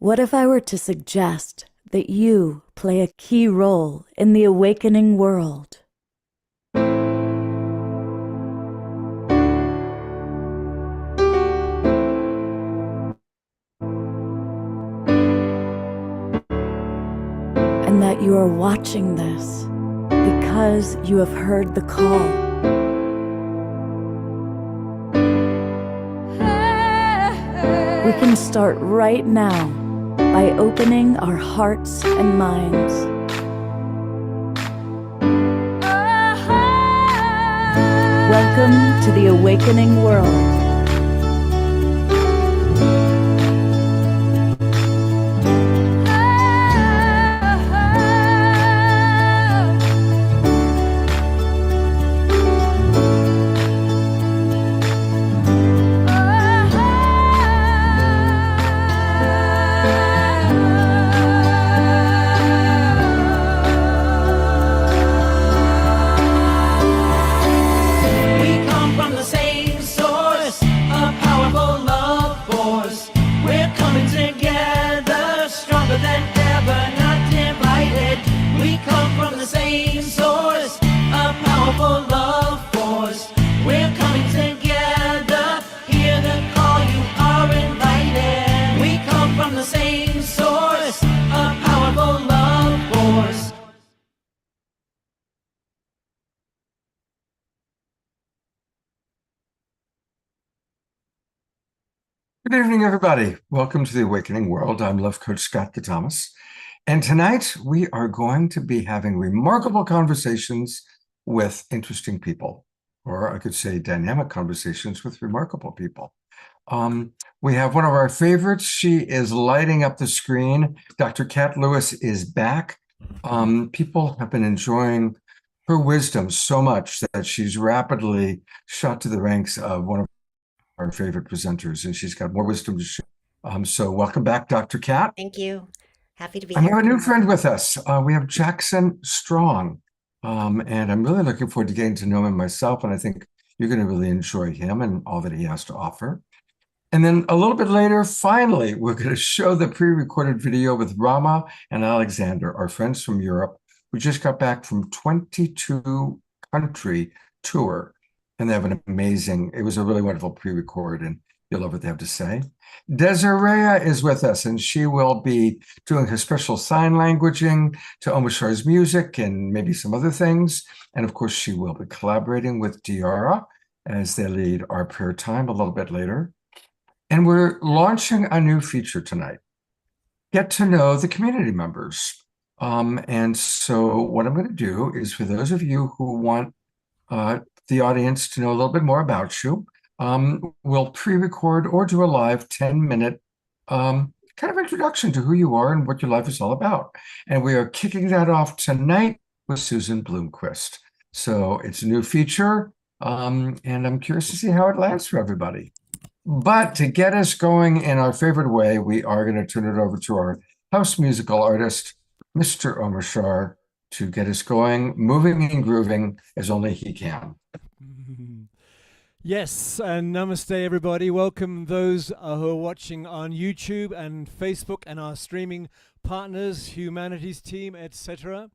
What if I were to suggest that you play a key role in the awakening world? And that you are watching this because you have heard the call. We can start right now by opening our hearts and minds. Welcome to the awakening world. Good evening, everybody. Welcome to the Awakening World. I'm Love Coach Scott Thomas. And tonight we are going to be having remarkable conversations with interesting people, or I could say dynamic conversations with remarkable people. We have one of our favorites. She is lighting up the screen. Dr. Kat Lewis is back. People have been enjoying her wisdom so much that she's rapidly shot to the ranks of one of our favorite presenters, and she's got more wisdom to share. So welcome back, Dr. Kat. Thank you. Happy to be here. We have a new friend with us. We have Jackson Strong, and I'm really looking forward to getting to know him myself, and I think you're going to really enjoy him and all that he has to offer. And then a little bit later, finally, we're going to show the pre-recorded video with Rama and Alexander, our friends from Europe, who just got back from 22-country tour. And they have an amazing, it was a really wonderful pre-record, and you'll love what they have to say. Desiree is with us, and she will be doing her special sign languaging to Om Shar's music and maybe some other things. And of course, she will be collaborating with Diara as they lead our prayer time a little bit later. And we're launching a new feature tonight. Get to know the community members. And so what I'm going to do is, for those of you who want the audience to know a little bit more about you, we'll pre-record or do a live 10-minute kind of introduction to who you are and what your life is all about. And we are kicking that off tonight with Susan Bloomquist. So it's a new feature, and I'm curious to see how it lands for everybody. But to get us going in our favorite way, we are going to turn it over to our house musical artist, Mr. Om Shar, to get us going, moving and grooving as only he can. Yes, and namaste, everybody. Welcome those who are watching on YouTube and Facebook and our streaming partners, Humanities Team, etc.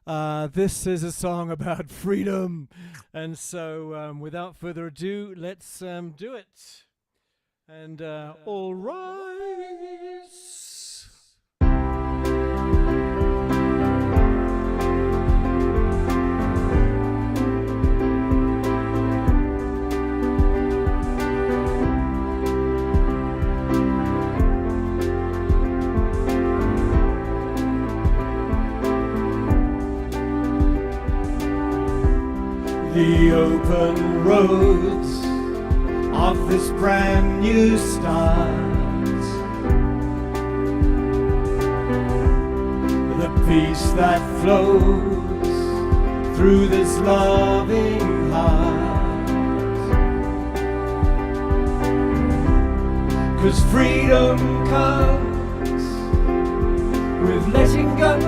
This is a song about freedom. And so without further ado, let's do it. And all rise. The open roads of this brand new start, the peace that flows through this loving heart, 'cause freedom comes with letting go.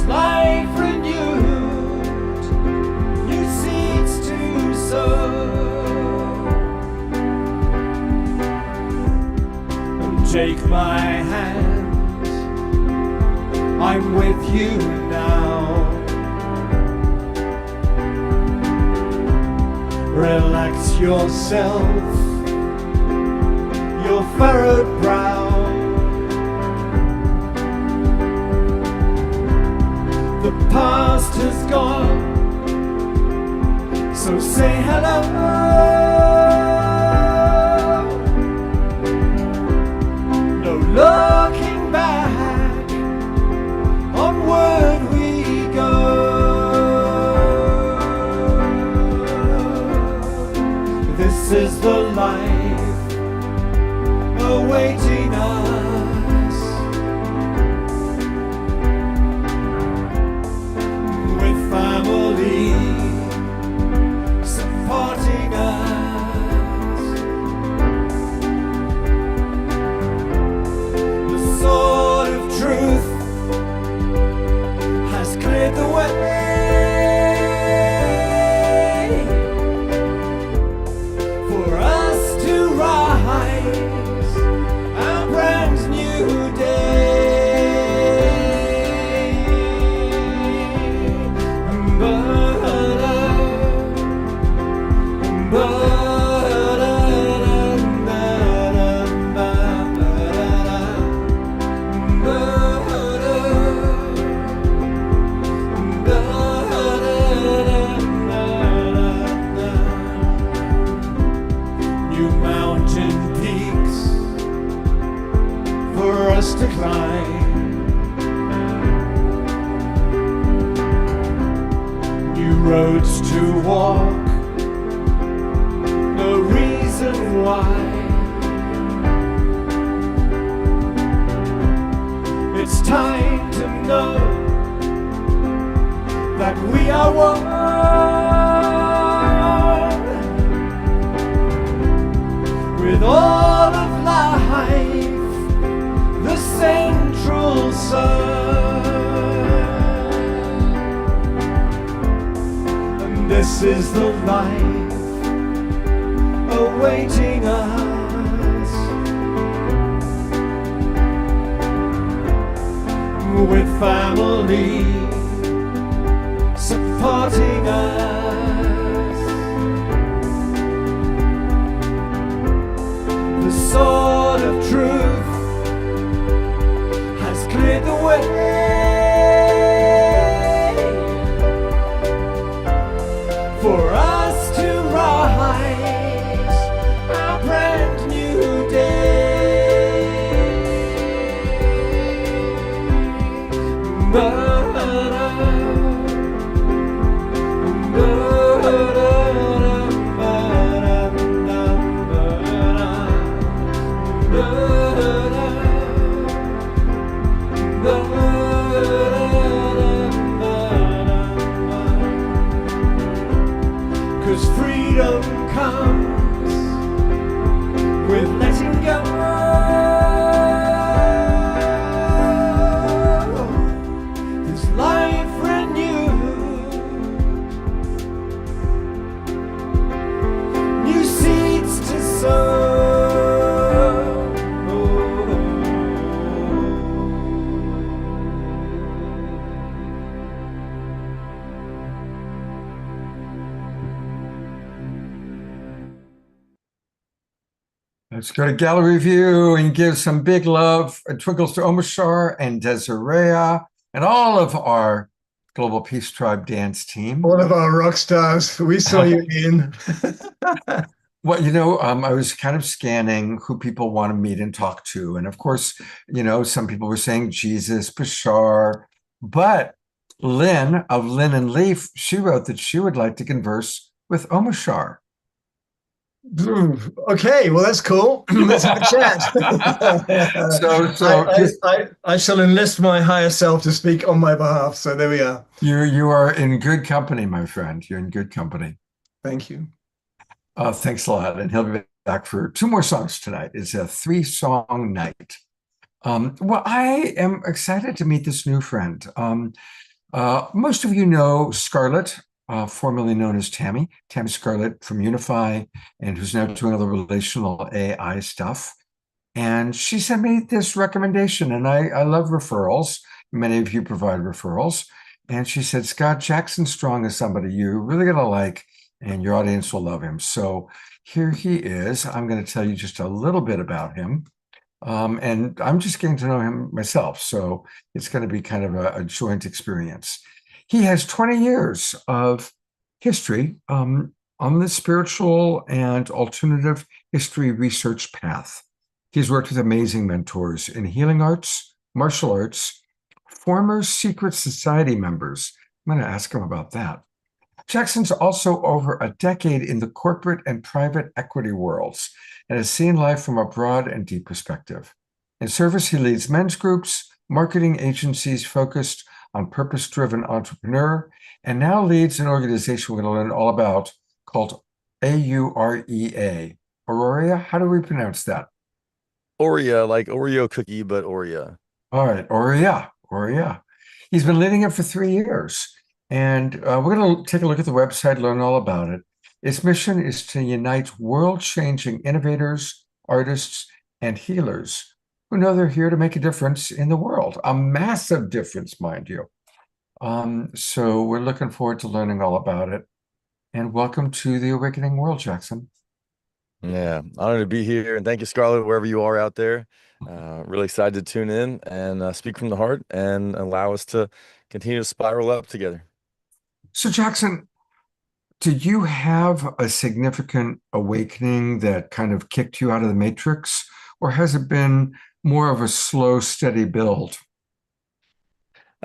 Life renewed, new seeds to sow. Take my hand, I'm with you now. Relax yourself, your furrowed brow. The past has gone, so say hello. No looking back, onward we go. This is the life awaiting us, with family supporting us. The sword of truth has cleared the way for us to rise a brand new day. New mountain peaks for us to climb, new roads to walk, no reason why. It's time to know that we are one, with all of life, the central sun. And this is the life awaiting us, with family supporting us. The sword of truth has cleared the way for us to rise a brand new day. Cause freedom comes with letting go. This life renewed, new seeds to sow. Let's go to Gallery View and give some big love and twinkles to Omashar and Desiree and all of our Global Peace Tribe dance team. All of our rock stars. We saw you, Ian. Well, I was kind of scanning who people want to meet and talk to. And of course, some people were saying Jesus, Bashar, but Lynn of Lynn and Leaf, she wrote that she would like to converse with Omashar. Okay, well, that's cool. Let's have a chat. I shall enlist my higher self to speak on my behalf. So there we are. You are in good company, my friend. You're in good company. Thank you. Thanks a lot. And he'll be back for 2 more songs tonight. It's a 3-song night. Well, I am excited to meet this new friend. Most of you know Scarlett, formerly known as Tammy Scarlett from Unify, and who's now doing all the relational AI stuff. And she sent me this recommendation, and I love referrals. Many of you provide referrals. And she said, Scott, Jackson Strong is somebody you're really going to like, and your audience will love him. So here he is. I'm going to tell you just a little bit about him. And I'm just getting to know him myself. So it's going to be kind of a joint experience. He has 20 years of history on the spiritual and alternative history research path. He's worked with amazing mentors in healing arts, martial arts, former secret society members. I'm going to ask him about that. Jackson's also over a decade in the corporate and private equity worlds and has seen life from a broad and deep perspective. In service, he leads men's groups, marketing agencies focused on purpose-driven entrepreneur, and now leads an organization we're going to learn all about called AUREA. Aurelia, how do we pronounce that? Oreo, like Oreo cookie, but Oreo. All right, Aurelia. He's been leading it for 3 years. And we're going to take a look at the website, learn all about it. Its mission is to unite world-changing innovators, artists, and healers who know they're here to make a difference in the world, a massive difference, mind you. So we're looking forward to learning all about it. And welcome to the Awakening World, Jackson. Yeah, honored to be here. And thank you, Scarlett, wherever you are out there. Really excited to tune in and speak from the heart and allow us to continue to spiral up together. So, Jackson, did you have a significant awakening that kind of kicked you out of the matrix, or has it been more of a slow, steady build?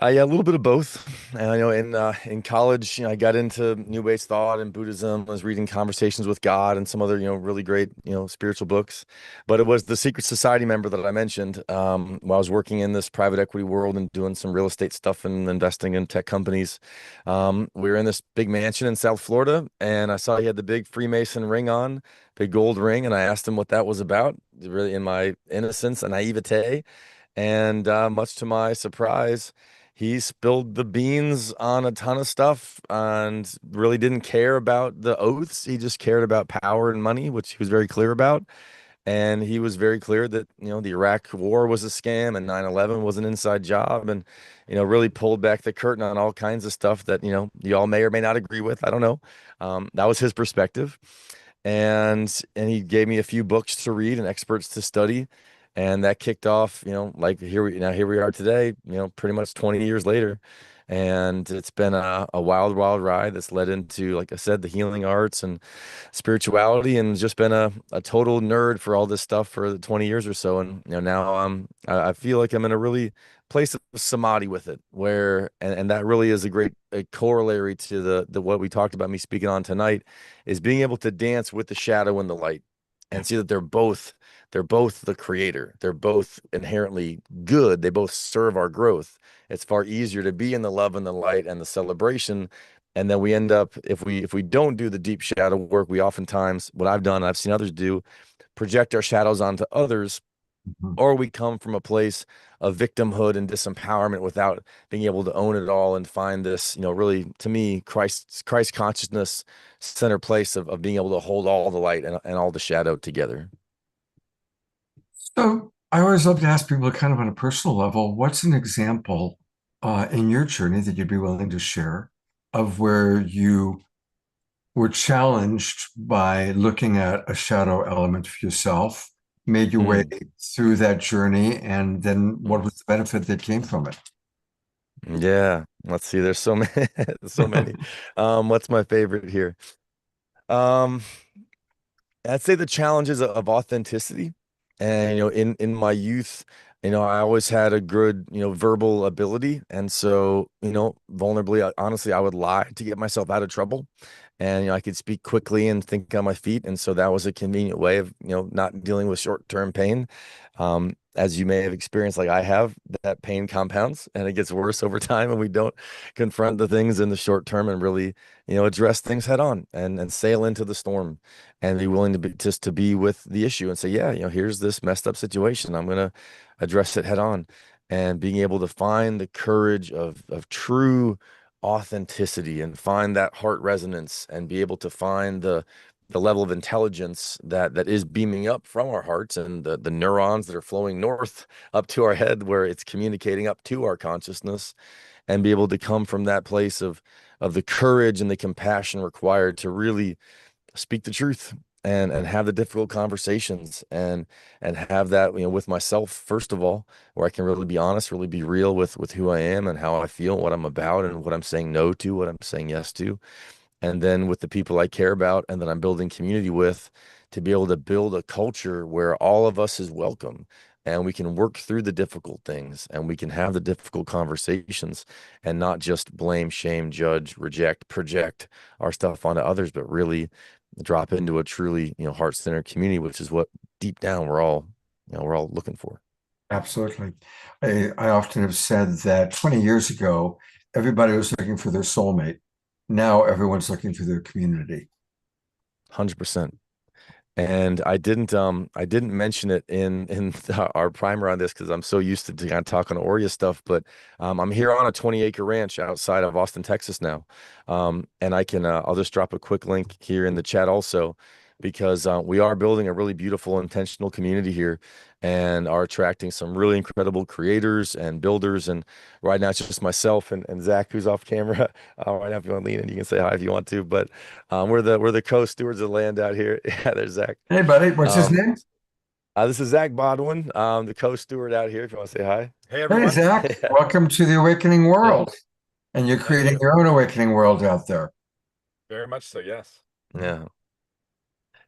Yeah, a little bit of both. And I know in college, I got into New Age thought and Buddhism. I was reading Conversations with God and some other, really great, spiritual books. But it was the secret society member that I mentioned while I was working in this private equity world and doing some real estate stuff and investing in tech companies. We were in this big mansion in South Florida, and I saw he had the big Freemason ring on, big gold ring, and I asked him what that was about, really in my innocence and naivete. And much to my surprise, he spilled the beans on a ton of stuff and really didn't care about the oaths. He just cared about power and money, which he was very clear about. And he was very clear that, the Iraq war was a scam and 9/11 was an inside job, and, really pulled back the curtain on all kinds of stuff that, y'all may or may not agree with. I don't know. That was his perspective. And he gave me a few books to read and experts to study. And that kicked off, like here we are today, pretty much 20 years later. And it's been a wild, wild ride that's led into, like I said, the healing arts and spirituality, and just been a total nerd for all this stuff for 20 years or so. And, now I feel like I'm in a really place of samadhi with it, where, and that really is a corollary to the what we talked about me speaking on tonight, is being able to dance with the shadow and the light and see that they're both the creator. They're both inherently good. They both serve our growth. It's far easier to be in the love and the light and the celebration. And then we end up, if we don't do the deep shadow work, we oftentimes, what I've done, I've seen others do, project our shadows onto others, or we come from a place of victimhood and disempowerment without being able to own it all and find this, really, to me, Christ consciousness center place of being able to hold all the light and all the shadow together. So I always love to ask people kind of on a personal level, what's an example in your journey that you'd be willing to share of where you were challenged by looking at a shadow element for yourself, made your way through that journey, and then what was the benefit that came from it? Yeah, let's see. There's so many, so many. What's my favorite here? I'd say the challenges of authenticity. And, in my youth, I always had a good, verbal ability. And so, vulnerably, honestly, I would lie to get myself out of trouble. And, I could speak quickly and think on my feet. And so that was a convenient way of, not dealing with short-term pain. As you may have experienced, like I have, that pain compounds and it gets worse over time, and we don't confront the things in the short term and really, address things head on and sail into the storm and be willing to be with the issue and say, yeah, here's this messed up situation. I'm going to address it head on, and being able to find the courage of true authenticity and find that heart resonance and be able to find the the level of intelligence that is beaming up from our hearts, and the neurons that are flowing north up to our head, where it's communicating up to our consciousness, and be able to come from that place of the courage and the compassion required to really speak the truth and have the difficult conversations, and have that, with myself, first of all, where I can really be honest, really be real with who I am and how I feel, what I'm about, and what I'm saying no to, what I'm saying yes to. And then with the people I care about and that I'm building community with, to be able to build a culture where all of us is welcome, and we can work through the difficult things, and we can have the difficult conversations, and not just blame, shame, judge, reject, project our stuff onto others, but really drop into a truly, heart-centered community, which is what deep down we're all looking for. Absolutely. I often have said that 20 years ago, everybody was looking for their soulmate. Now everyone's looking for their community. 100%. And I didn't mention it in our primer on this, because I'm so used to kind of talking Aurea stuff, but I'm here on a 20-acre ranch outside of Austin, Texas now. And I'll just drop a quick link here in the chat also, because we are building a really beautiful, intentional community here, and are attracting some really incredible creators and builders. And right now it's just myself and Zach, who's off camera. Right now, if you want to lean in, you can say hi if you want to. But we're the co-stewards of the land out here. Yeah, there's Zach. Hey, buddy, what's his name? This is Zach Bodwin, the co-steward out here, if you want to say hi. Hey, everyone. Hey, Zach, welcome to the Awakening World. And you're creating your own awakening world out there. Very much so, yes. Yeah.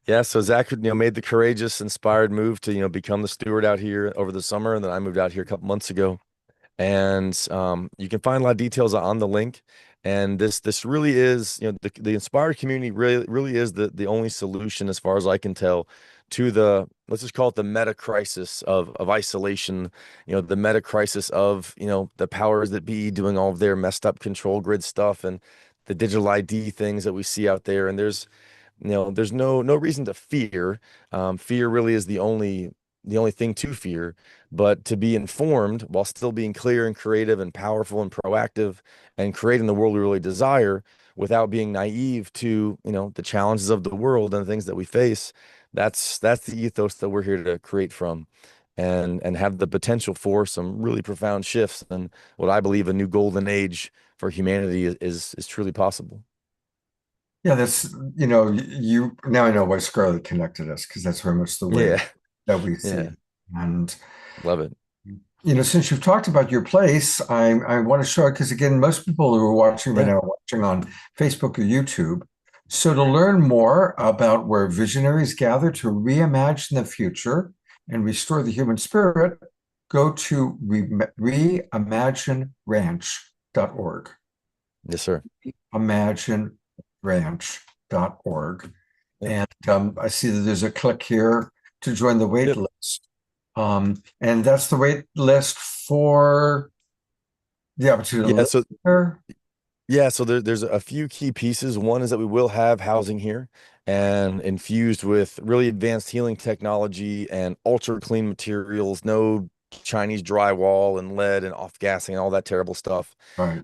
Yeah, so Zach, made the courageous, inspired move to, become the steward out here over the summer, and then I moved out here a couple months ago. And you can find a lot of details on the link. And this really is, the inspired community really is the only solution, as far as I can tell, to let's just call it the meta crisis of isolation, the meta crisis of, the powers that be doing all of their messed up control grid stuff, and the digital ID things that we see out there. And there's no reason to fear. Fear really is the only thing to fear, but to be informed while still being clear and creative and powerful and proactive, and creating the world we really desire, without being naive to, the challenges of the world and the things that we face. That's the ethos that we're here to create from, and have the potential for some really profound shifts, and what I believe a new golden age for humanity is truly possible. Yeah, that's, you now I know why Scarlet connected us, because that's very much the way that we see. Yeah. And Love it. Since you've talked about your place, I want to show it, because again, most people who are watching right now are watching on Facebook or YouTube. So to learn more about where visionaries gather to reimagine the future and restore the human spirit, go to reimagineranch.org. Yes, sir. Imagineranch.org. And I see that there's a click here to join the wait list. And that's the wait list for the opportunity. So there's a few key pieces. One is that we will have housing here, and infused with really advanced healing technology and ultra clean materials, no Chinese drywall and lead and off-gassing and all that terrible stuff. Right.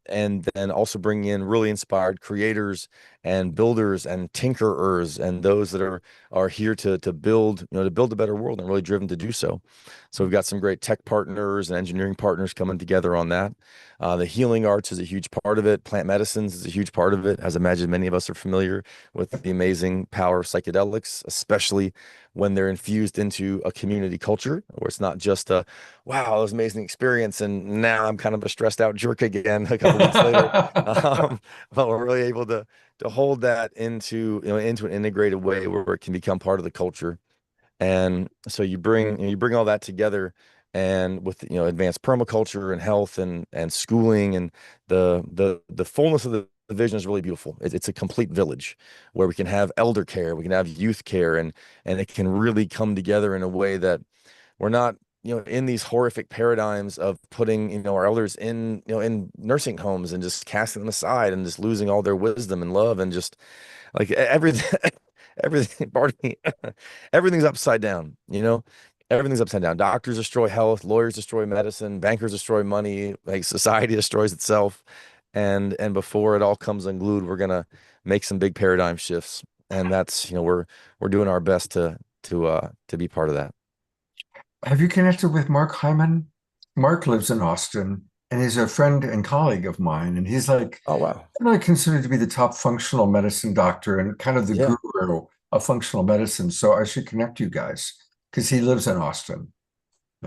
And then also bringing in really inspired creators and builders and tinkerers, and those that are here to build, to build a better world, and really driven to do so. So we've got some great tech partners and engineering partners coming together on that. The healing arts is a huge part of it. Plant medicines is a huge part of it. As I imagine many of us are familiar with the amazing power of psychedelics, especially when they're infused into a community culture, where it's not just a, wow, that was an amazing experience, and now I'm kind of a stressed out jerk again a couple weeks later. But we're really able to hold that into an integrated way, where it can become part of the culture. And so you bring all that together, and with advanced permaculture and health and schooling, and the fullness of the vision is really beautiful. It's a complete village where we can have elder care, we can have youth care, and it can really come together in a way that we're not in these horrific paradigms of putting our elders in in nursing homes and just casting them aside and just losing all their wisdom and love, and just like everything pardon me, everything's upside down. Everything's upside down. Doctors destroy health, lawyers destroy medicine, bankers destroy money, like society destroys itself. And before it all comes unglued, we're gonna make some big paradigm shifts. and that's, we're doing our best to be part of that. Have you connected with Mark Hyman? Mark lives in Austin and he's a friend and colleague of mine. And he's like, Oh, wow. really considered to be the top functional medicine doctor and kind of the Yeah. guru of functional medicine. So I should connect you guys because he lives in Austin.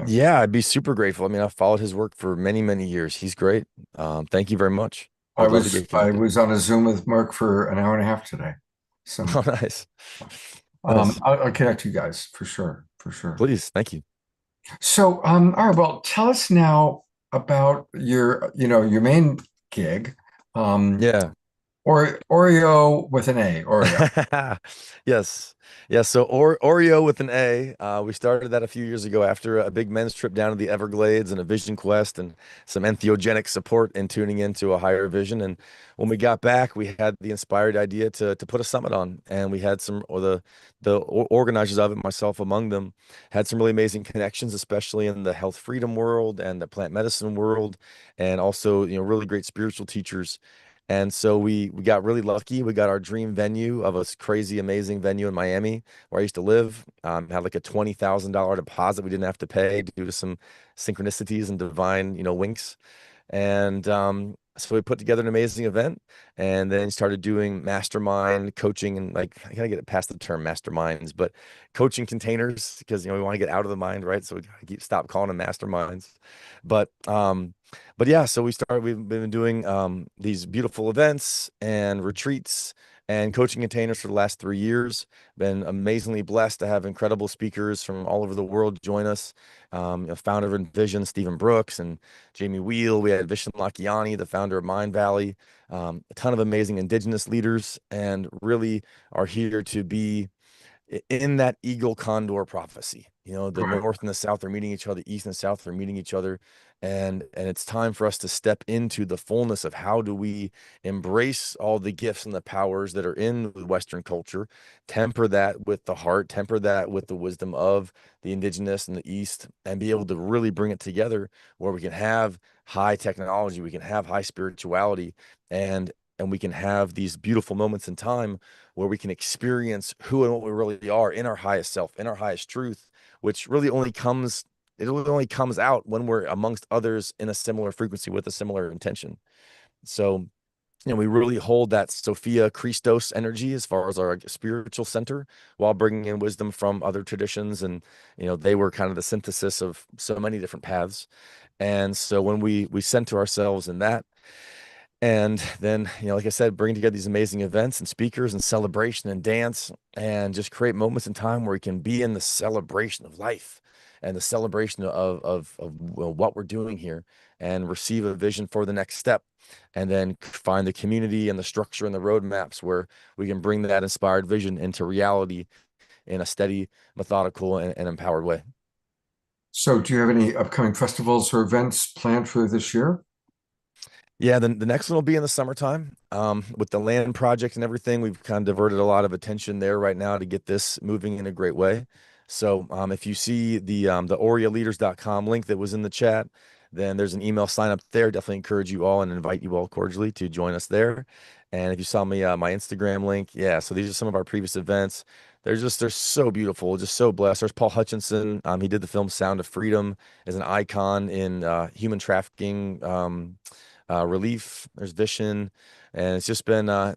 Yeah, I'd be super grateful. I mean, I've followed his work for many, many years. He's great. Thank you very much. I'd love to get I connected. was on a Zoom with Mark for an hour and a half today. So Oh, nice. Nice. I'll connect you guys for sure, for sure. Please, thank you. So all right, well, tell us now about your main gig. Yeah. Or Oreo with an A, Oreo. Yes. Yes. So Oreo with an A. We started that a few years ago after a big men's trip down to the Everglades and a vision quest and some entheogenic support and tuning into a higher vision. And when we got back, we had the inspired idea to put a summit on, and we had the organizers of it, myself among them, had some really amazing connections, especially in the health freedom world and the plant medicine world, and also really great spiritual teachers. And so we got really lucky. We got our dream venue of a crazy, amazing venue in Miami where I used to live. Had like a $20,000 deposit we didn't have to pay due to some synchronicities and divine, winks. And so we put together an amazing event and then started doing mastermind coaching, and like, I gotta get it past the term masterminds, but coaching containers, because we want to get out of the mind, right? So we gotta stop calling them masterminds. But yeah, so we've been doing these beautiful events and retreats and coaching containers for the last 3 years. Been amazingly blessed to have incredible speakers from all over the world join us. Founder of Envision, Stephen Brooks, and Jamie Wheel. We had Vishen Lakhiani, the founder of Mind Valley. A ton of amazing indigenous leaders, and really are here to be in that eagle condor prophecy. The Right. north and the south are meeting each other, the east and the south are meeting each other, and it's time for us to step into the fullness of how do we embrace all the gifts and the powers that are in Western culture, temper that with the heart, temper that with the wisdom of the indigenous and the east, and be able to really bring it together where we can have high technology, we can have high spirituality, and we can have these beautiful moments in time where we can experience who and what we really are in our highest self, in our highest truth, which really only comes out when we're amongst others in a similar frequency with a similar intention. So, we really hold that Sophia Christos energy as far as our spiritual center, while bringing in wisdom from other traditions. And, they were kind of the synthesis of so many different paths. And so when we center ourselves in that, and then, like I said, bring together these amazing events and speakers and celebration and dance, and just create moments in time where we can be in the celebration of life and the celebration of what we're doing here, and receive a vision for the next step, and then find the community and the structure and the roadmaps where we can bring that inspired vision into reality in a steady, methodical, and empowered way. So do you have any upcoming festivals or events planned for this year? Yeah, the next one will be in the summertime. With the land project and everything, we've kind of diverted a lot of attention there right now to get this moving in a great way. So if you see the OreoLeaders.com link that was in the chat, then there's an email sign up there. Definitely encourage you all and invite you all cordially to join us there. And if you saw me my Instagram link, yeah, so these are some of our previous events. They're so beautiful, just so blessed. There's Paul Hutchinson. He did the film Sound of Freedom, as an icon in human trafficking relief. There's Vishen, and it's just been a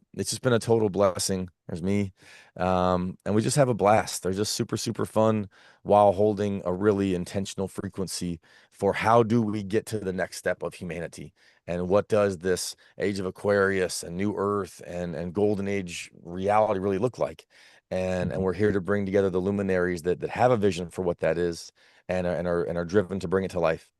total blessing. There's me, and we just have a blast. They're just super, super fun, while holding a really intentional frequency for how do we get to the next step of humanity, and what does this age of Aquarius and new earth and golden age reality really look like. And we're here to bring together the luminaries that have a vision for what that is, and are driven to bring it to life.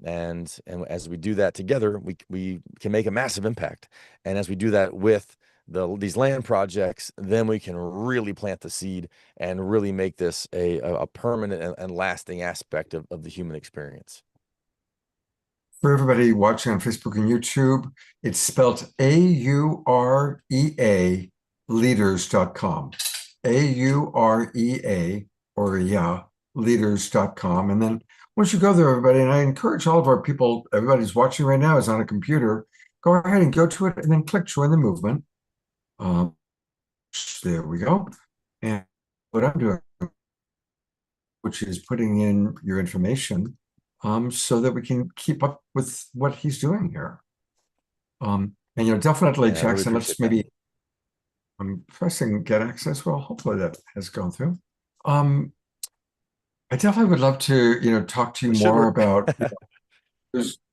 And as we do that together, we can make a massive impact. And as we do that with these land projects, then we can really plant the seed and really make this a permanent and lasting aspect of the human experience. For everybody watching on Facebook and YouTube, it's spelled AUREA leaders.com. AUREA, or yeah, leaders.com. And then once you go there, everybody, and I encourage all of our people, everybody's watching right now is on a computer, go ahead and go to it and then click join the movement. There we go. And what I'm doing, which is putting in your information, so that we can keep up with what he's doing here. And definitely, Yeah, I really Jackson, appreciate let's that. maybe, I'm pressing get access. Well, hopefully that has gone through. I definitely would love to, talk to you It should more work. about,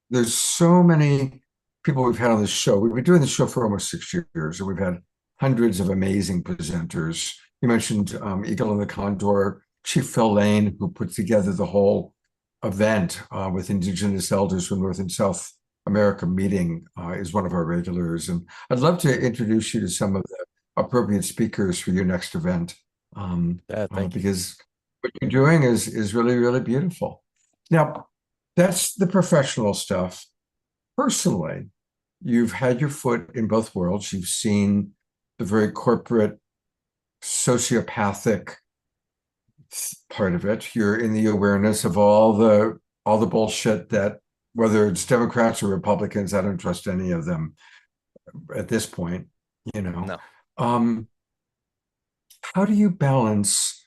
there's so many people we've had on this show. We've been doing the show for almost 6 years, and we've had hundreds of amazing presenters. You mentioned Eagle and the Condor, Chief Phil Lane, who put together the whole event with Indigenous elders from North and South America meeting, is one of our regulars. And I'd love to introduce you to some of the appropriate speakers for your next event, Yeah, thank you. because what you're doing is really, really beautiful. Now, that's the professional stuff. Personally, you've had your foot in both worlds. You've seen the very corporate, sociopathic part of it. You're in the awareness of all the bullshit that, whether it's Democrats or Republicans, I don't trust any of them at this point, you know. No. How do you balance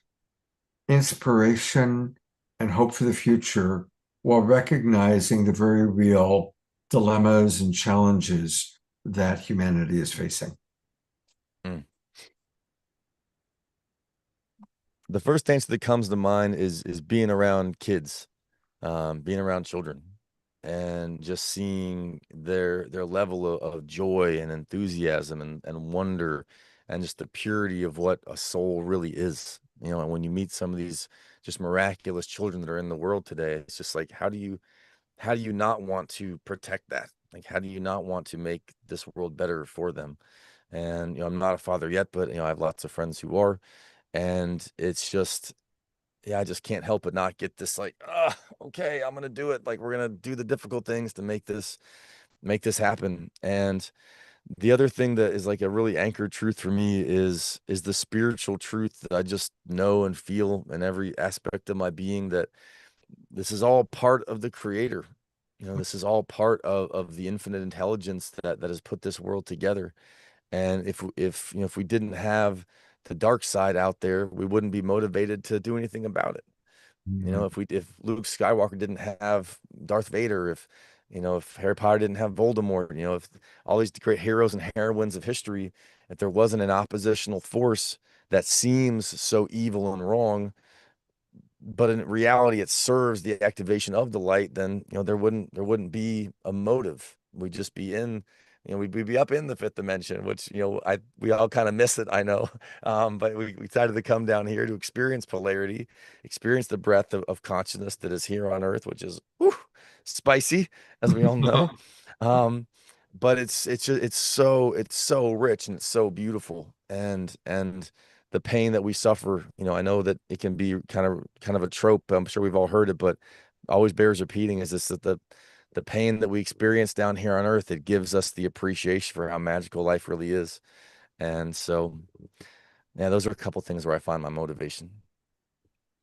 inspiration and hope for the future while recognizing the very real dilemmas and challenges that humanity is facing? The first answer that comes to mind is being around kids, being around children, and just seeing their level of joy and enthusiasm and wonder, and just the purity of what a soul really is. And when you meet some of these just miraculous children that are in the world today, it's just like, how do you not want to protect that? Like, how do you not want to make this world better for them? And I'm not a father yet, but I have lots of friends who are. And it's just, yeah, I just can't help but not get this like, okay, I'm gonna do it. Like, we're gonna do the difficult things to make this happen. And the other thing that is like a really anchored truth for me is the spiritual truth that I just know and feel in every aspect of my being, that this is all part of the creator. This is all part of the infinite intelligence that has put this world together. And if we didn't have the dark side out there, we wouldn't be motivated to do anything about it. If Luke Skywalker didn't have Darth Vader, if Harry Potter didn't have Voldemort, if all these great heroes and heroines of history, if there wasn't an oppositional force that seems so evil and wrong, but in reality it serves the activation of the light, then there wouldn't be a motive. We'd just be in, we'd be up in the fifth dimension, which we all kind of miss it, I know. But we decided to come down here to experience polarity, experience the breadth of consciousness that is here on earth, which is spicy, as we all know. But it's so rich and it's so beautiful, and the pain that we suffer, I know that it can be kind of a trope. I'm sure we've all heard it, but always bears repeating, is this, that the pain that we experience down here on earth, it gives us the appreciation for how magical life really is. And so, yeah, those are a couple things where I find my motivation.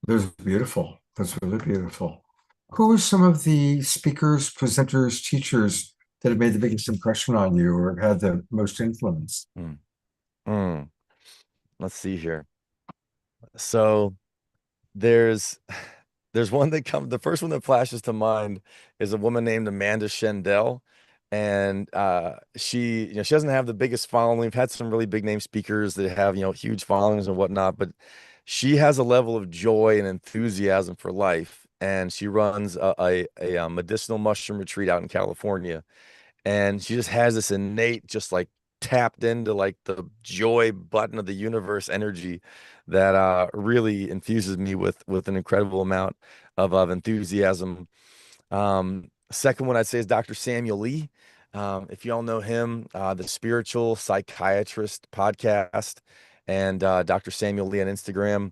That's beautiful. That's really beautiful. Who are some of the speakers, presenters, teachers that have made the biggest impression on you or have had the most influence? Let's see here. So there's one the first one that flashes to mind is a woman named Amanda Shendell. And she doesn't have the biggest following. We've had some really big name speakers that have huge followings and whatnot, but she has a level of joy and enthusiasm for life, and she runs a medicinal mushroom retreat out in California. And she just has this innate, just like tapped into like the joy button of the universe energy that really infuses me with an incredible amount of enthusiasm. Second one I'd say is Dr. Samuel Lee. If you all know him, the Spiritual Psychiatrist podcast, and Dr. Samuel Lee on Instagram.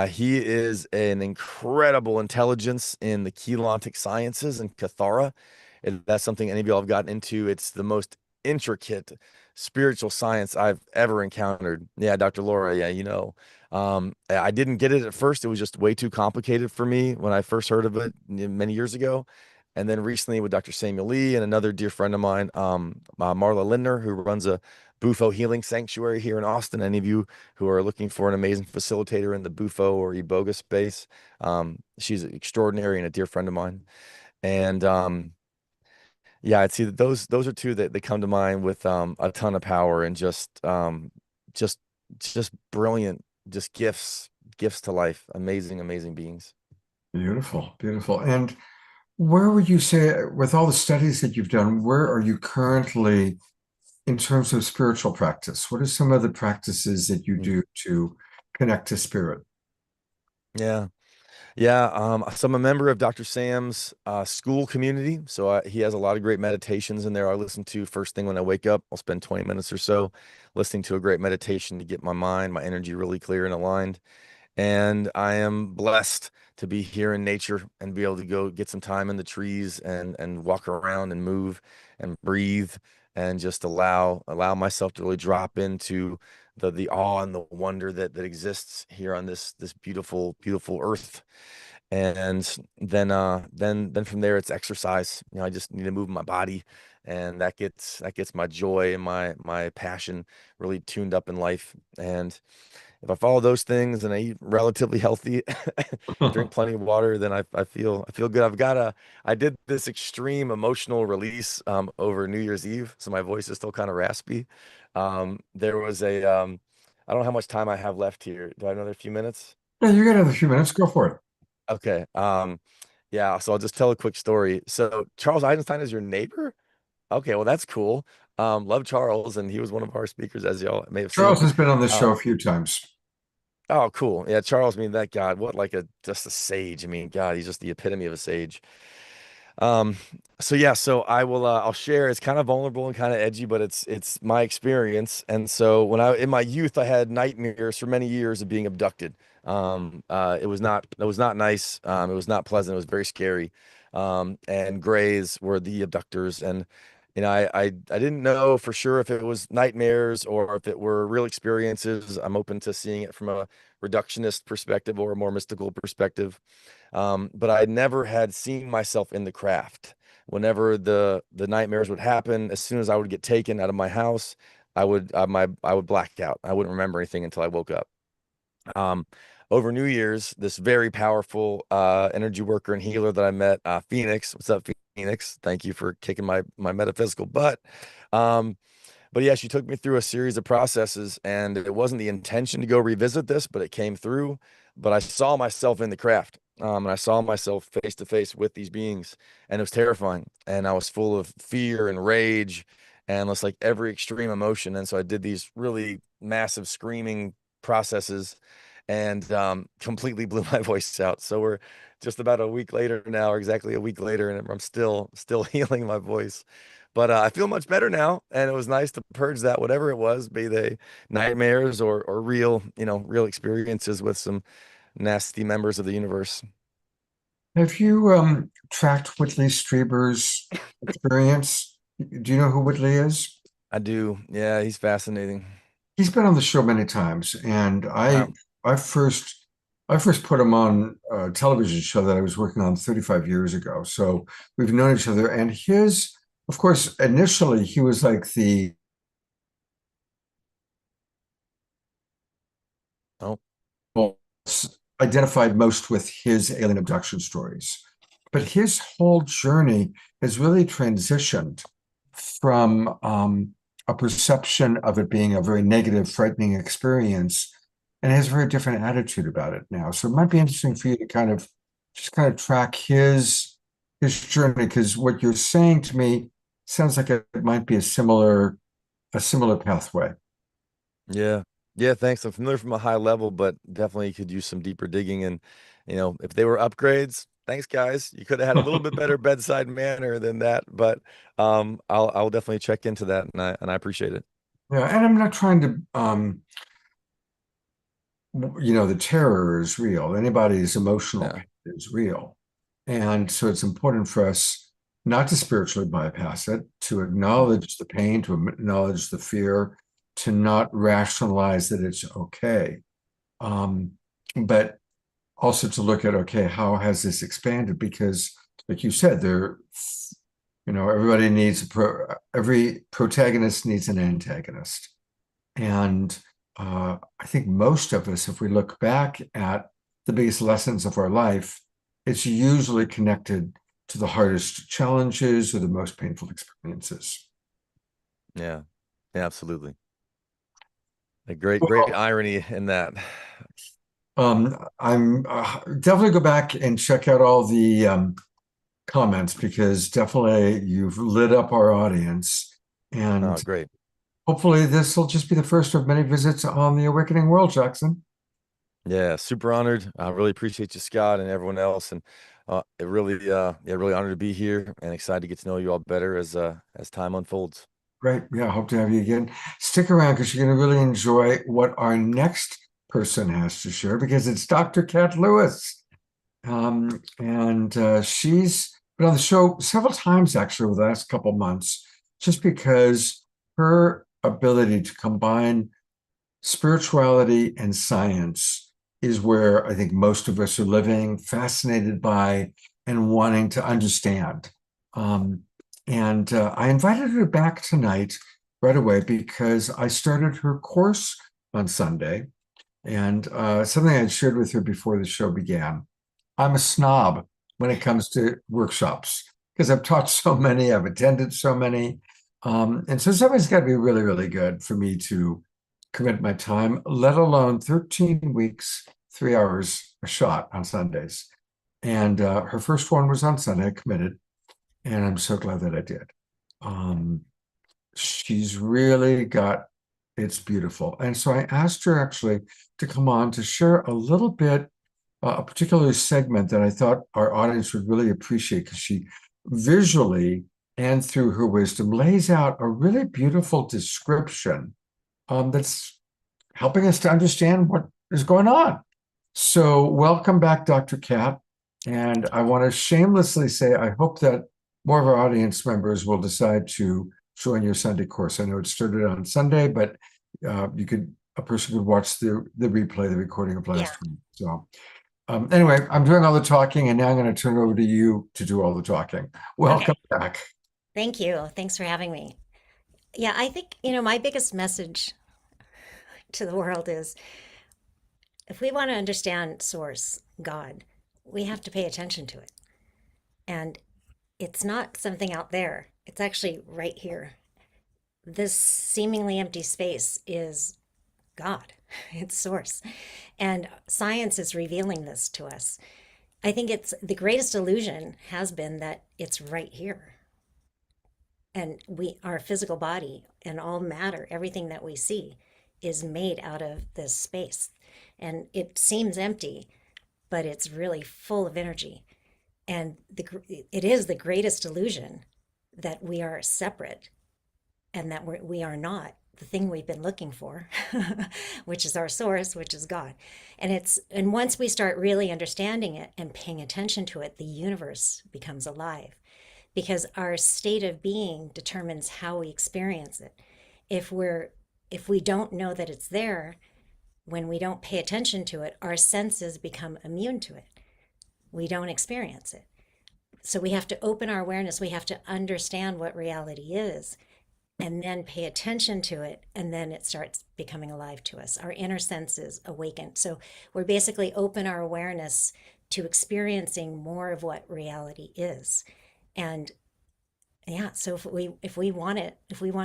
He is an incredible intelligence in the Keylontic sciences and Kathara. If that's something any of y'all have gotten into, it's the most intricate spiritual science I've ever encountered. Yeah, Dr. Laura, yeah, I didn't get it at first. It was just way too complicated for me when I first heard of it many years ago. And then recently with Dr. Samuel Lee and another dear friend of mine, Marla Lindner, who runs a Bufo Healing Sanctuary here in Austin. Any of you who are looking for an amazing facilitator in the Bufo or Iboga space, she's extraordinary and a dear friend of mine. And yeah, I'd see that those are two that come to mind with a ton of power and just just brilliant, just gifts to life. Amazing beings. Beautiful, beautiful. And where would you say, with all the studies that you've done, where are you currently in terms of spiritual practice? What are some of the practices that you do to connect to spirit? Yeah. Yeah, so I'm a member of Dr. Sam's school community. So he has a lot of great meditations in there I listen to first thing when I wake up. I'll spend 20 minutes or so listening to a great meditation to get my mind, my energy really clear and aligned. And I am blessed to be here in nature and be able to go get some time in the trees and walk around and move and breathe and just allow myself to really drop into the awe and the wonder that exists here on this beautiful earth. And then from there it's exercise. I just need to move my body, and that gets my joy and my passion really tuned up in life. And if I follow those things and I eat relatively healthy, drink plenty of water, then I feel good. I did this extreme emotional release over New Year's Eve, so my voice is still kind of raspy. There was I don't know how much time I have left here. Do I have another few minutes? Yeah, you got another few minutes. Go for it. Okay. Yeah, so I'll just tell a quick story. So Charles Eisenstein is your neighbor? Okay, well that's cool. Love Charles, and he was one of our speakers, as y'all may have Charles seen. has been on this show a few times. Oh, cool. Yeah, Charles, I mean, that God, what like just a sage. I mean, God, he's just the epitome of a sage. Um, so yeah, so I'll share. It's kind of vulnerable and kind of edgy, but it's my experience. And so when in my youth, I had nightmares for many years of being abducted. It was not nice. It was not pleasant. It was very scary. And Greys were the abductors. And I didn't know for sure if it was nightmares or if it were real experiences. I'm open to seeing it from a reductionist perspective or a more mystical perspective. But I never had seen myself in the craft. Whenever the nightmares would happen, as soon as I would get taken out of my house, I would black out. I wouldn't remember anything until I woke up. Over New Year's, this very powerful energy worker and healer that I met, Phoenix. What's up, Phoenix? Thank you for kicking my metaphysical butt. But yeah, she took me through a series of processes, and it wasn't the intention to go revisit this, but it came through. But I saw myself in the craft, and I saw myself face to face with these beings, and it was terrifying. And I was full of fear and rage, and it's like every extreme emotion. And so I did these really massive screaming processes, and completely blew my voice out. So we're just about a week later now, or exactly a week later, and I'm still healing my voice. But I feel much better now, and it was nice to purge that, whatever it was, be they nightmares or real, real experiences with some nasty members of the universe. Have you tracked Whitley Strieber's experience? Do you know who Whitley is? I do. Yeah, he's fascinating. He's been on the show many times, and Wow. I first put him on a television show that I was working on 35 years ago. So we've known each other, and of course, initially he was like the Oh, identified most with his alien abduction stories. But his whole journey has really transitioned from a perception of it being a very negative, frightening experience, and has a very different attitude about it now. So it might be interesting for you to kind of track his journey, because what you're saying to me sounds like it might be a similar pathway. yeah. Yeah, thanks. I'm familiar from a high level, but definitely could use some deeper digging. And, if they were upgrades, thanks, guys. You could have had a little bit better bedside manner than that, but I'll definitely check into that, and I appreciate it. Yeah, and I'm not trying to the terror is real. Anybody's emotional Yeah. pain is real. And so it's important for us not to spiritually bypass it, to acknowledge the pain, to acknowledge the fear, to not rationalize that it's okay. But also to look at, okay, how has this expanded? Because like you said, everybody needs every protagonist needs an antagonist. And I think most of us, if we look back at the biggest lessons of our life, it's usually connected to the hardest challenges or the most painful experiences. Yeah, absolutely. A great irony in that. I'm definitely go back and check out all the comments, because definitely you've lit up our audience, and Oh, great. hopefully this will just be the first of many visits on the Awakening World, Jackson. Yeah, super honored. I really appreciate you, Scott, and everyone else, and really honored to be here and excited to get to know you all better as time unfolds. Great. Yeah, hope to have you again. Stick around, because you're going to really enjoy what our next person has to share, because it's Dr. Kat Lewis. She's been on the show several times, actually, over the last couple months, just because her ability to combine spirituality and science is where I think most of us are living, fascinated by and wanting to understand. I invited her back tonight right away because I started her course on Sunday, and something I'd shared with her before the show began. I'm a snob when it comes to workshops, because I've taught so many, I've attended so many. And so somebody's got to be really, really good for me to commit my time, let alone 13 weeks, 3 hours a shot on Sundays. And her first one was on Sunday. I committed, and I'm so glad that I did. She's really got, it's beautiful. And so I asked her actually to come on to share a little bit, a particular segment that I thought our audience would really appreciate, because she visually and through her wisdom lays out a really beautiful description that's helping us to understand what is going on. So welcome back, Dr. Kat. And I want to shamelessly say, I hope that more of our audience members will decide to join your Sunday course. I know it started on Sunday, but a person could watch the replay, the recording of last week. So anyway, I'm doing all the talking, and now I'm going to turn it over to you to do all the talking. Welcome back. Thank you. Thanks for having me. Yeah, I think, my biggest message to the world is, if we want to understand Source, God, we have to pay attention to it. And it's not something out there. It's actually right here. This seemingly empty space is God. It's Source. And science is revealing this to us. I think it's the greatest illusion has been that it's right here. And our physical body and all matter, everything that we see, is made out of this space. And it seems empty, but it's really full of energy. And it is the greatest illusion that we are separate, and that we are not the thing we've been looking for, which is our source, which is God. And once we start really understanding it and paying attention to it, the universe becomes alive, because our state of being determines how we experience it. If we don't know that it's there, when we don't pay attention to it, our senses become immune to it. We don't experience it. So we have to open our awareness. We have to understand what reality is, and then pay attention to it, and then it starts becoming alive to us. Our inner senses awaken. So we're basically open our awareness to experiencing more of what reality is. And yeah, so if we want to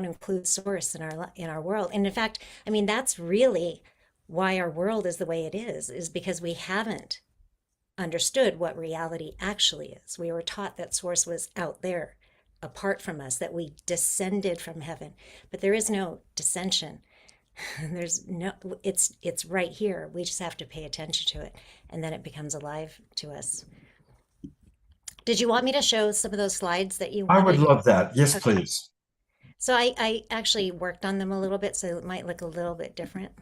include Source in our world, and in fact, that's really why our world is the way it is because we haven't understood what reality actually is. We were taught that Source was out there, apart from us, that we descended from heaven, but there is no descension. It's right here. We just have to pay attention to it, and then it becomes alive to us. Did you want me to show some of those slides that you wanted? I would love that. Yes, Okay. please. So I actually worked on them a little bit, so it might look a little bit different.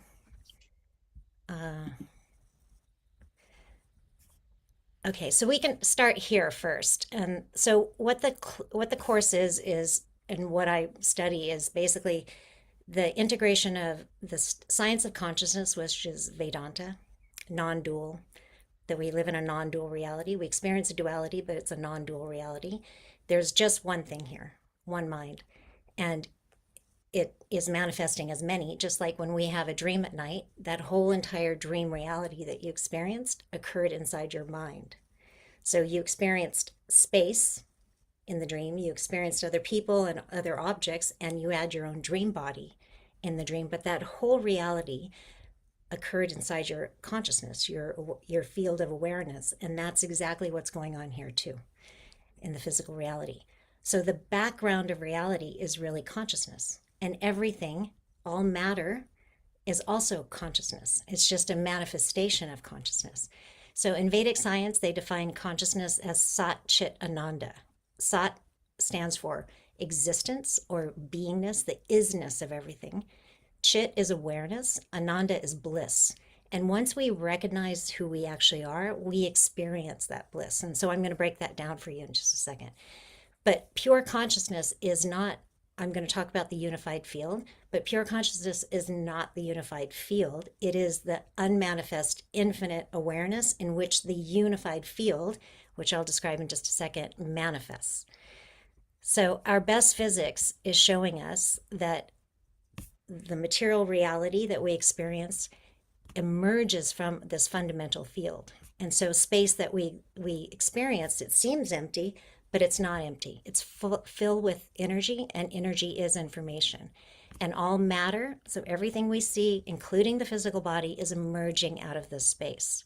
Okay, so we can start here first. And so what the course is, and what I study is basically the integration of the science of consciousness, which is Vedanta, non-dual, that we live in a non-dual reality. We experience a duality, but it's a non-dual reality. There's just one thing here, one mind. And it is manifesting as many, just like when we have a dream at night, that whole entire dream reality that you experienced occurred inside your mind. So you experienced space in the dream, you experienced other people and other objects, and you had your own dream body in the dream, but that whole reality occurred inside your consciousness, your field of awareness, and that's exactly what's going on here too, in the physical reality. So the background of reality is really consciousness, and everything, all matter, is also consciousness. It's just a manifestation of consciousness. So in Vedic science, they define consciousness as Sat Chit Ananda. Sat stands for existence or beingness, the isness of everything. Chit is awareness, Ananda is bliss. And once we recognize who we actually are, we experience that bliss. And so I'm going to break that down for you in just a second. But pure consciousness is not, I'm going to talk about the unified field, but pure consciousness is not the unified field. It is the unmanifest infinite awareness in which the unified field, which I'll describe in just a second, manifests. So our best physics is showing us that the material reality that we experience emerges from this fundamental field. And so space that we experience, it seems empty, but it's not empty. It's filled with energy, and energy is information. And all matter, so everything we see, including the physical body, is emerging out of this space.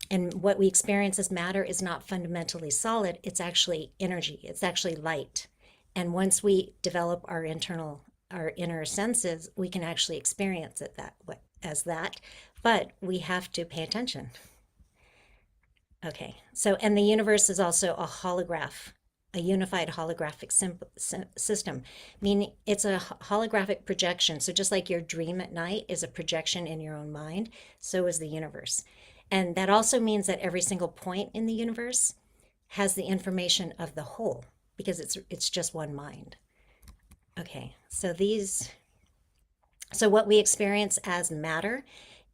And what we experience as matter is not fundamentally solid, it's actually energy, it's actually light. And once we develop our inner senses, we can actually experience it that way, as that, but we have to pay attention. Okay, so, and the universe is also a holograph, a unified holographic system, meaning it's a holographic projection. So just like your dream at night is a projection in your own mind, so is the universe. And that also means that every single point in the universe has the information of the whole, because it's just one mind. Okay, so what we experience as matter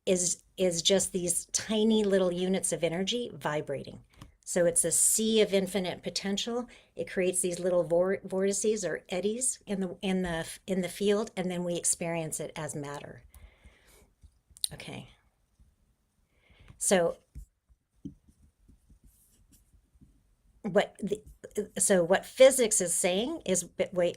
is just these tiny little units of energy vibrating. So it's a sea of infinite potential. It creates these little vortices or eddies in the field, and then we experience it as matter. Okay. So what physics is saying is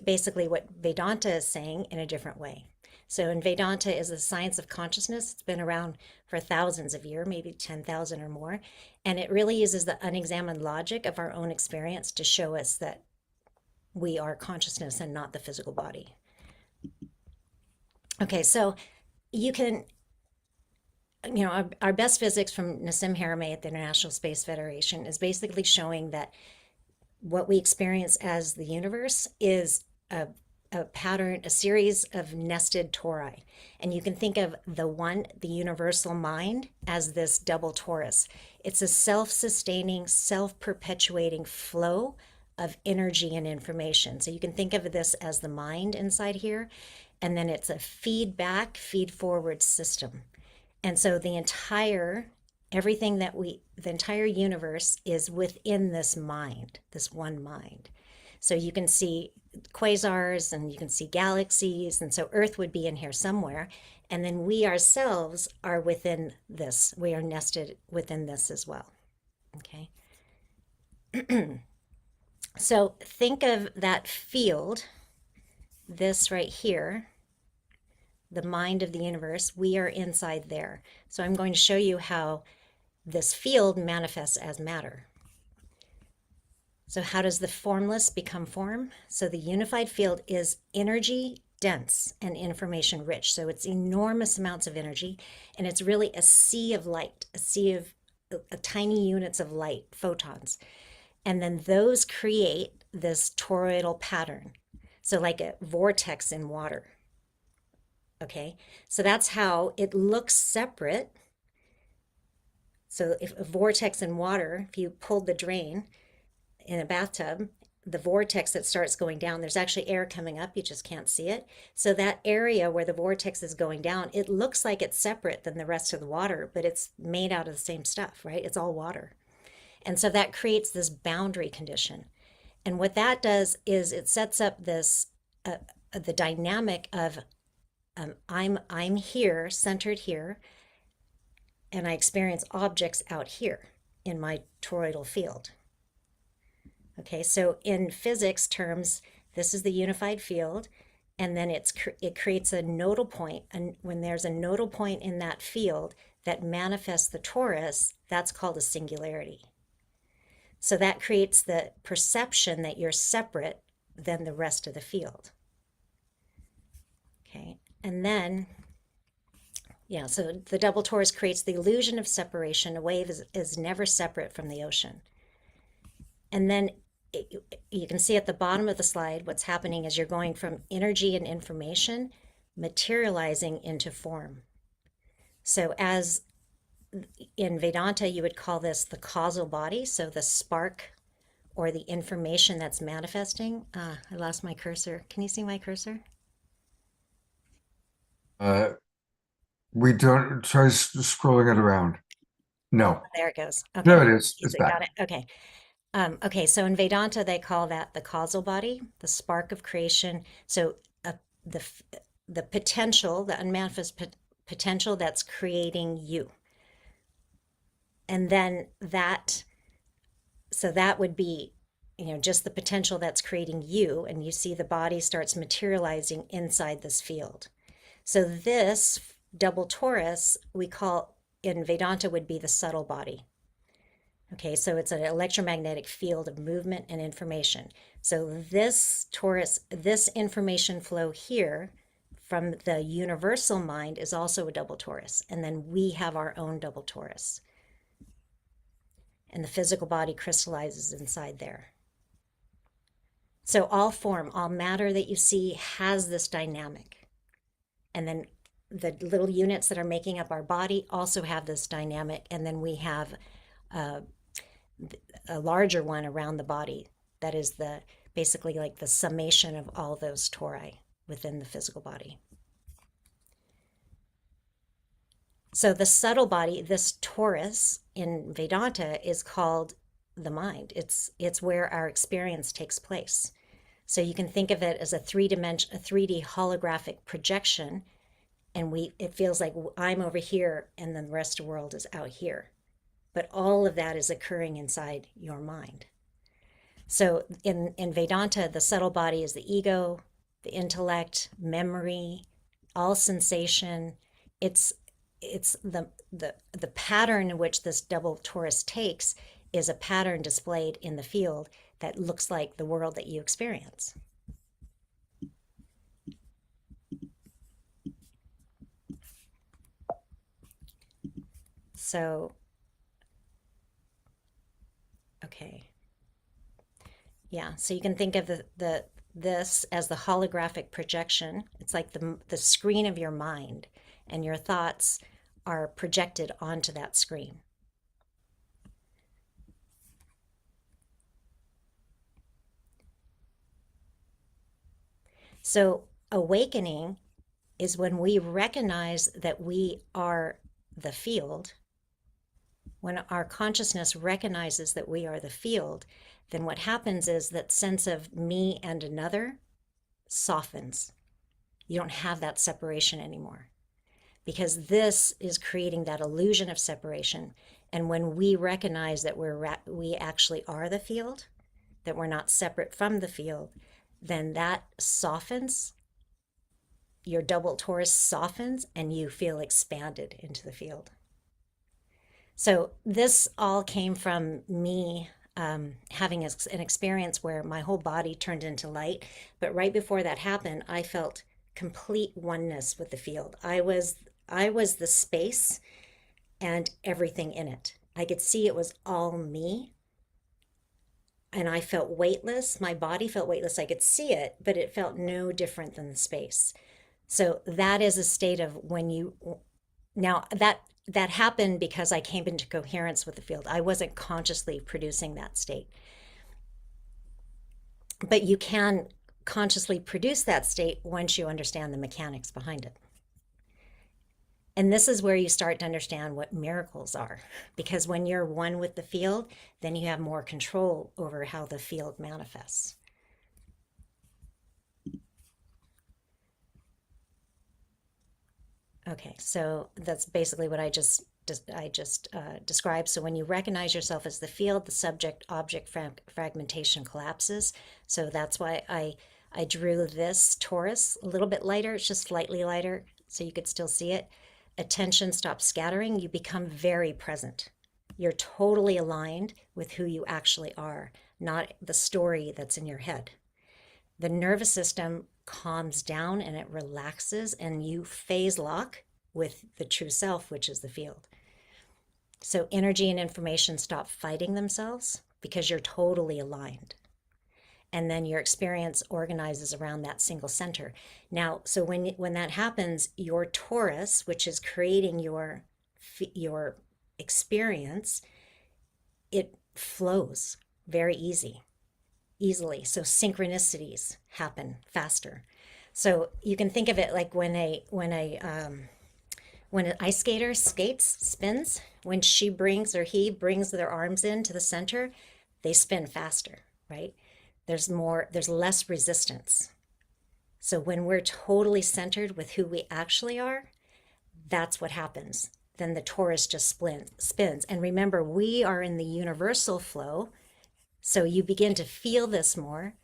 basically what Vedanta is saying in a different way. So in Vedanta is the science of consciousness. It's been around for thousands of years, maybe 10,000 or more. And it really uses the unexamined logic of our own experience to show us that we are consciousness and not the physical body. Okay, so you can, our best physics from Nassim Haramein at the International Space Federation is basically showing that what we experience as the universe is a pattern, a series of nested tori. And you can think of the universal mind, as this double torus. It's a self-sustaining, self-perpetuating flow of energy and information. So you can think of this as the mind inside here, and then it's a feedback, feed-forward system. And so the entire universe is within this mind, this one mind. So you can see quasars and you can see galaxies, and so Earth would be in here somewhere, and then we ourselves are within this. We are nested within this as well. Okay. So think of that field, this right here, the mind of the universe. We are inside there. So I'm going to show you how this field manifests as matter. So how does the formless become form? So the unified field is energy dense and information rich. So it's enormous amounts of energy, and it's really a sea of light, a sea of tiny units of light, photons. And then those create this toroidal pattern. So like a vortex in water. Okay, so that's how it looks separate. So if a vortex in water, if you pulled the drain in a bathtub, the vortex that starts going down, there's actually air coming up, you just can't see it. So that area where the vortex is going down, it looks like it's separate than the rest of the water, but it's made out of the same stuff, right? It's all water. And so that creates this boundary condition. And what that does is it sets up this, the dynamic of I'm here, centered here, and I experience objects out here in my toroidal field. Okay, so in physics terms, this is the unified field, and then it creates a nodal point, and when there's a nodal point in that field that manifests the torus, that's called a singularity. So that creates the perception that you're separate than the rest of the field. Okay, and then, yeah, so the double torus creates the illusion of separation. A wave is never separate from the ocean. And then you can see at the bottom of the slide, what's happening is you're going from energy and information materializing into form. So as in Vedanta, you would call this the causal body, so the spark or the information that's manifesting. I lost my cursor. Can you see my cursor? We don't try scrolling it around. No, There it goes. Okay. there it is. It's Got back. it. Okay. Okay, so in Vedanta, they call that the causal body, the spark of creation. So the potential, the unmanifest potential that's creating you. And then so that would be, just the potential that's creating you, and you see the body starts materializing inside this field. So this double torus, we call, in Vedanta, would be the subtle body. Okay, so it's an electromagnetic field of movement and information. So this torus, this information flow here from the universal mind is also a double torus. And then we have our own double torus. And the physical body crystallizes inside there. So all form, all matter that you see has this dynamic. And then the little units that are making up our body also have this dynamic. And then we have a larger one around the body that is basically like the summation of all those tori within the physical body. So the subtle body, this torus in Vedanta, is called the mind. It's where our experience takes place. So you can think of it as a 3D holographic projection, and it feels like I'm over here and then the rest of the world is out here. But all of that is occurring inside your mind. So in Vedanta, the subtle body is the ego, the intellect, memory, all sensation. It's the pattern in which this double torus takes is a pattern displayed in the field that looks like the world that you experience. So, okay. Yeah, so you can think of this as the holographic projection. It's like the screen of your mind, and your thoughts are projected onto that screen. So awakening is when we recognize that we are the field. When our consciousness recognizes that we are the field, then what happens is that sense of me and another softens. You don't have that separation anymore, because this is creating that illusion of separation. And when we recognize that we actually are the field, that we're not separate from the field, then that softens. Your double torus softens and you feel expanded into the field. So this all came from me having an experience where my whole body turned into light. But right before that happened, I felt complete oneness with the field. I was the space and everything in it. I could see it was all me. And I felt weightless. My body felt weightless. I could see it, but it felt no different than the space. So that is a state of now that happened because I came into coherence with the field. I wasn't consciously producing that state. But you can consciously produce that state once you understand the mechanics behind it. And this is where you start to understand what miracles are. Because when you're one with the field, then you have more control over how the field manifests. Okay, so that's basically what I just described. So when you recognize yourself as the field, the subject-object fragmentation collapses. So that's why I drew this torus a little bit lighter. It's just slightly lighter, so you could still see it. Attention stops scattering. You become very present. You're totally aligned with who you actually are, not the story that's in your head. The nervous system calms down and it relaxes, and you phase lock with the true self, which is the field. So energy and information stop fighting themselves because you're totally aligned. And then your experience organizes around that single center. Now, so when that happens, your torus, which is creating your experience, it flows very easily. So synchronicities happen faster. So you can think of it like when an ice skater spins, when she brings or he brings their arms into the center, they spin faster, right? There's less resistance. So when we're totally centered with who we actually are, that's what happens. Then the torus just spins. And remember, we are in the universal flow. So you begin to feel this more.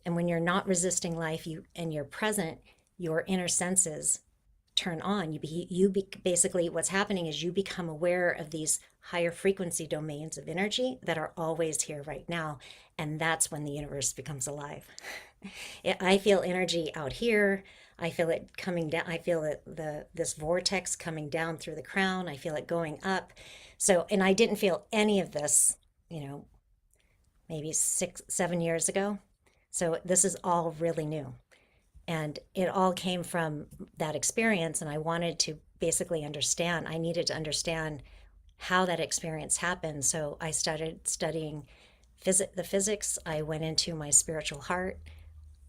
And when you're not resisting life, and you're present, your inner senses turn on. Basically what's happening is you become aware of these higher frequency domains of energy that are always here right now. And that's when the universe becomes alive. I feel energy out here. I feel it coming down. I feel this vortex coming down through the crown. I feel it going up. So, and I didn't feel any of this, maybe 6-7 years ago. So this is all really new. And it all came from that experience. And I wanted to basically understand. I needed to understand how that experience happened. So I started studying the physics. I went into my spiritual heart.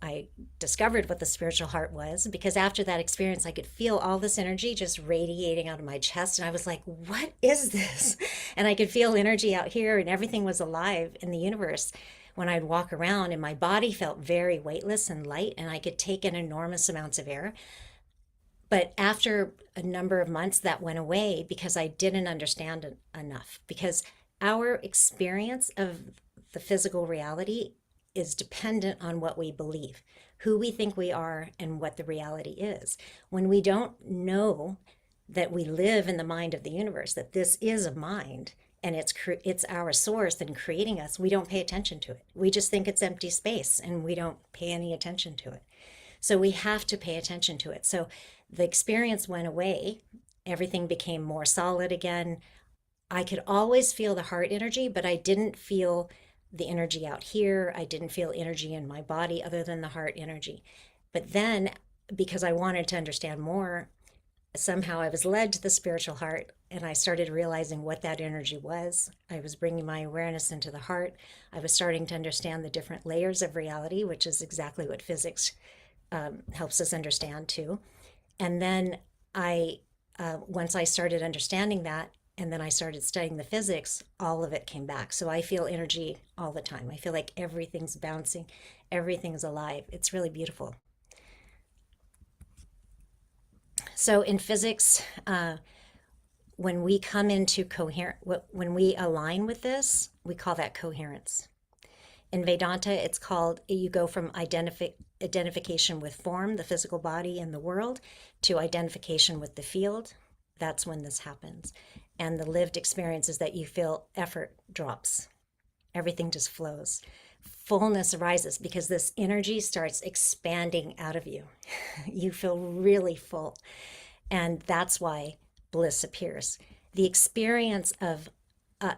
I discovered what the spiritual heart was, because after that experience, I could feel all this energy just radiating out of my chest. And I was like, what is this? And I could feel energy out here, and everything was alive in the universe. When I'd walk around, and my body felt very weightless and light, and I could take in enormous amounts of air. But after a number of months, that went away because I didn't understand enough. Because our experience of the physical reality is dependent on what we believe, who we think we are, and what the reality is. When we don't know that we live in the mind of the universe, that this is a mind, and it's our source in creating us, we don't pay attention to it. We just think it's empty space, and we don't pay any attention to it. So we have to pay attention to it. So the experience went away. Everything became more solid again. I could always feel the heart energy, but I didn't feel the energy out here. I didn't feel energy in my body other than the heart energy. But then, because I wanted to understand more, somehow I was led to the spiritual heart, and I started realizing what that energy was. I was bringing my awareness into the heart. I was starting to understand the different layers of reality, which is exactly what physics helps us understand too. And then once I started understanding that, and then I started studying the physics, all of it came back. So I feel energy all the time. I feel like everything's bouncing, everything's alive. It's really beautiful. So in physics, when we come into when we align with this, we call that coherence. In Vedanta, it's called, you go from identification with form, the physical body and the world, to identification with the field. That's when this happens. And the lived experience is that you feel effort drops. Everything just flows. Fullness arises because this energy starts expanding out of you. You feel really full. And that's why bliss appears. The experience of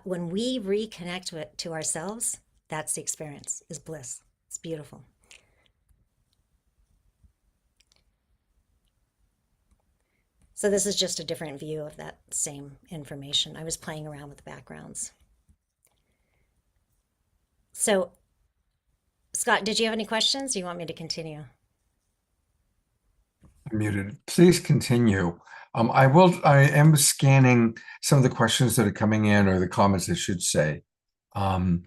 when we reconnect to ourselves, that's the experience, is bliss. It's beautiful. So this is just a different view of that same information. I was playing around with the backgrounds. So Scott, did you have any questions? Do you want me to continue? Muted. Please continue. I am scanning some of the questions that are coming in, or the comments, I should say. And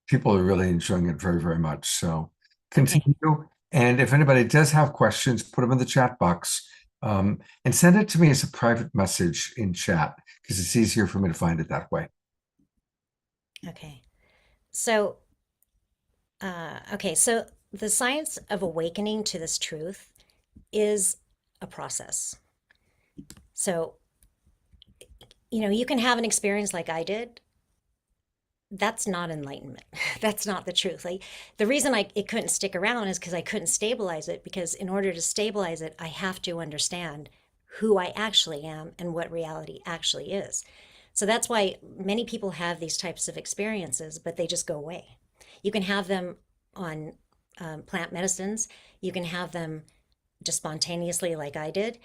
people are really enjoying it very, very much. So continue. And if anybody does have questions, put them in the chat box, and send it to me as a private message in chat, because it's easier for me to find it that way. Okay. So, so the science of awakening to this truth is a process. So, you can have an experience like I did. That's not enlightenment. That's not the truth. Like, the reason it couldn't stick around is because I couldn't stabilize it, because in order to stabilize it, I have to understand who I actually am and what reality actually is. So that's why many people have these types of experiences, but they just go away. You can have them on plant medicines. You can have them just spontaneously, like I did.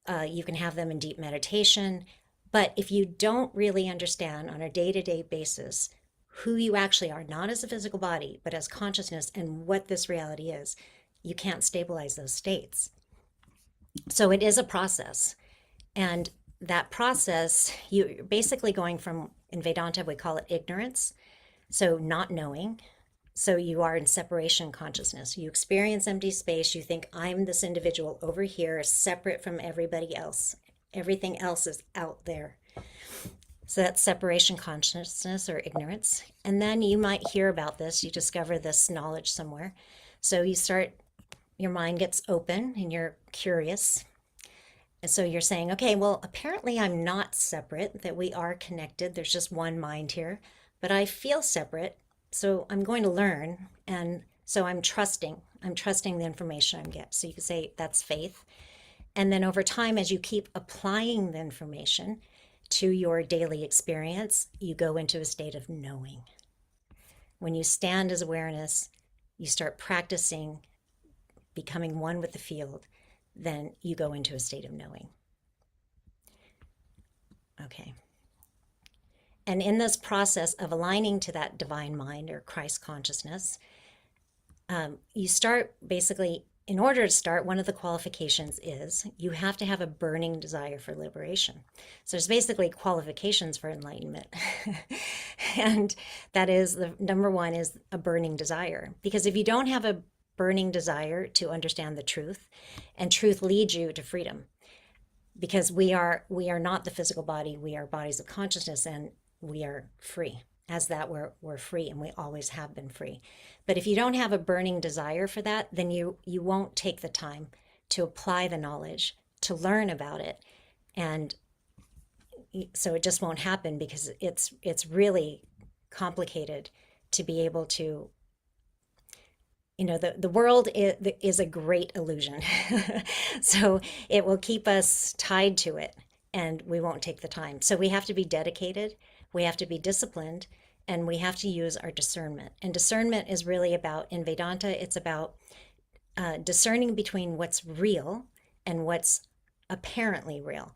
You can have them in deep meditation. But if you don't really understand on a day-to-day basis who you actually are, not as a physical body, but as consciousness and what this reality is, you can't stabilize those states. So it is a process. And that process, you're basically going from, in Vedanta, we call it ignorance. So not knowing. So you are in separation consciousness. You experience empty space. You think, I'm this individual over here, separate from everybody else. Everything else is out there. So that's separation consciousness, or ignorance. And then you might hear about this. You discover this knowledge somewhere. So your mind gets open and you're curious. And so you're saying, okay, well, apparently I'm not separate, that we are connected. There's just one mind here, but I feel separate. So I'm going to learn. And so I'm trusting the information I get. So you could say that's faith. And then over time, as you keep applying the information to your daily experience, you go into a state of knowing. When you stand as awareness, you start practicing becoming one with the field, then you go into a state of knowing. Okay. And in this process of aligning to that divine mind, or Christ consciousness, you start basically, in order to start, one of the qualifications is you have to have a burning desire for liberation. So there's basically qualifications for enlightenment. And that is, the number one is a burning desire. Because if you don't have a burning desire to understand the truth, and truth leads you to freedom, because we are not the physical body, we are bodies of consciousness, and we are free. As that, we're free, and we always have been free. But if you don't have a burning desire for that, then you won't take the time to apply the knowledge, to learn about it. And so it just won't happen, because it's really complicated to be able to, the world is a great illusion. So it will keep us tied to it, and we won't take the time. So we have to be dedicated, we have to be disciplined, and we have to use our discernment. And discernment is really about, in Vedanta, it's about discerning between what's real and what's apparently real.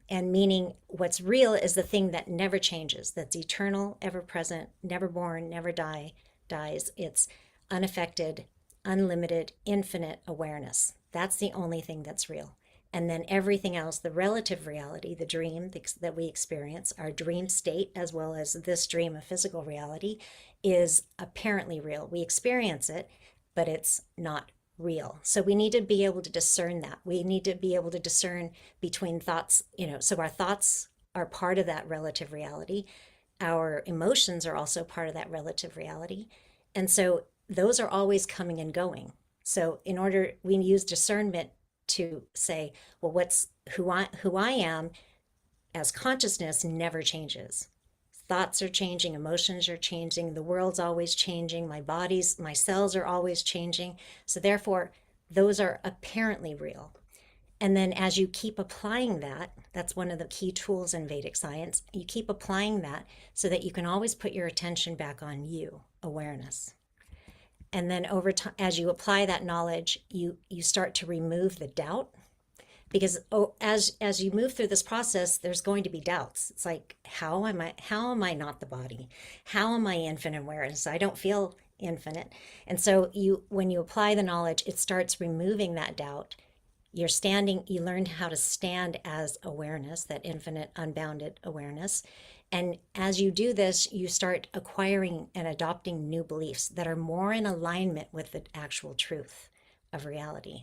And meaning what's real is the thing that never changes, that's eternal, ever present, never born, never dies. It's unaffected, unlimited, infinite awareness. That's the only thing that's real. And then everything else, the relative reality, the dream that we experience, our dream state, as well as this dream of physical reality, is apparently real. We experience it, but it's not real. So we need to be able to discern that. We need to be able to discern between thoughts, so our thoughts are part of that relative reality. Our emotions are also part of that relative reality. And so those are always coming and going. So we use discernment to say, well, who I am as consciousness never changes. Thoughts are changing, emotions are changing, the world's always changing, my cells are always changing. So therefore, those are apparently real. And then as you keep applying that, that's one of the key tools in Vedic science, you keep applying that so that you can always put your attention back on you, awareness. And then over time, as you apply that knowledge, you start to remove the doubt, because as you move through this process, there's going to be doubts. It's like, how am I not the body? How am I infinite awareness? I don't feel infinite. And so when you apply the knowledge, it starts removing that doubt. You learn how to stand as awareness, that infinite, unbounded awareness. And as you do this, you start acquiring and adopting new beliefs that are more in alignment with the actual truth of reality.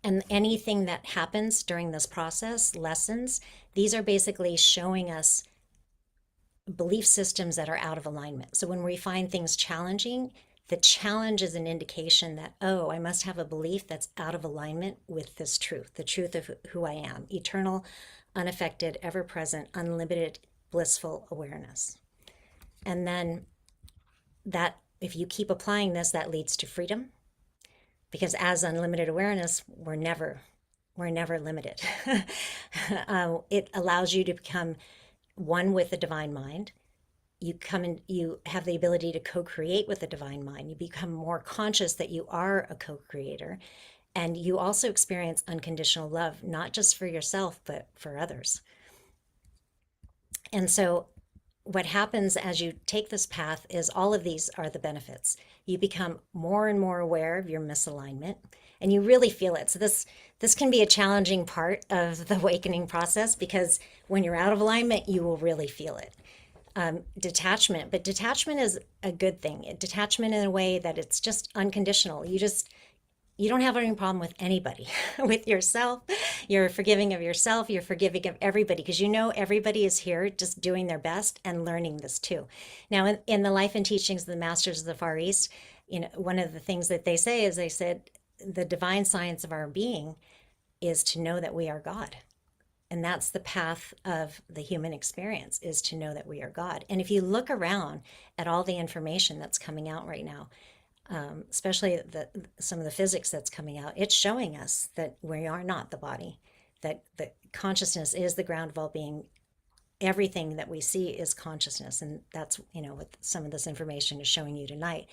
And anything that happens during this process, lessons, these are basically showing us belief systems that are out of alignment. So when we find things challenging, the challenge is an indication that, oh, I must have a belief that's out of alignment with this truth, the truth of who I am, eternal, unaffected, ever-present, unlimited, blissful awareness. And then that, if you keep applying this, that leads to freedom. Because as unlimited awareness, we're never limited. It allows you to become one with the divine mind. You have the ability to co-create with the divine mind. You become more conscious that you are a co-creator. And you also experience unconditional love, not just for yourself, but for others. And so what happens as you take this path is all of these are the benefits. You become more and more aware of your misalignment, and you really feel it. So this can be a challenging part of the awakening process, because when you're out of alignment, you will really feel it. Detachment, but detachment is a good thing. Detachment in a way that it's just unconditional. You don't have any problem with anybody, with yourself. You're forgiving of yourself. You're forgiving of everybody, because you know everybody is here just doing their best and learning this too. Now, in the life and teachings of the Masters of the Far East, one of the things that they say is, they said, the divine science of our being is to know that we are God. And that's the path of the human experience, is to know that we are God. And if you look around at all the information that's coming out right now, especially some of the physics that's coming out, it's showing us that we are not the body, that the consciousness is the ground of all being. Everything that we see is consciousness, and that's what some of this information is showing you tonight.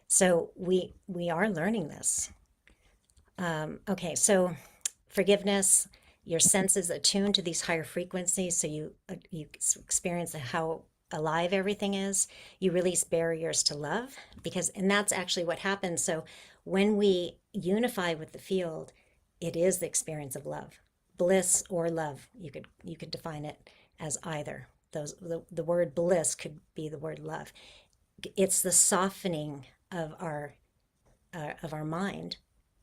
So we are learning this. Okay, so forgiveness, your senses attuned to these higher frequencies, so you experience how alive everything is. You release barriers to love, and that's actually what happens. So when we unify with the field, it is the experience of love, bliss or love. You could define it as either. The word bliss could be the word love. It's the softening of our mind,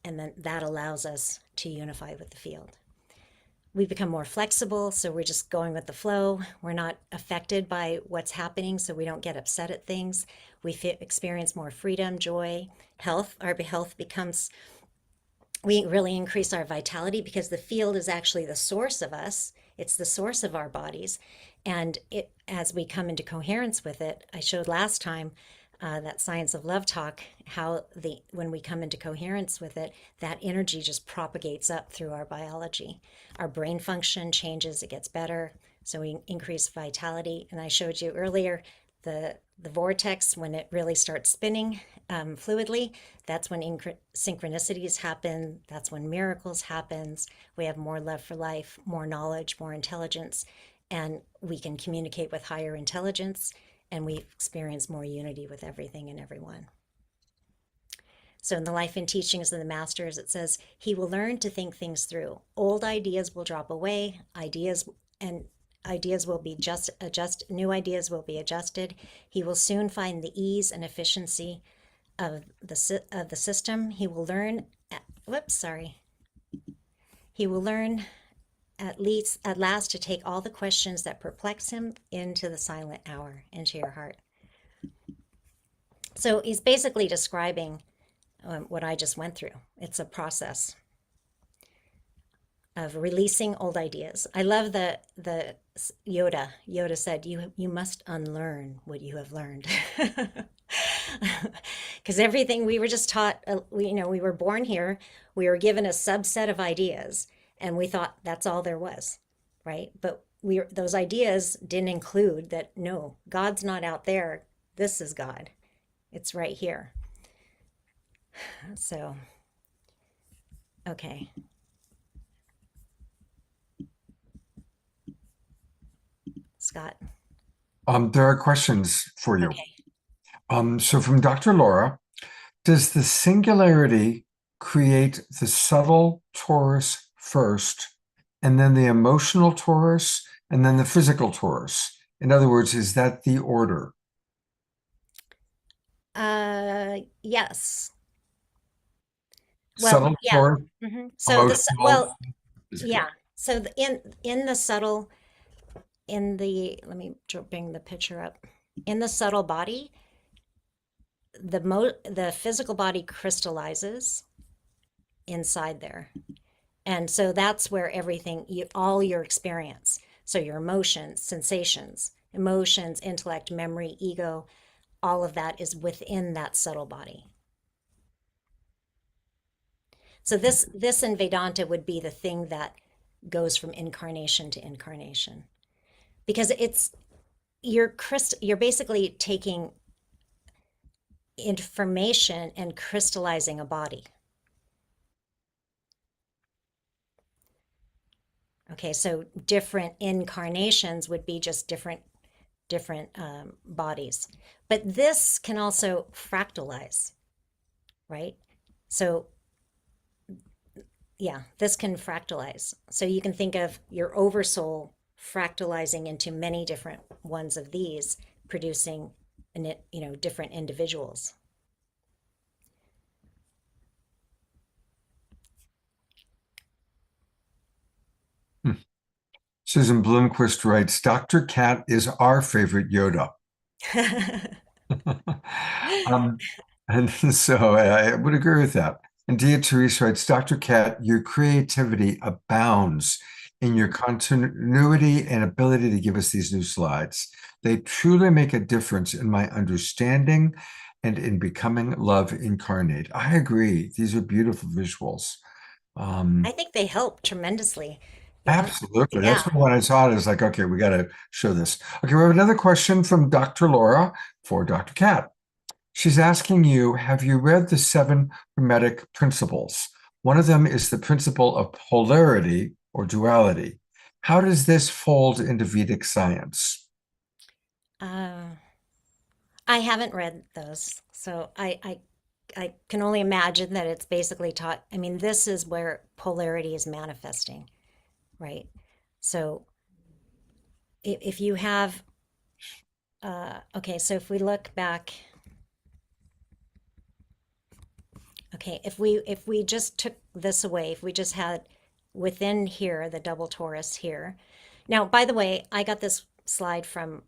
and then that allows us to unify with the field. We become more flexible, so we're just going with the flow. We're not affected by what's happening, so we don't get upset at things. We experience more freedom, joy, health. Our health becomes, we really increase our vitality, because the field is actually the source of us. It's the source of our bodies. And as we come into coherence with it, I showed last time that Science of Love talk, how when we come into coherence with it, that energy just propagates up through our biology. Our brain function changes, it gets better, so we increase vitality. And I showed you earlier the vortex, when it really starts spinning fluidly, that's when synchronicities happen, that's when miracles happens. We have more love for life, more knowledge, more intelligence, and we can communicate with higher intelligence, and we experience more unity with everything and everyone. So in the life and teachings of the Masters, it says, he will learn to think things through. Old ideas will drop away, ideas will be new ideas will be adjusted. He will soon find the ease and efficiency of the system. He will learn, He will learn at last to take all the questions that perplex him into the silent hour, into your heart. So he's basically describing what I just went through. It's a process of releasing old ideas. I love the Yoda. Yoda said, you must unlearn what you have learned. Because everything we were just taught, we were born here, we were given a subset of ideas, and we thought that's all there was, right? But those ideas didn't include that, no, God's not out there. This is God. It's right here. So, okay. Scott? There are questions for you. Okay. So from Dr. Laura, does the singularity create the subtle torus first, and then the emotional torus, and then the physical torus? In other words, is that the order? Yes. Well, Subtle yeah. torus, So emotional, physical. yeah. So in the subtle, let me bring the picture up. In the subtle body, the physical body crystallizes inside there. And so that's where all your experience, so your emotions, sensations, intellect, memory, ego, all of that is within that subtle body. So this in Vedanta would be the thing that goes from incarnation to incarnation, because you're basically taking information and crystallizing a body. Okay, so different incarnations would be just different bodies, but this can also fractalize, right? So yeah, this can fractalize. So you can think of your oversoul fractalizing into many different ones of these, producing different individuals. Susan Bloomquist writes, Dr. Cat is our favorite Yoda. And so I would agree with that. And Dia Therese writes, Dr. Cat, your creativity abounds in your continuity and ability to give us these new slides. They truly make a difference in my understanding and in becoming love incarnate. I agree. These are beautiful visuals. I think they help tremendously. Absolutely. Yeah. That's when I saw it. It's like, okay, we got to show this. Okay, we have another question from Dr. Laura for Dr. Cat. She's asking you, have you read the 7 Hermetic principles? One of them is the principle of polarity or duality. How does this fold into Vedic science? I haven't read those, so I can only imagine that it's basically taught. I mean, this is where polarity is manifesting, right? So if you have, okay, so if we look back, okay, if we just took this away, if we just had within here the double torus here. Now, by the way, I got this slide from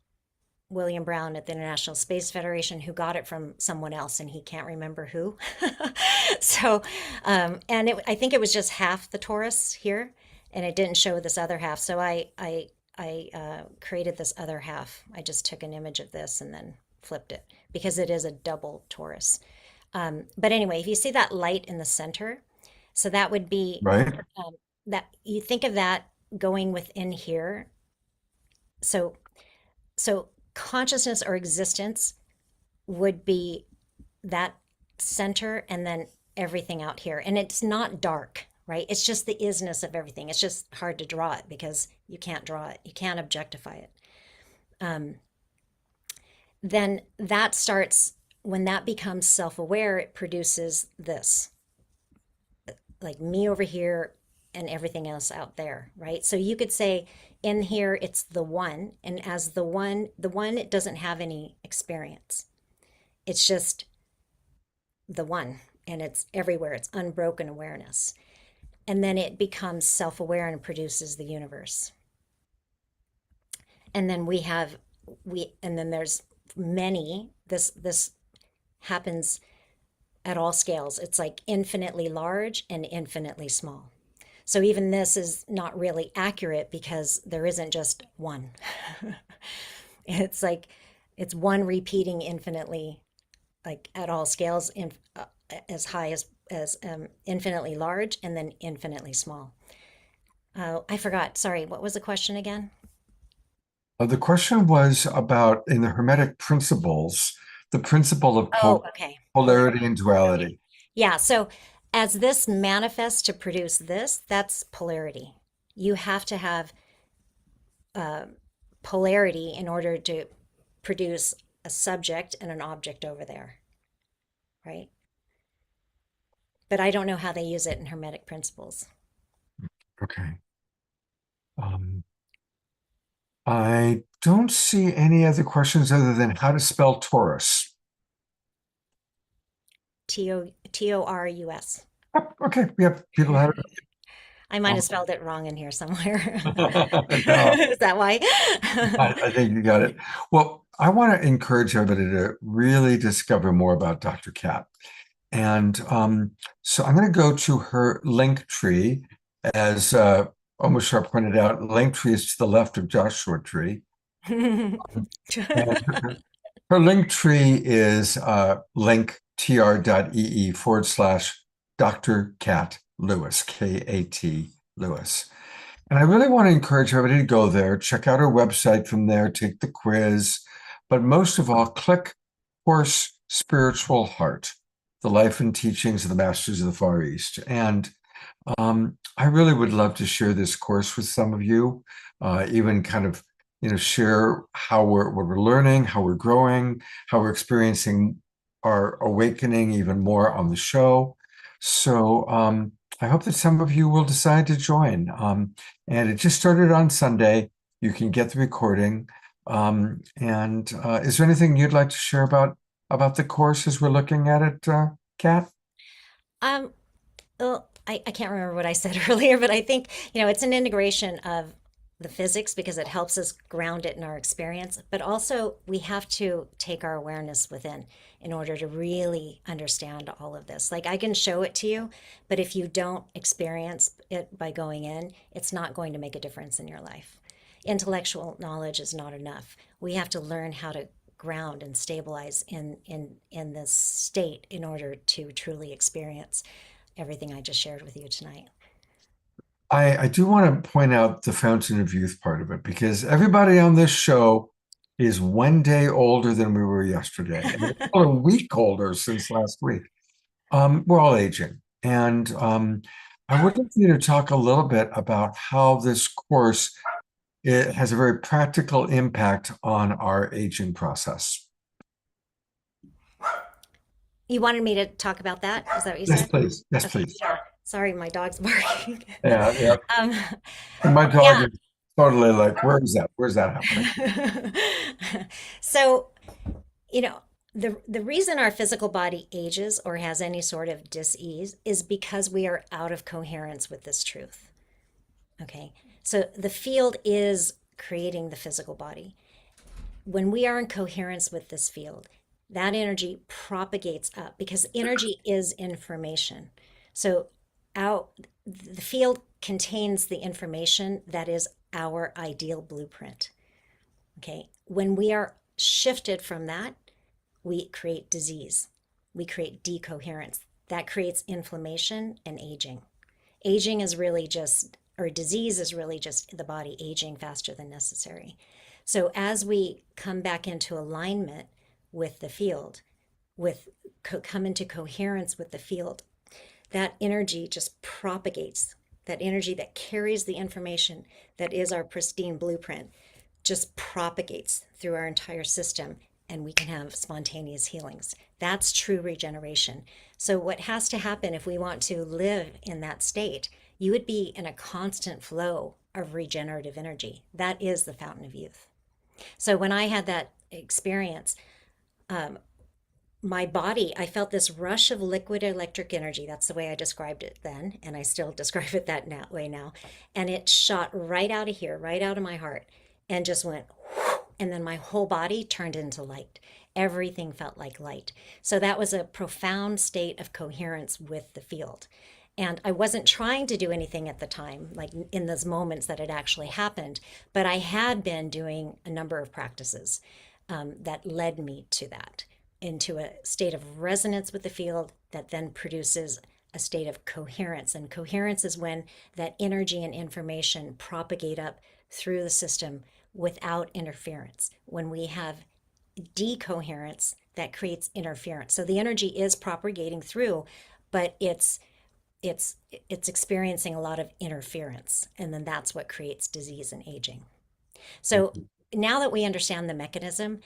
William Brown at the International Space Federation, who got it from someone else, and he can't remember who. So, and I think it was just half the torus here, and it didn't show this other half. So I created this other half. I just took an image of this and then flipped it because it is a double torus. But anyway, if you see that light in the center, so that would be right. That you think of that going within here. So consciousness or existence would be that center and then everything out here. And it's not dark, right? It's just the isness of everything. It's just hard to draw it because you can't draw it. You can't objectify it. Then that starts, when that becomes self-aware, it produces this, like me over here and everything else out there, right? So you could say in here, it's the one, and as the one, it doesn't have any experience. It's just the one, and it's everywhere. It's unbroken awareness. And then it becomes self-aware and produces the universe. And then and then there's many, this happens at all scales. It's like infinitely large and infinitely small. So even this is not really accurate because there isn't just one. It's like, it's one repeating infinitely, like at all scales, as high as infinitely large and then infinitely small. I forgot. Sorry, what was the question again? The question was about, in the Hermetic principles, the principle of Okay. polarity and duality. Okay. Yeah. So as this manifests to produce this, that's polarity. You have to have polarity in order to produce a subject and an object over there, right? But I don't know how they use it in Hermetic principles. Okay. I don't see any other questions other than how to spell Taurus. Taurus. Okay, yep, people have it. I might have spelled it wrong in here somewhere. No. Is that why? I think you got it. Well, I want to encourage everybody to really discover more about Dr. Cat. And so I'm going to go to her link tree. As Omar Sharp pointed out, link tree is to the left of Joshua Tree. And her link tree is linktr.ee/Dr. Cat Lewis, K-A-T Lewis. And I really want to encourage everybody to go there, check out her website from there, take the quiz, but most of all, click Course Spiritual Heart, the life and teachings of the Masters of the Far East. And I really would love to share this course with some of you, even kind of, share how what we're learning, how we're growing, how we're experiencing our awakening even more on the show. So I hope that some of you will decide to join. And it just started on Sunday. You can get the recording. Is there anything you'd like to share about the course as we're looking at it, Kat? Well, I can't remember what I said earlier, but I think, it's an integration of the physics because it helps us ground it in our experience, but also we have to take our awareness within in order to really understand all of this. Like I can show it to you, but if you don't experience it by going in, it's not going to make a difference in your life. Intellectual knowledge is not enough. We have to learn how to ground and stabilize in this state in order to truly experience everything I just shared with you tonight. I do want to point out the Fountain of Youth part of it, because everybody on this show is one day older than we were yesterday. And we're all a week older since last week. We're all aging. And I would like you to talk a little bit about how this course it has a very practical impact on our aging process. You wanted me to talk about that? Is that what you Yes, said? please. Yes, Okay, please. yeah. Sorry, my dog's barking. Yeah. Um, And my dog yeah. is totally like, where's that? Where's that happening? So, the reason our physical body ages or has any sort of dis-ease is because we are out of coherence with this truth. Okay. So the field is creating the physical body. When we are in coherence with this field, that energy propagates up because energy is information. So the field contains the information that is our ideal blueprint. Okay. When we are shifted from that, we create disease. We create decoherence. That creates inflammation and aging. Aging is really just, or disease is really just the body aging faster than necessary. So as we come back into alignment with the field, come into coherence with the field, that energy just propagates. That energy that carries the information that is our pristine blueprint just propagates through our entire system, and we can have spontaneous healings. That's true regeneration. So what has to happen if we want to live in that state, you would be in a constant flow of regenerative energy. That is the fountain of youth. So when I had that experience, my body, I felt this rush of liquid electric energy. That's the way I described it then, and I still describe it that way now. And it shot right out of here, right out of my heart, and just went, whoosh, and then my whole body turned into light. Everything felt like light. So that was a profound state of coherence with the field. And I wasn't trying to do anything at the time, like in those moments that it actually happened, but I had been doing a number of practices that led me to that, into a state of resonance with the field that then produces a state of coherence. And coherence is when that energy and information propagate up through the system without interference. When we have decoherence, that creates interference. So the energy is propagating through, but it's experiencing a lot of interference, and then that's what creates disease and aging. So now that we understand the mechanism,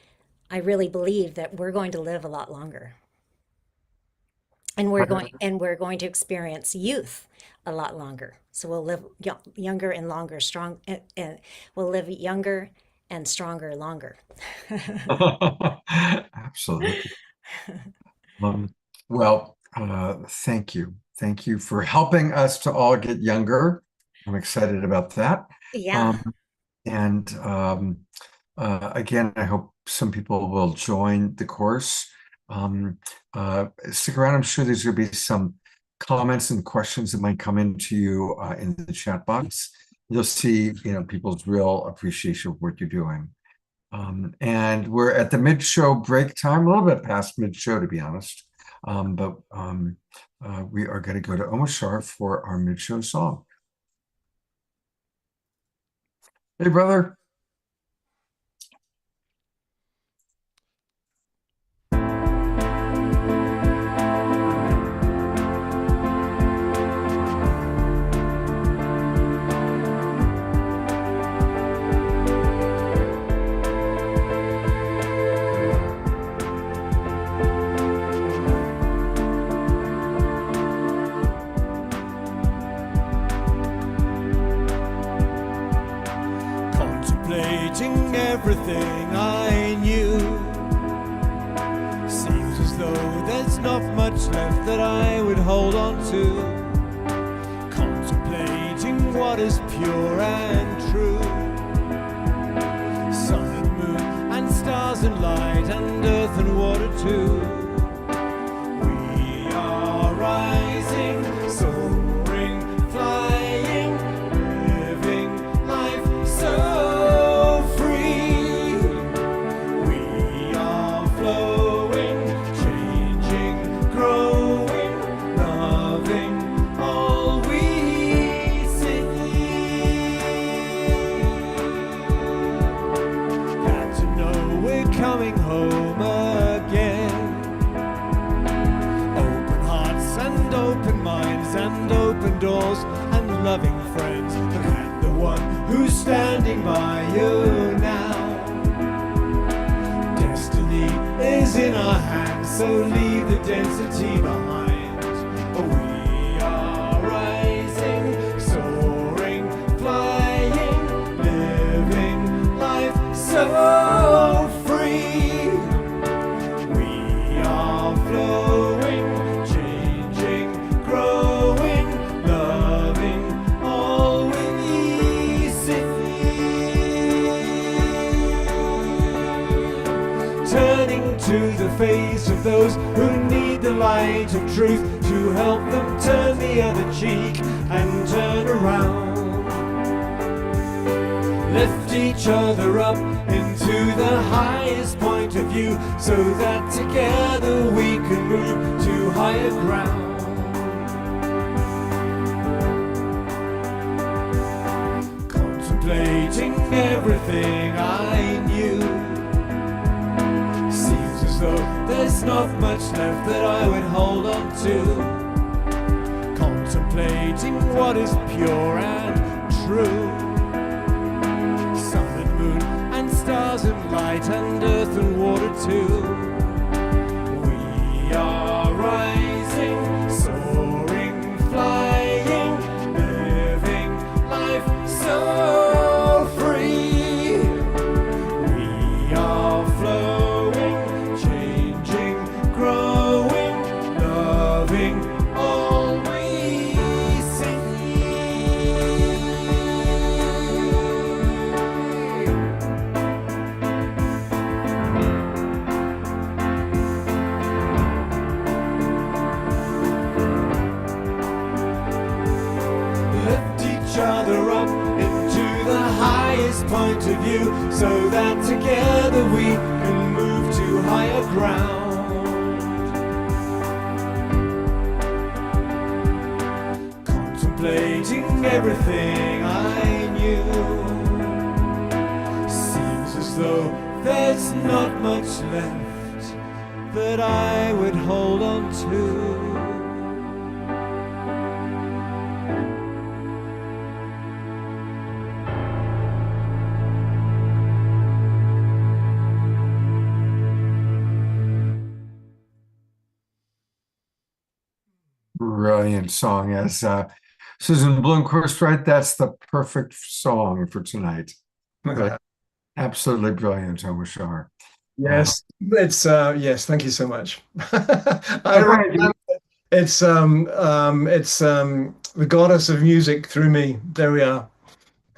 I really believe that we're going to live a lot longer. And we're going to experience youth a lot longer. So we'll live younger and longer, and we'll live younger and stronger longer. Absolutely. Well, thank you. Thank you for helping us to all get younger. I'm excited about that. Yeah. Again, I hope some people will join the course. Stick around. I'm sure there's going to be some comments and questions that might come into you in the chat box. You'll see, people's real appreciation of what you're doing. And we're at the mid-show break time, a little bit past mid-show, to be honest. But we are going to go to Omar Shar for our mid-show song. Hey, brother. Contemplating everything I knew, seems as though there's not much left that I would hold on to. Contemplating what is pure and true, sun and moon and stars and light and earth and water too. We are rising, soaring, flying, living life so free. We are flowing, changing, growing, loving all we see. Got to know we're coming home again. Open hearts and open minds and open doors and loving friends. Look at the one who's standing by you now. Destiny is in our hands, so leave the density behind. We are rising, soaring, flying, living life so free. We are flowing, changing, growing, loving all we see. Turning to the face of those who need the light of truth to help them turn the other cheek and turn around. Lift each other up into the highest point of view so that together we can move to higher ground. Contemplating everything I knew, seems as though there's not much left that I would hold on to. Contemplating what is pure and true, sun and moon and stars and light and earth and water too. We are rising, soaring, flying, living life so free. We are flowing, changing, growing, loving all we see. Lift each other up into the highest point of view so that together we can move to higher ground. Contemplating everything I knew, seems as though there's not much left that I would hold on to. brilliant song. As Susan Bloomquist, right? That's the perfect song for tonight. Really, absolutely brilliant, Omashar. Yes, it's yes. Thank you so much. Right. It's the goddess of music through me. There we are.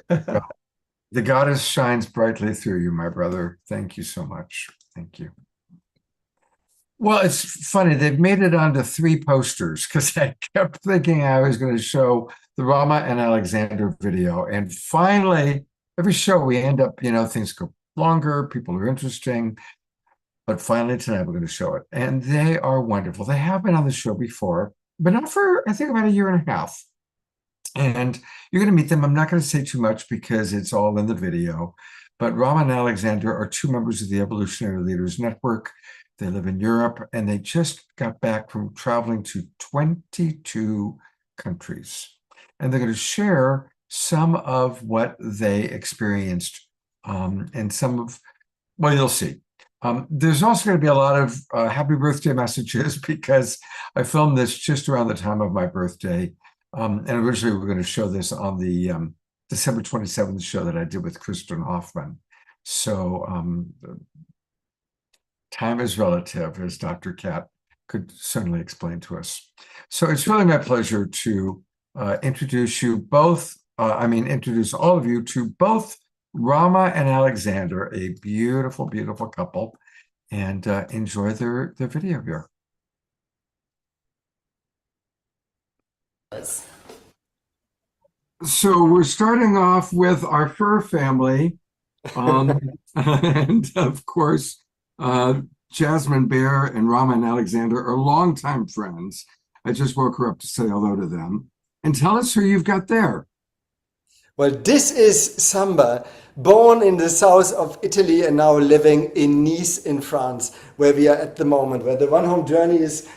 The goddess shines brightly through you, my brother. Thank you so much. Thank you. Well, it's funny. They've made it onto 3 posters because I kept thinking I was going to show the Rama and Alexander video. And finally, every show we end up, things go longer, people are interesting. But finally tonight we're going to show it. And they are wonderful. They have been on the show before, but not for, I think, about a year and a half. And you're going to meet them. I'm not going to say too much because it's all in the video. But Rama and Alexander are 2 members of the Evolutionary Leaders Network. They live in Europe, and they just got back from traveling to 22 countries. And they're going to share some of what they experienced and some of, well, you'll see. There's also going to be a lot of happy birthday messages because I filmed this just around the time of my birthday. And originally we were going to show this on the December 27th show that I did with Kristen Hoffman. So time is relative, as Dr. Kat could certainly explain to us. So it's really my pleasure to introduce you both, introduce all of you to both Rama and Alexander, a beautiful, beautiful couple, and enjoy their video here. So we're starting off with our fur family, and of course, Jasmine Bear and Rama and Alexander are longtime friends. I just woke her up to say hello to them. And tell us who you've got there. Well, this is Samba, born in the south of Italy and now living in Nice in France, where we are at the moment, where the One Home Journey is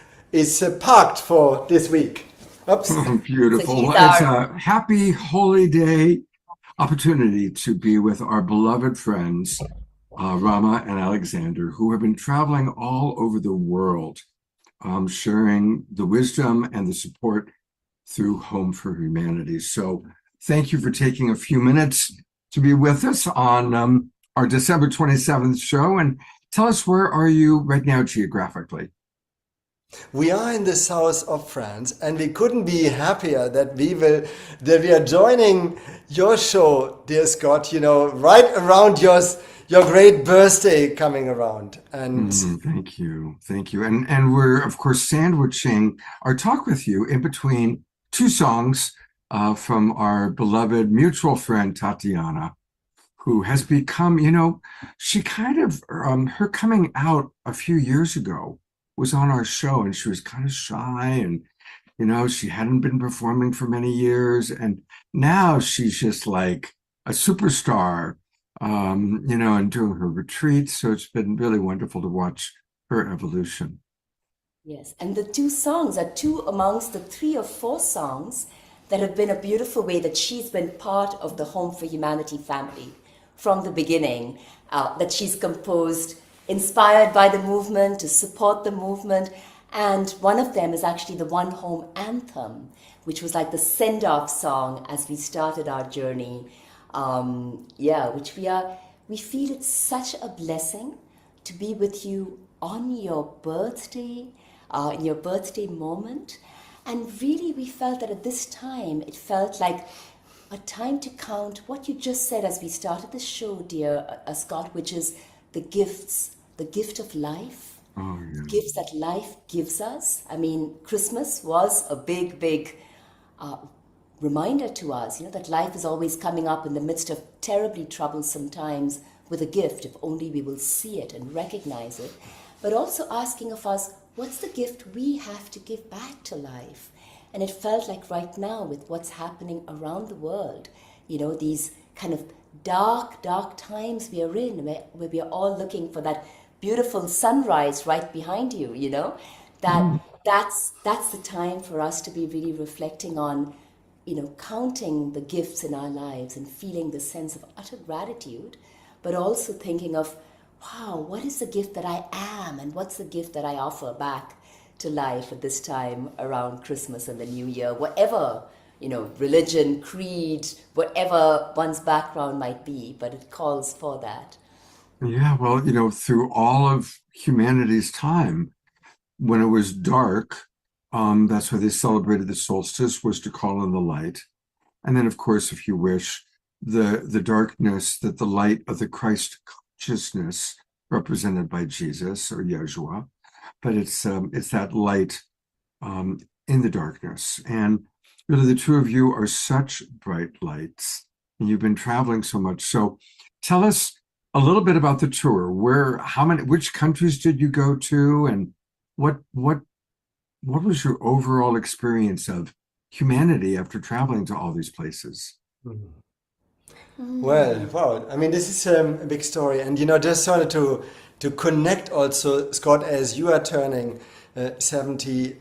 parked for this week. Oops. Beautiful. It's a happy, holy day opportunity to be with our beloved friends, Rama and Alexander, who have been traveling all over the world, sharing the wisdom and the support through Home for Humanity. So thank you for taking a few minutes to be with us on our December 27th show. And tell us, where are you right now geographically? We are in the south of France, and we couldn't be happier that we are joining your show, dear Scott, right around your great birthday coming around. And thank you. And we're, of course, sandwiching our talk with you in between 2 songs from our beloved mutual friend Tatiana, who has become, she kind of, her coming out a few years ago was on our show, and she was kind of shy, and she hadn't been performing for many years, and now she's just like a superstar, and doing her retreats. So it's been really wonderful to watch her evolution. Yes, and the 2 songs are 2 amongst the 3 or 4 songs that have been a beautiful way that she's been part of the Home for Humanity family from the beginning, that she's composed inspired by the movement, to support the movement. And one of them is actually the One Home Anthem, which was like the send-off song as we started our journey. Which we feel it's such a blessing to be with you on your birthday, in your birthday moment. And really we felt that at this time, it felt like a time to count what you just said as we started the show, dear Scott, which is the gifts, the gift of life, gifts that life gives us. I mean, Christmas was a big reminder to us, that life is always coming up in the midst of terribly troublesome times with a gift, if only we will see it and recognize it, but also asking of us, what's the gift we have to give back to life? And it felt like right now with what's happening around the world, these kind of dark times we are in, where we are all looking for that beautiful sunrise right behind you, that's the time for us to be really reflecting on, counting the gifts in our lives and feeling the sense of utter gratitude, but also thinking of, wow, what is the gift that I am and what's the gift that I offer back to life at this time around Christmas and the New Year, whatever, religion, creed, whatever one's background might be, but it calls for that. Yeah, well, through all of humanity's time, when it was dark, that's why they celebrated the solstice, was to call in the light. And then, of course, if you wish, the darkness, that the light of the Christ consciousness represented by Jesus or Yeshua, but it's that light in the darkness. And really, the two of you are such bright lights, and you've been traveling so much. So tell us a little bit about the tour. Which countries did you go to, and what was your overall experience of humanity after traveling to all these places? Well, wow. I mean, this is a big story. And, just wanted to connect also, Scott, as you are turning 70,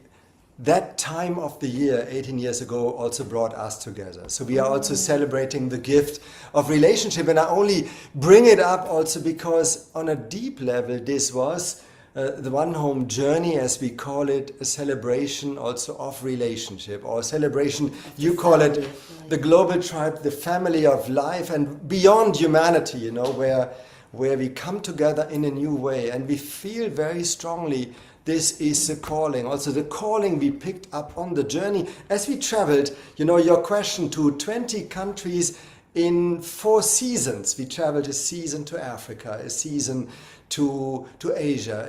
that time of the year, 18 years ago, also brought us together. So we are also celebrating the gift of relationship. And I only bring it up also because on a deep level, this was the One Home journey, as we call it, a celebration also of relationship, or celebration, you call it the global tribe, the family of life, and beyond humanity, where we come together in a new way. And we feel very strongly this is the calling, also the calling we picked up on the journey as we traveled. Your question, to 20 countries in 4 seasons. We traveled a season to Africa, a season to Asia,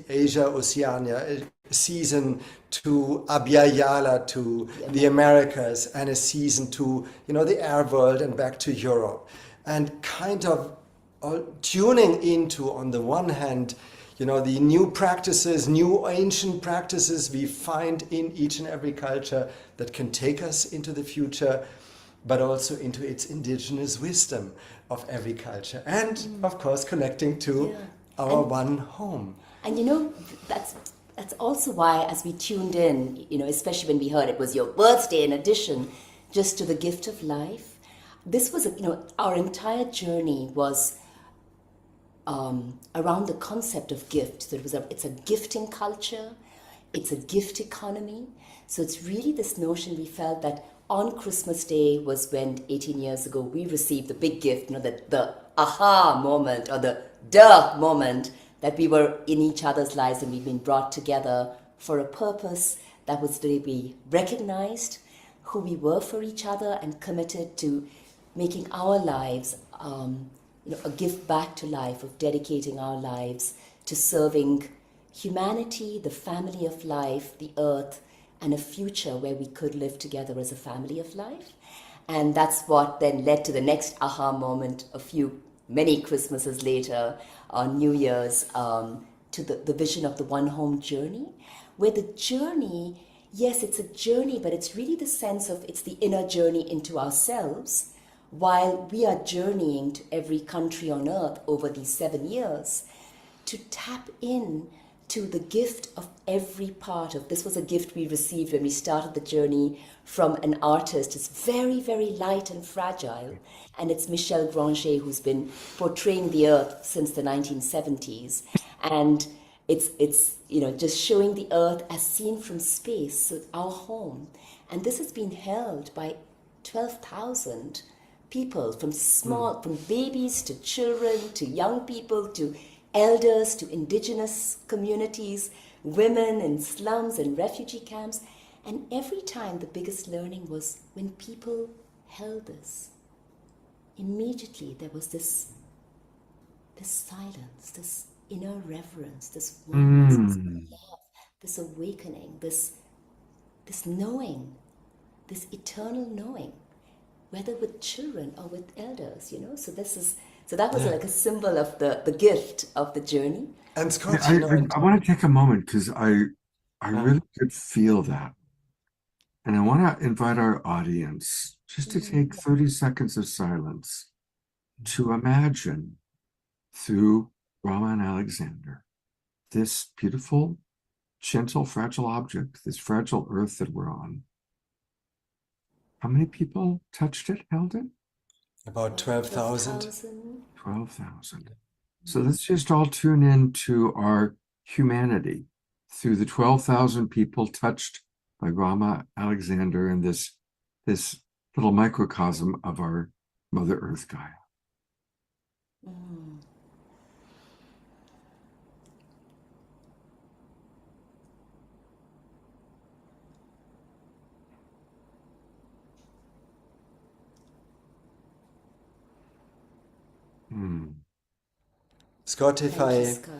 Asia, Oceania, a season to Abya Yala, to the Americas, and a season to, the Arab world and back to Europe. And kind of tuning into, on the one hand, the new practices, new ancient practices we find in each and every culture that can take us into the future, but also into its indigenous wisdom of every culture. And, of course, connecting to our one home. And that's also why, as we tuned in, especially when we heard it was your birthday, in addition just to the gift of life, this was, our entire journey was around the concept of gift. So it's a gifting culture, it's a gift economy. So it's really this notion we felt that on Christmas Day was when 18 years ago we received the big gift, the aha moment, or the duh moment, that we were in each other's lives and we've been brought together for a purpose that was to be recognized who we were for each other and committed to making our lives a gift back to life, of dedicating our lives to serving humanity, the family of life, the earth, and a future where we could live together as a family of life. And that's what then led to the next aha moment many Christmases later, on New Year's, to the vision of the One Home journey, where the journey, yes, it's a journey, but it's really the sense of, it's the inner journey into ourselves, while we are journeying to every country on earth over these 7 years, to tap in to the gift of every part of. This was a gift we received when we started the journey from an artist. It's very, very light and fragile. And it's Michel Granger, who's been portraying the earth since the 1970s. And it's just showing the earth as seen from space, so our home. And this has been held by 12,000 people, from babies to children to young people to elders to indigenous communities, women in slums and refugee camps. And every time the biggest learning was when people held this. Immediately there was this silence, this inner reverence, this oneness, this love, this awakening, this knowing, this eternal knowing, whether with children or with elders, So that was like a symbol of the gift of the journey. And Scott, I want to take a moment, because I really could feel that. And I want to invite our audience just to take 30 seconds of silence to imagine through Rama and Alexander this beautiful, gentle, fragile object, this fragile earth that we're on. How many people touched it, held it? About 12,000. 12,000. So let's just all tune in to our humanity through the 12,000 people touched by Rama Alexander in this little microcosm of our Mother Earth Gaia. Mm. Scott, if Thank you, I Scott.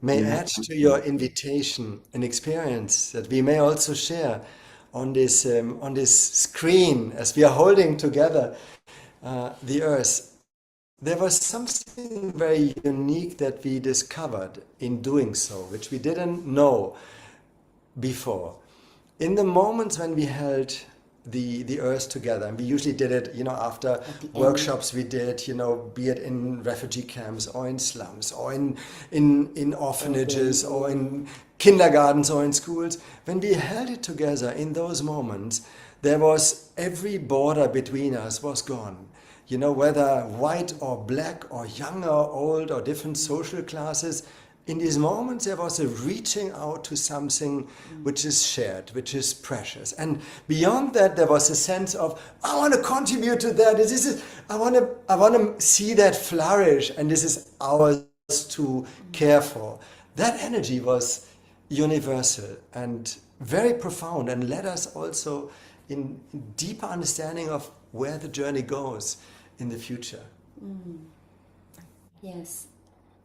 may Yeah. add to your invitation an experience that we may also share on this screen as we are holding together the earth. There was something very unique that we discovered in doing so, which we didn't know before. In the moments when we held the earth together, and we usually did it, after the end. workshops we did, be it in refugee camps or in slums or in orphanages or in kindergartens or in schools. When we held it together in those moments, there was every border between us was gone. Whether white or black or young or old or different social classes, in these moments there was a reaching out to something which is shared, which is precious. And beyond that, there was a sense of, I want to contribute to that. I want to see that flourish, and this is ours to care for. That energy was universal and very profound, and led us also in deeper understanding of where the journey goes in the future. Yes.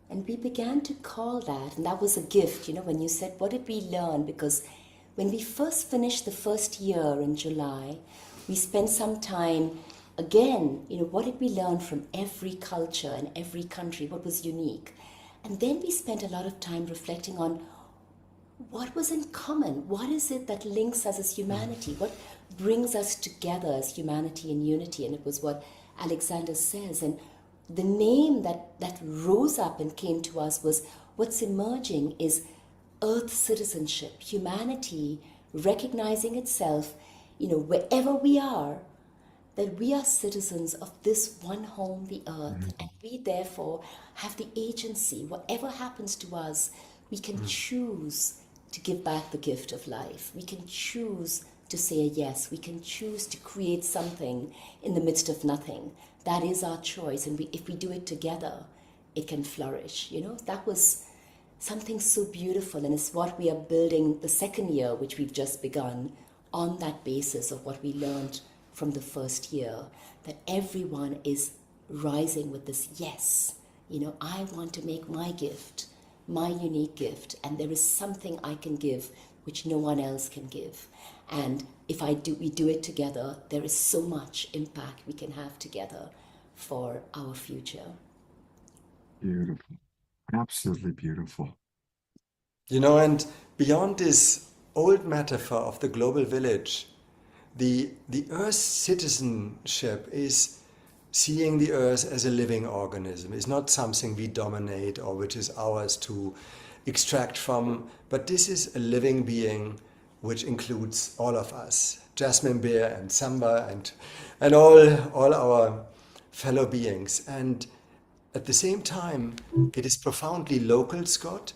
And we began to call that, and that was a gift, when you said, what did we learn? Because when we first finished the first year in July, we spent some time, again, what did we learn from every culture and every country? What was unique? And then we spent a lot of time reflecting on what was in common? What is it that links us as humanity? What brings us together as humanity and unity? And it was what Alexander says. And the name that rose up and came to us was, what's emerging is Earth citizenship, humanity recognizing itself, wherever we are, that we are citizens of this one home, the Earth, and we therefore have the agency. Whatever happens to us, we can choose to give back the gift of life. We can choose to say a yes. We can choose to create something in the midst of nothing. That is our choice, and if we do it together, it can flourish. That was something so beautiful, and it's what we are building the second year, which we've just begun, on that basis of what we learned from the first year, that everyone is rising with this yes. I want to make my gift, my unique gift, and there is something I can give which no one else can give. And if we do it together, there is so much impact we can have together for our future. Beautiful. Absolutely beautiful. And beyond this old metaphor of the global village, the Earth citizenship is seeing the Earth as a living organism. It's not something we dominate or which is ours to extract from, but this is a living being which includes all of us, Jasmine Bear and Samba and all our fellow beings. And at the same time, it is profoundly local, Scott,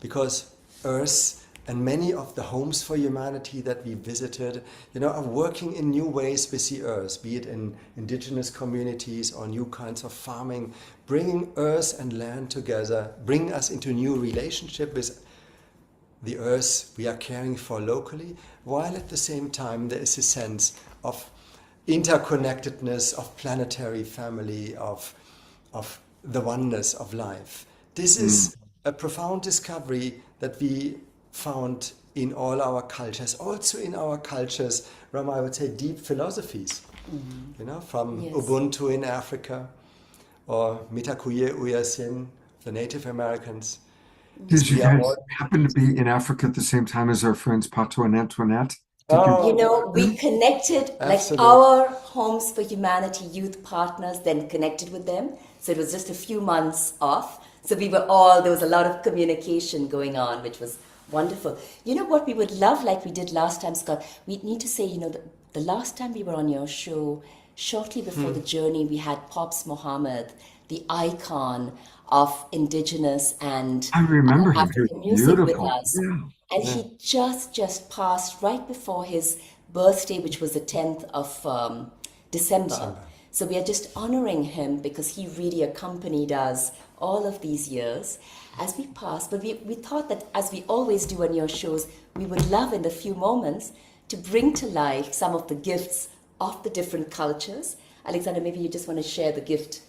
because Earth and many of the homes for humanity that we visited, are working in new ways with the Earth, be it in indigenous communities or new kinds of farming, bringing Earth and land together, bring us into new relationship with the Earth we are caring for locally, while at the same time there is a sense of interconnectedness, of planetary family, of the oneness of life. This is a profound discovery that we found in all our cultures, also in our cultures, Rama, I would say deep philosophies, from Yes. Ubuntu in Africa or Mitakuye Oyasin, the Native Americans. Did you We are guys all- happen to be in Africa at the same time as our friends Pato and Antoinette? Did Oh, We connected, like Absolutely. our Homes for Humanity youth partners then connected with them. So it was just a few months off. So there was a lot of communication going on, which was wonderful. What we would love, like we did last time, Scott, we need to say, the last time we were on your show, shortly before the journey, we had Pops Mohammed, the icon of indigenous and I remember him. He was African music with beautiful. us. Yeah. And he just passed right before his birthday, which was the 10th of December. So we are just honoring him because he really accompanied us all of these years as we passed. But we thought that, as we always do on your shows, we would love in a few moments to bring to life some of the gifts of the different cultures. Alexander, maybe you just want to share the gift.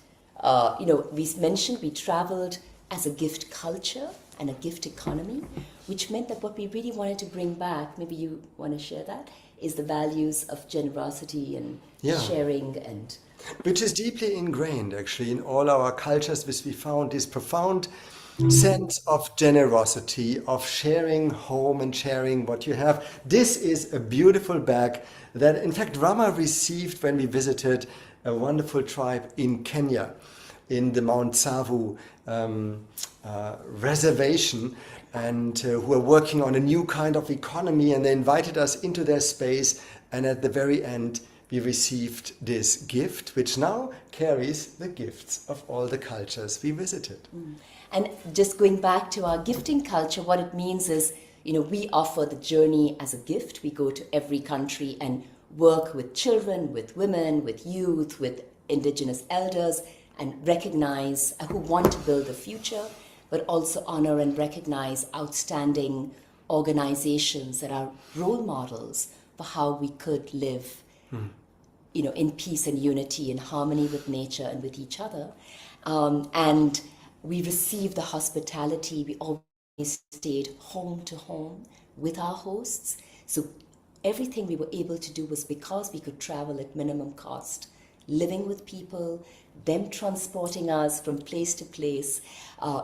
We mentioned we traveled as a gift culture and a gift economy, which meant that what we really wanted to bring back, maybe you want to share that, is the values of generosity and sharing, and which is deeply ingrained actually in all our cultures, which we found this profound sense of generosity, of sharing home and sharing what you have. This is a beautiful bag that in fact Rama received when we visited a wonderful tribe in Kenya, in the Mount Savu reservation, and who are working on a new kind of economy, and they invited us into their space, and at the very end we received this gift, which now carries the gifts of all the cultures we visited. And just going back to our gifting culture, what it means is, we offer the journey as a gift. We go to every country and work with children, with women, with youth, with indigenous elders, and recognize who want to build a future, but also honor and recognize outstanding organizations that are role models for how we could live in peace and unity and harmony with nature and with each other. And we received the hospitality. We always stayed home to home with our hosts. So everything we were able to do was because we could travel at minimum cost, living with people, them transporting us from place to place.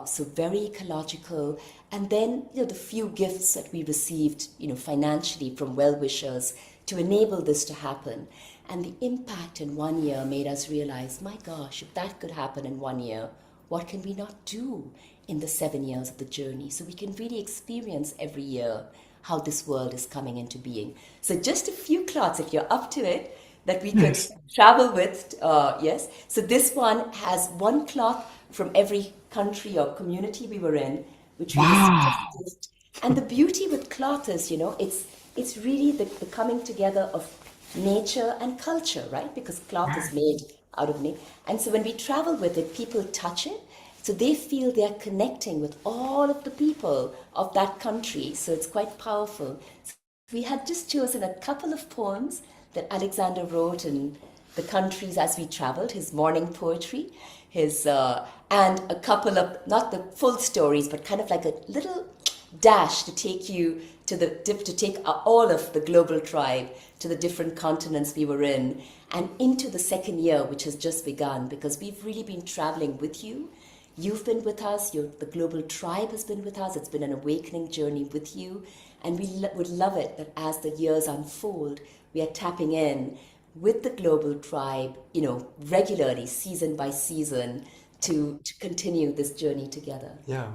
So very ecological. And then, the few gifts that we received, financially from well-wishers to enable this to happen. And the impact in 1 year made us realize, my gosh, if that could happen in 1 year, what can we not do in the 7 years of the journey? So we can really experience every year how this world is coming into being. So just a few cloths, if you're up to it, that we could travel with, yes. So this one has one cloth from every country or community we were in, which we received. And the beauty with cloth is, it's really the coming together of nature and culture, right? Because cloth is made out of nature. And so when we travel with it, people touch it. So they feel they're connecting with all of the people of that country. So it's quite powerful. So we had just chosen a couple of poems that Alexander wrote in the countries as we traveled, his morning poetry, and a couple of, not the full stories, but kind of like a little dash to take you to take all of the global tribe to the different continents we were in, and into the second year, which has just begun, because we've really been traveling with you. You've been with us, the global tribe has been with us. It's been an awakening journey with you. And we would love it that as the years unfold, we are tapping in with the global tribe, regularly, season by season, to continue this journey together. Yeah.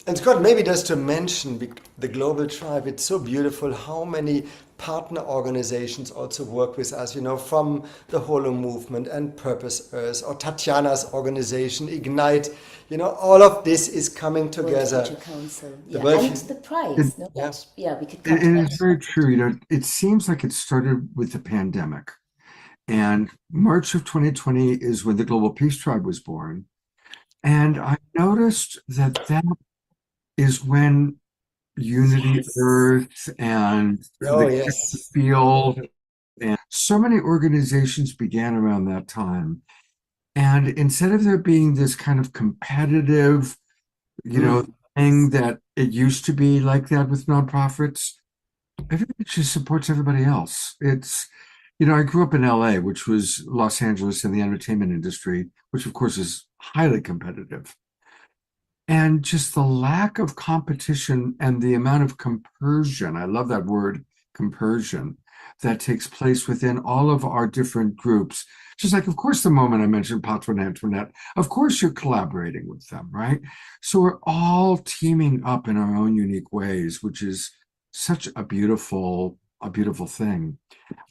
And Scott, maybe just to mention the Global Tribe, it's so beautiful how many partner organizations also work with us, from the Holo Movement and Purpose Earth, or Tatiana's organization, Ignite. All of this is coming together. World Future Council, and the prize. We could come And it's very true. It seems like it started with the pandemic. And March of 2020 is when the Global Peace Tribe was born. And I noticed that is when Unity Earth and the Field and so many organizations began around that time. And instead of there being this kind of competitive, thing that it used to be like that with nonprofits, everybody just supports everybody else. It's, I grew up in LA, which was Los Angeles in the entertainment industry, which of course is highly competitive. And just the lack of competition and the amount of compersion, I love that word, compersion, that takes place within all of our different groups. Just like, of course, the moment I mentioned Patron Antoinette, of course you're collaborating with them, right? So we're all teaming up in our own unique ways, which is such a beautiful thing.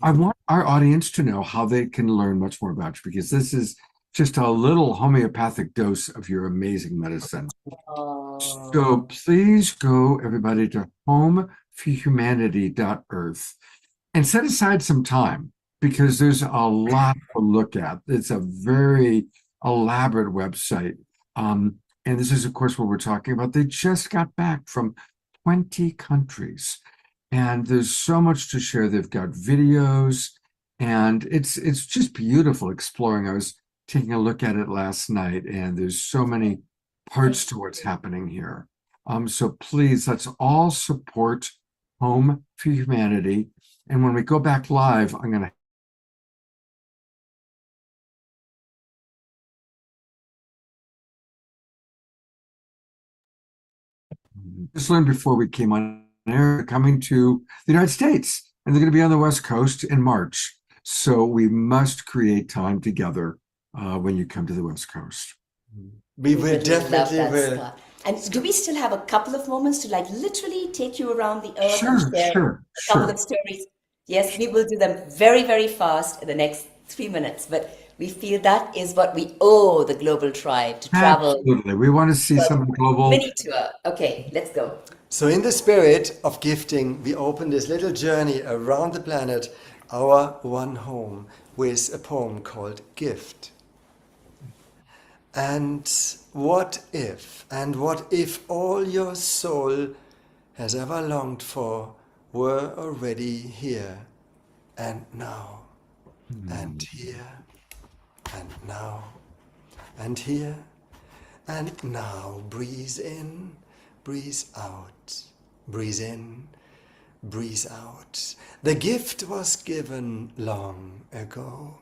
I want our audience to know how they can learn much more about you, because this is just a little homeopathic dose of your amazing medicine. So please go, everybody, to homeforhumanity.earth and set aside some time because there's a lot to look at. It's a very elaborate website. And this is, of course, what we're talking about. They just got back from 20 countries, and there's so much to share. They've got videos, and it's just beautiful exploring. I was taking a look at it last night, and there's so many parts to what's happening here. So please, let's all support Home for Humanity. And when we go back live, I'm going to just learned before we came on air, coming to the United States, and they're going to be on the West Coast in March. So we must create time together when you come to the West Coast. We will Love definitely that, will. Scott. And do we still have a couple of moments to like literally take you around the earth Sure, and share sure, a couple sure. of stories? Yes, we will do them very, very fast in the next 3 minutes. But we feel that is what we owe the global tribe to travel. Absolutely. We want to see some global. Mini tour. Okay, let's go. So in the spirit of gifting, we open this little journey around the planet, our one home, with a poem called Gift. And what if all your soul has ever longed for were already here and now, and here and now, and here and now. Breathe in, breathe out, breathe in, breathe out. The gift was given long ago.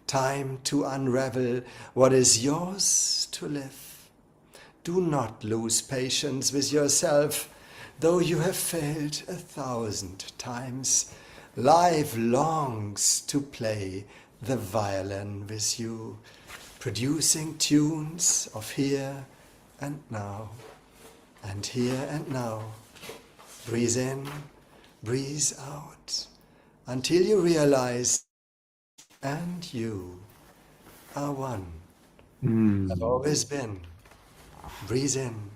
Time to unravel what is yours to live. Do not lose patience with yourself, though you have failed 1,000 times. Life longs to play the violin with you, producing tunes of here and now, and here and now. Breathe in, breathe out, until you realize and you are one. Have always been. Breathe in,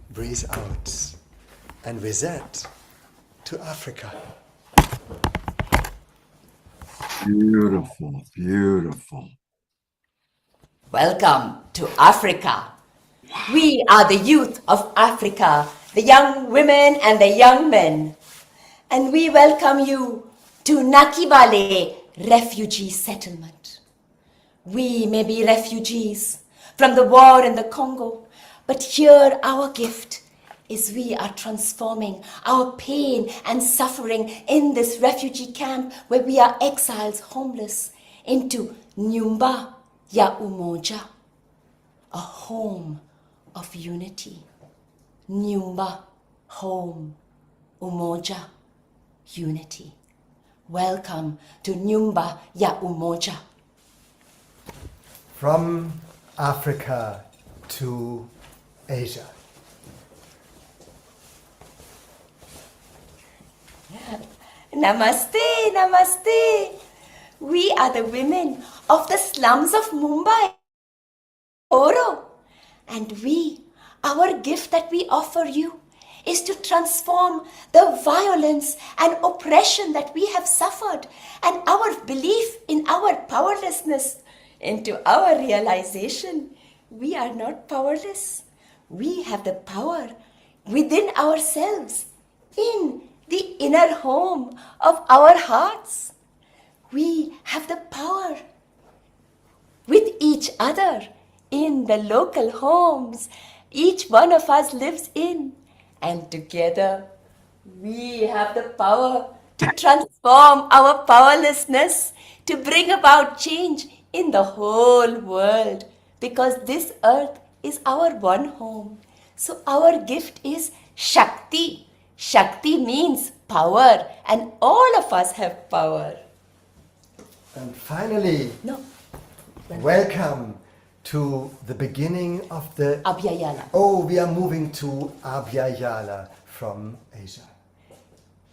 breathe out. And with that, to Africa. Beautiful, beautiful. Welcome to Africa. We are the youth of Africa, the young women and the young men. And we welcome you to Nakibale Refugee Settlement. We may be refugees from the war in the Congo, but here our gift is we are transforming our pain and suffering in this refugee camp where we are exiles, homeless, into Nyumba ya Umoja, a home of unity. Nyumba, home, Umoja, unity. Welcome to Nyumba ya Umoja. From Africa to Asia. Namaste, namaste. We are the women of the slums of Mumbai, Oro. And our gift that we offer you is to transform the violence and oppression that we have suffered and our belief in our powerlessness into our realization. We are not powerless. We have the power within ourselves, in the inner home of our hearts. We have the power with each other in the local homes each one of us lives in. And together we have the power to transform our powerlessness, to bring about change in the whole world, because this earth is our one home. So our gift is Shakti. Shakti means power, and all of us have power. And finally, welcome to the beginning of the Abya Yala. Oh, we are moving to Abya Yala from Asia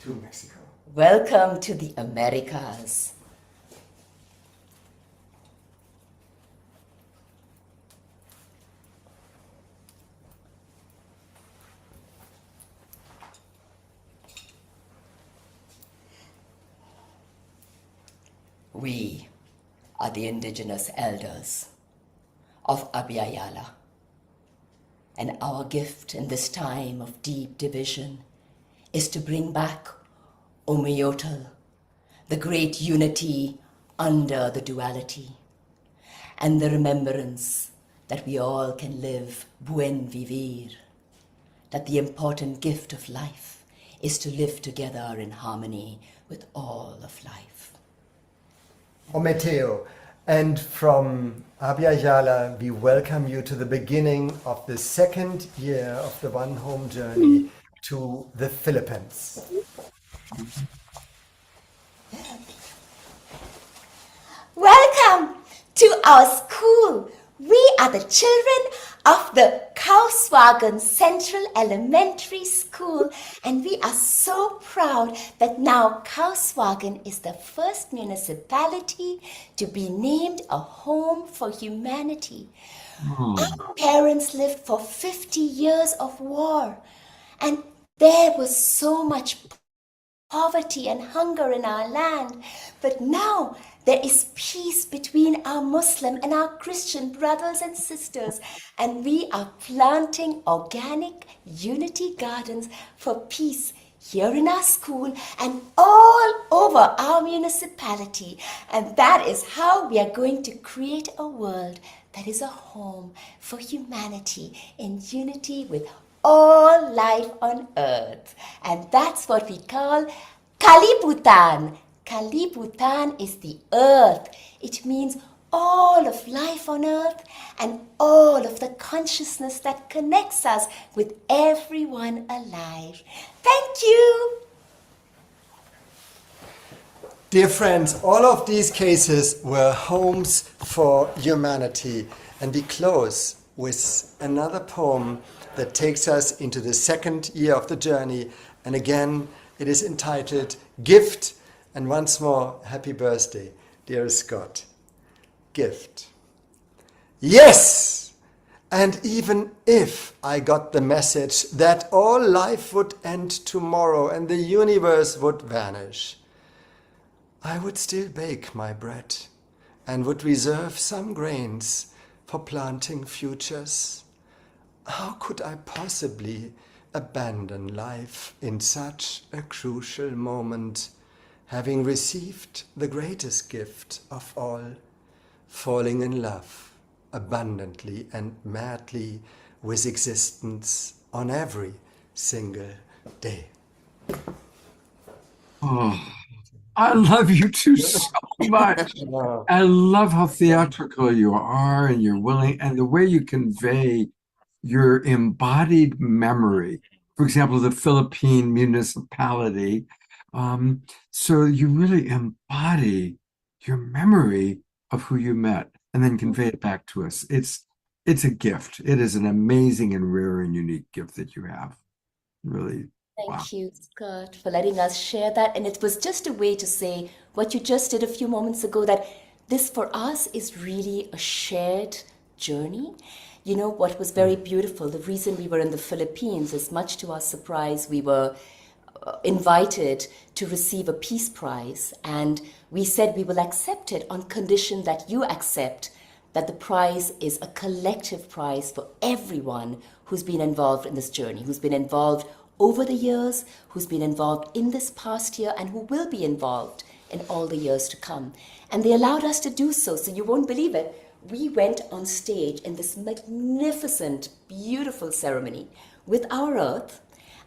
to Mexico. Welcome to the Americas. We are the indigenous elders of Abya Yala. And our gift in this time of deep division is to bring back Omeyotal, the great unity under the duality, and the remembrance that we all can live buen vivir, that the important gift of life is to live together in harmony with all of life. Ometeo, and from Abya Yala, we welcome you to the beginning of the second year of the One Home journey to the Philippines. Welcome to our school. We are the children of the Kauswagen Central Elementary School, and we are so proud that now Kauswagen is the first municipality to be named a home for humanity. Our parents lived for 50 years of war, and there was so much poverty and hunger in our land. But now there is peace between our Muslim and our Christian brothers and sisters, and we are planting organic unity gardens for peace here in our school and all over our municipality. And that is how we are going to create a world that is a home for humanity in unity with all life on earth. And that's what we call Kalibutan. Kalibutan is the earth. It means all of life on earth and all of the consciousness that connects us with everyone alive. Thank you. Dear friends, all of these cases were homes for humanity. And we close with another poem that takes us into the second year of the journey. And again, it is entitled Gift. And once more, happy birthday, dear Scott. Gift. Yes! And even if I got the message that all life would end tomorrow and the universe would vanish, I would still bake my bread and would reserve some grains for planting futures. How could I possibly abandon life in such a crucial moment, having received the greatest gift of all, falling in love abundantly and madly with existence on every single day? Oh, I love you two so much. I love how theatrical you are and you're willing, and the way you convey your embodied memory. For example, the Philippine municipality. So you really embody your memory of who you met and then convey it back to us. It's a gift. It is an amazing and rare and unique gift that you have. Really. Thank you, Scott, for letting us share that. And it was just a way to say what you just did a few moments ago, that this for us is really a shared journey. You know, what was very beautiful, the reason we were in the Philippines is, much to our surprise, we were invited to receive a peace prize, and we said we will accept it on condition that you accept that the prize is a collective prize for everyone who's been involved in this journey, who's been involved over the years, who's been involved in this past year, and who will be involved in all the years to come. And they allowed us to do so. So you won't believe it. We went on stage in this magnificent, beautiful ceremony with our earth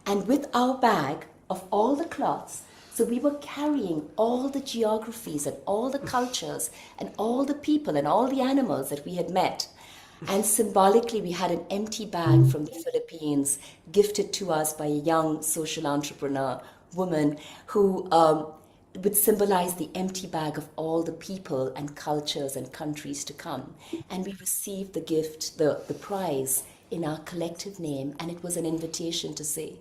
and with our bag of all the cloths. So we were carrying all the geographies and all the cultures and all the people and all the animals that we had met. And symbolically, we had an empty bag from the Philippines gifted to us by a young social entrepreneur woman who would symbolize the empty bag of all the people and cultures and countries to come. And we received the gift, the prize, in our collective name. And it was an invitation to say,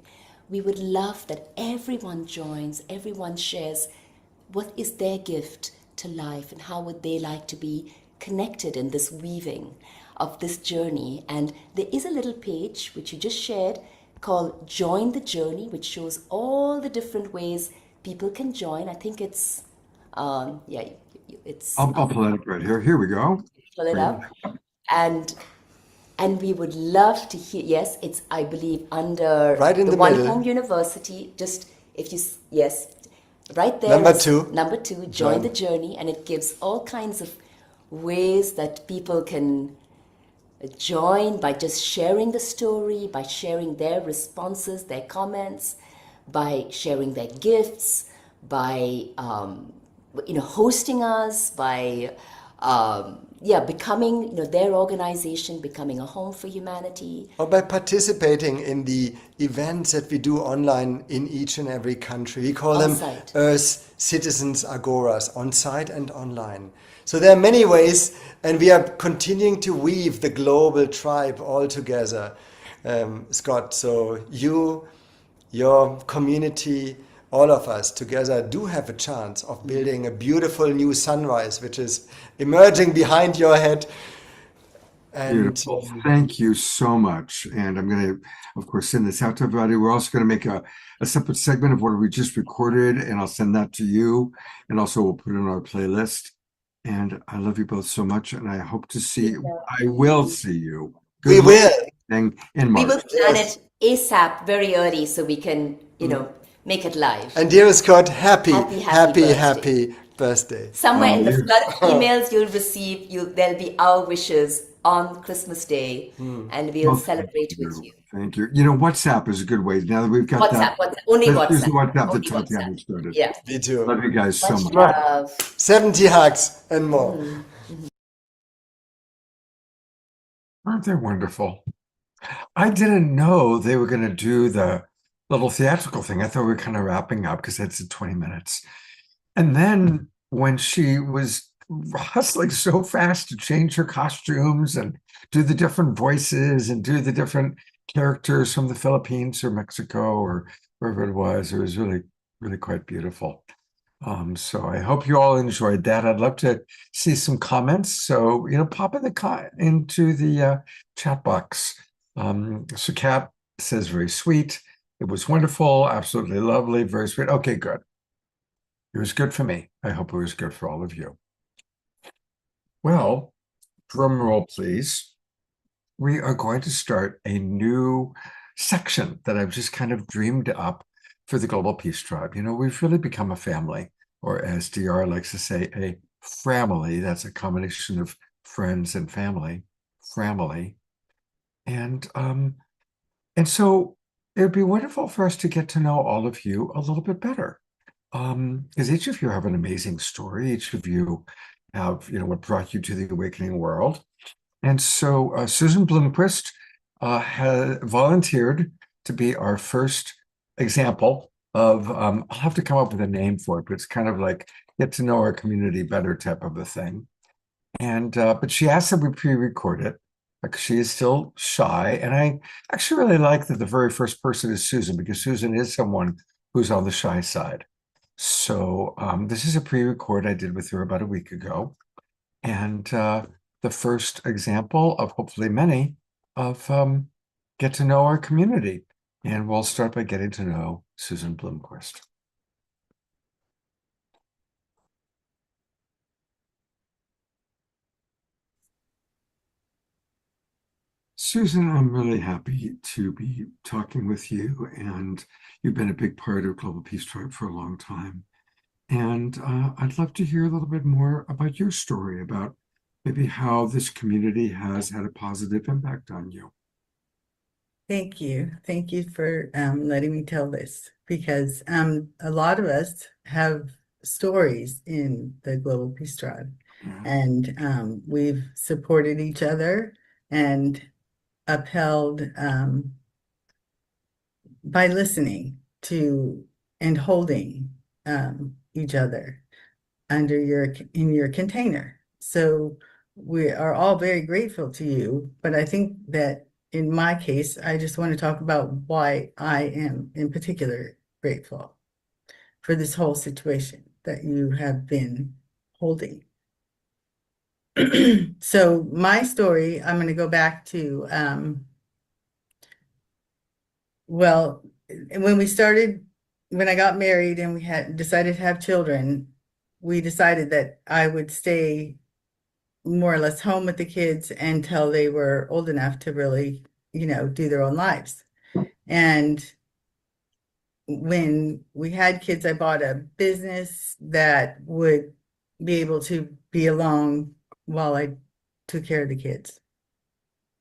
we would love that everyone joins, everyone shares what is their gift to life and how would they like to be connected in this weaving of this journey. And there is a little page which you just shared called Join the Journey, which shows all the different ways people can join. I think it's, It's I'll pull it up right here. Here we go. pull it Right. up, and we would love to hear. Yes, it's, I believe, under Right in the One middle. Home University. Just if you yes, right there. Number is 2. Number 2. Join the journey, and it gives all kinds of ways that people can join by just sharing the story, by sharing their responses, their comments, by sharing their gifts, by hosting us, by becoming their organization, becoming a home for humanity. Or by participating in the events that we do online in each and every country. We call them On-site. Earth Citizens Agoras, on-site and online. So there are many ways, and we are continuing to weave the global tribe all together, Scott. So you, your community, all of us together do have a chance of building a beautiful new sunrise, which is emerging behind your head. And Beautiful. Thank you so much. And I'm going to, of course, send this out to everybody. We're also going to make a separate segment of what we just recorded, and I'll send that to you. And also we'll put it on our playlist. And I love you both so much, and I hope to see you. I will see you. we will. In We March. will plan it ASAP, very early, so we can, make it live. And dear Scott, happy Happy birthday. Somewhere in the flood of emails you'll receive, there'll be our wishes on Christmas Day, and we'll Well, celebrate with you. Thank you. WhatsApp is a good way. Now that we've got WhatsApp, that. only let's use the WhatsApp. WhatsApp Only to talk WhatsApp. get started. Yeah. Me too. Love you guys so Much much. love. 70 hugs and more. Aren't they wonderful? I didn't know they were going to do the little theatrical thing. I thought we were kind of wrapping up because it's 20 minutes. And then when she was hustling so fast to change her costumes and do the different voices and do the different characters from the Philippines or Mexico or wherever it was really, really quite beautiful. So I hope you all enjoyed that. I'd love to see some comments. So, pop into the chat box. So Kat says, very sweet. It was wonderful. Absolutely lovely. Very sweet. Okay, good. It was good for me. I hope it was good for all of you. Well, drum roll, please. We are going to start a new section that I've just kind of dreamed up for the Global Peace Tribe. We've really become a family, or as DR likes to say, a framily. That's a combination of friends and family, framily. And so it would be wonderful for us to get to know all of you a little bit better. Because each of you have an amazing story. Each of you have, what brought you to the awakening world. And so Susan Blomquist has volunteered to be our first example of, I'll have to come up with a name for it, but it's kind of like get to know our community better type of a thing. And, but she asked that we pre-record it because she is still shy. And I actually really like that the very first person is Susan, because Susan is someone who's on the shy side. So this is a pre-record I did with her about a week ago. And the first example of hopefully many of get to know our community. And we'll start by getting to know Susan Blomquist. Susan, I'm really happy to be talking with you, and you've been a big part of Global Peace Tribe for a long time. And I'd love to hear a little bit more about your story, about maybe how this community has had a positive impact on you. Thank you. Thank you for letting me tell this, because a lot of us have stories in the Global Peace Tribe, and we've supported each other and upheld by listening to and holding each other in your container. So we are all very grateful to you, but I think that in my case, I just want to talk about why I am in particular grateful for this whole situation that you have been holding. So my story, I'm going to go back to, when I got married and we had decided to have children, we decided that I would stay more or less home with the kids until they were old enough to really, do their own lives. And when we had kids, I bought a business that would be able to be alone while I took care of the kids.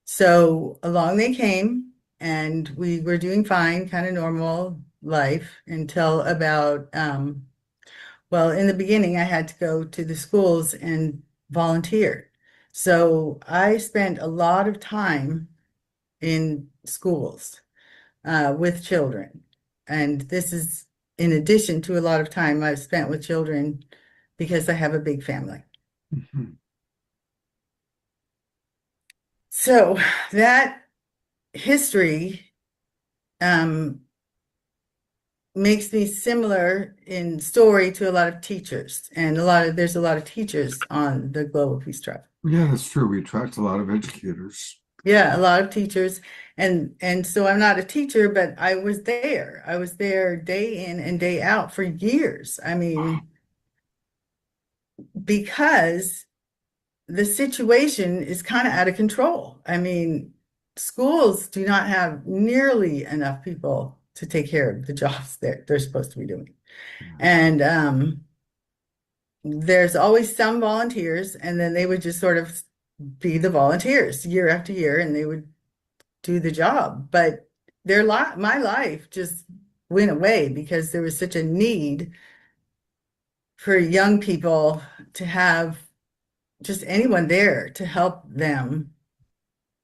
So along they came, and we were doing fine, kind of normal life until about, well, in the beginning, I had to go to the schools and volunteer. So I spent a lot of time in schools with children. And this is in addition to a lot of time I've spent with children because I have a big family. Mhm. So that history makes me similar in story to a lot of teachers, and there's a lot of teachers on the Global Peace Tribe. Yeah, that's true. We attract a lot of educators. Yeah, a lot of teachers. And so I'm not a teacher, but I was there. I was there day in and day out for years. I mean, because the situation is kind of out of control. I mean, schools do not have nearly enough people to take care of the jobs that they're supposed to be doing. And there's always some volunteers, and then they would just sort of be the volunteers year after year, and they would do the job. But my life just went away because there was such a need for young people to have just anyone there to help them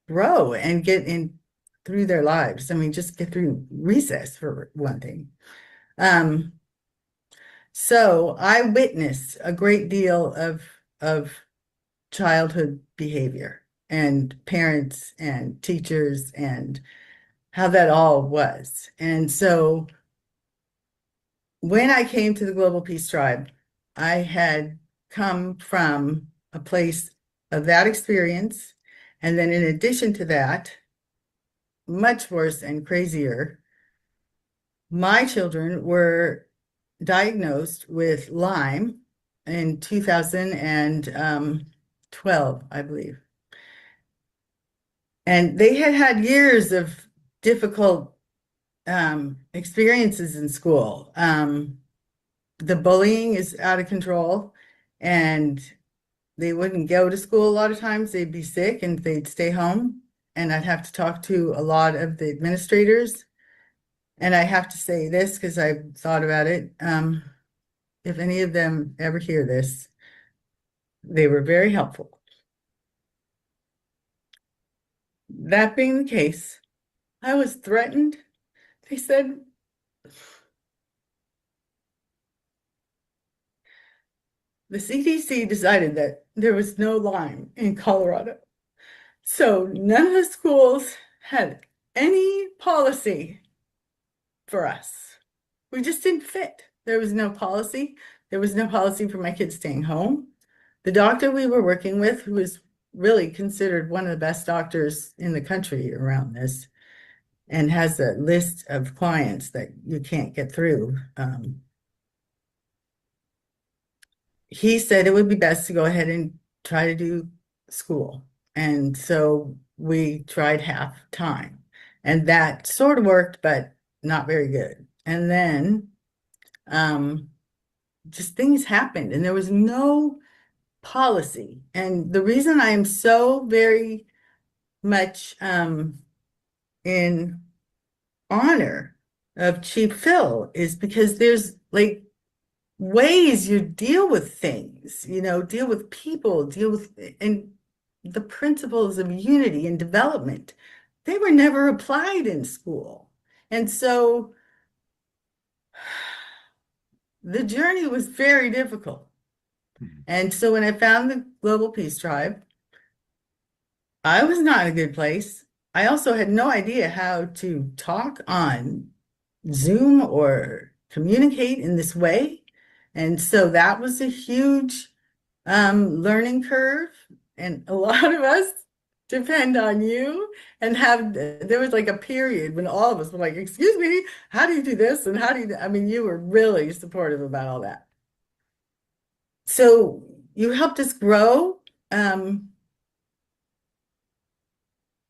grow and get in through their lives. I mean, just get through recess for one thing. So I witnessed a great deal of childhood behavior and parents and teachers and how that all was. And so when I came to the Global Peace Tribe, I had come from a place of that experience. And then in addition to that, much worse and crazier, my children were diagnosed with Lyme in 2012, I believe. And they had had years of difficult experiences in school. The bullying is out of control, and they wouldn't go to school a lot of times. They'd be sick and they'd stay home, and I'd have to talk to a lot of the administrators. And I have to say this because I've thought about it. If any of them ever hear this, they were very helpful. That being the case, I was threatened. They said, the CDC decided that there was no Lyme in Colorado. So none of the schools had any policy for us. We just didn't fit. There was no policy. There was no policy for my kids staying home. The doctor we were working with, who was really considered one of the best doctors in the country around this, and has a list of clients that you can't get through. He said it would be best to go ahead and try to do school. And so we tried half time, and that sort of worked, but not very good. And then just things happened, and there was no policy. And the reason I am so very much in honor of Chief Phil is because there's like ways you deal with things, deal with people, and the principles of unity and development, they were never applied in school. And so the journey was very difficult. And so when I found the Global Peace Tribe, I was not in a good place. I also had no idea how to talk on Zoom or communicate in this way. And so that was a huge learning curve. And a lot of us depend on you, and there was like a period when all of us were like, excuse me, how do you do this? And how do you, I mean, you were really supportive about all that. so you helped us grow, even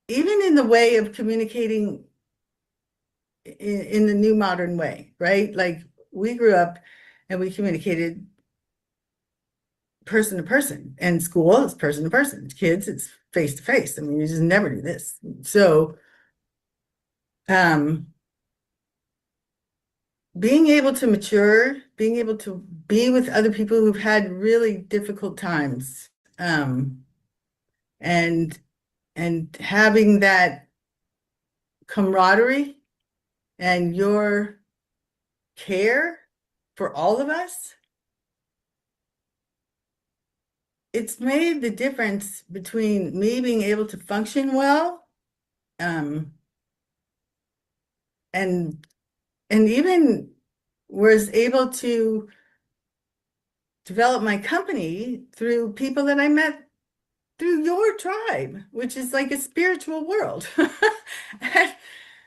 in the way of communicating in the new modern way, right? Like we grew up and we communicated person to person, and school is person to person. Kids, it's face to face. I mean, you just never do this. So, being able to mature, being able to be with other people who've had really difficult times, and having that camaraderie and your care for all of us, it's made the difference between me being able to function well, and even was able to develop my company through people that I met through your tribe, which is like a spiritual world.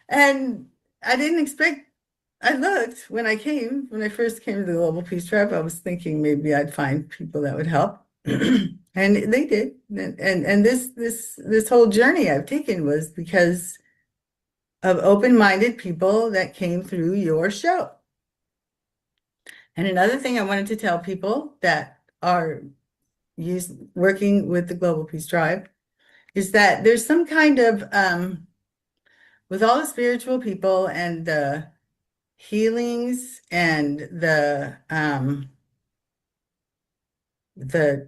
And I didn't expect, I looked when I first came to the Global Peace Tribe, I was thinking maybe I'd find people that would help. And they did. And this whole journey I've taken was because of open-minded people that came through your show. And another thing I wanted to tell people that are working with the Global Peace Tribe is that there's some kind of, with all the spiritual people and the healings and the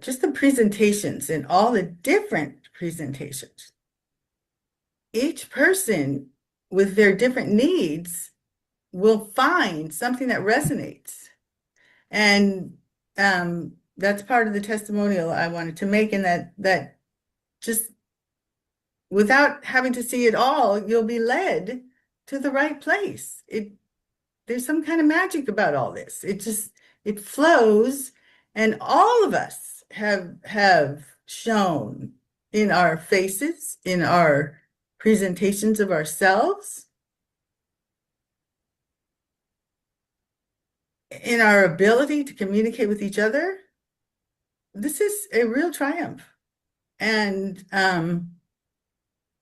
just the presentations and all the different presentations, each person with their different needs will find something that resonates. And that's part of the testimonial I wanted to make, and that just without having to see it all, you'll be led to the right place. There's some kind of magic about all this. It flows, and all of us have shown in our faces, in our presentations of ourselves, in our ability to communicate with each other. This is a real triumph. And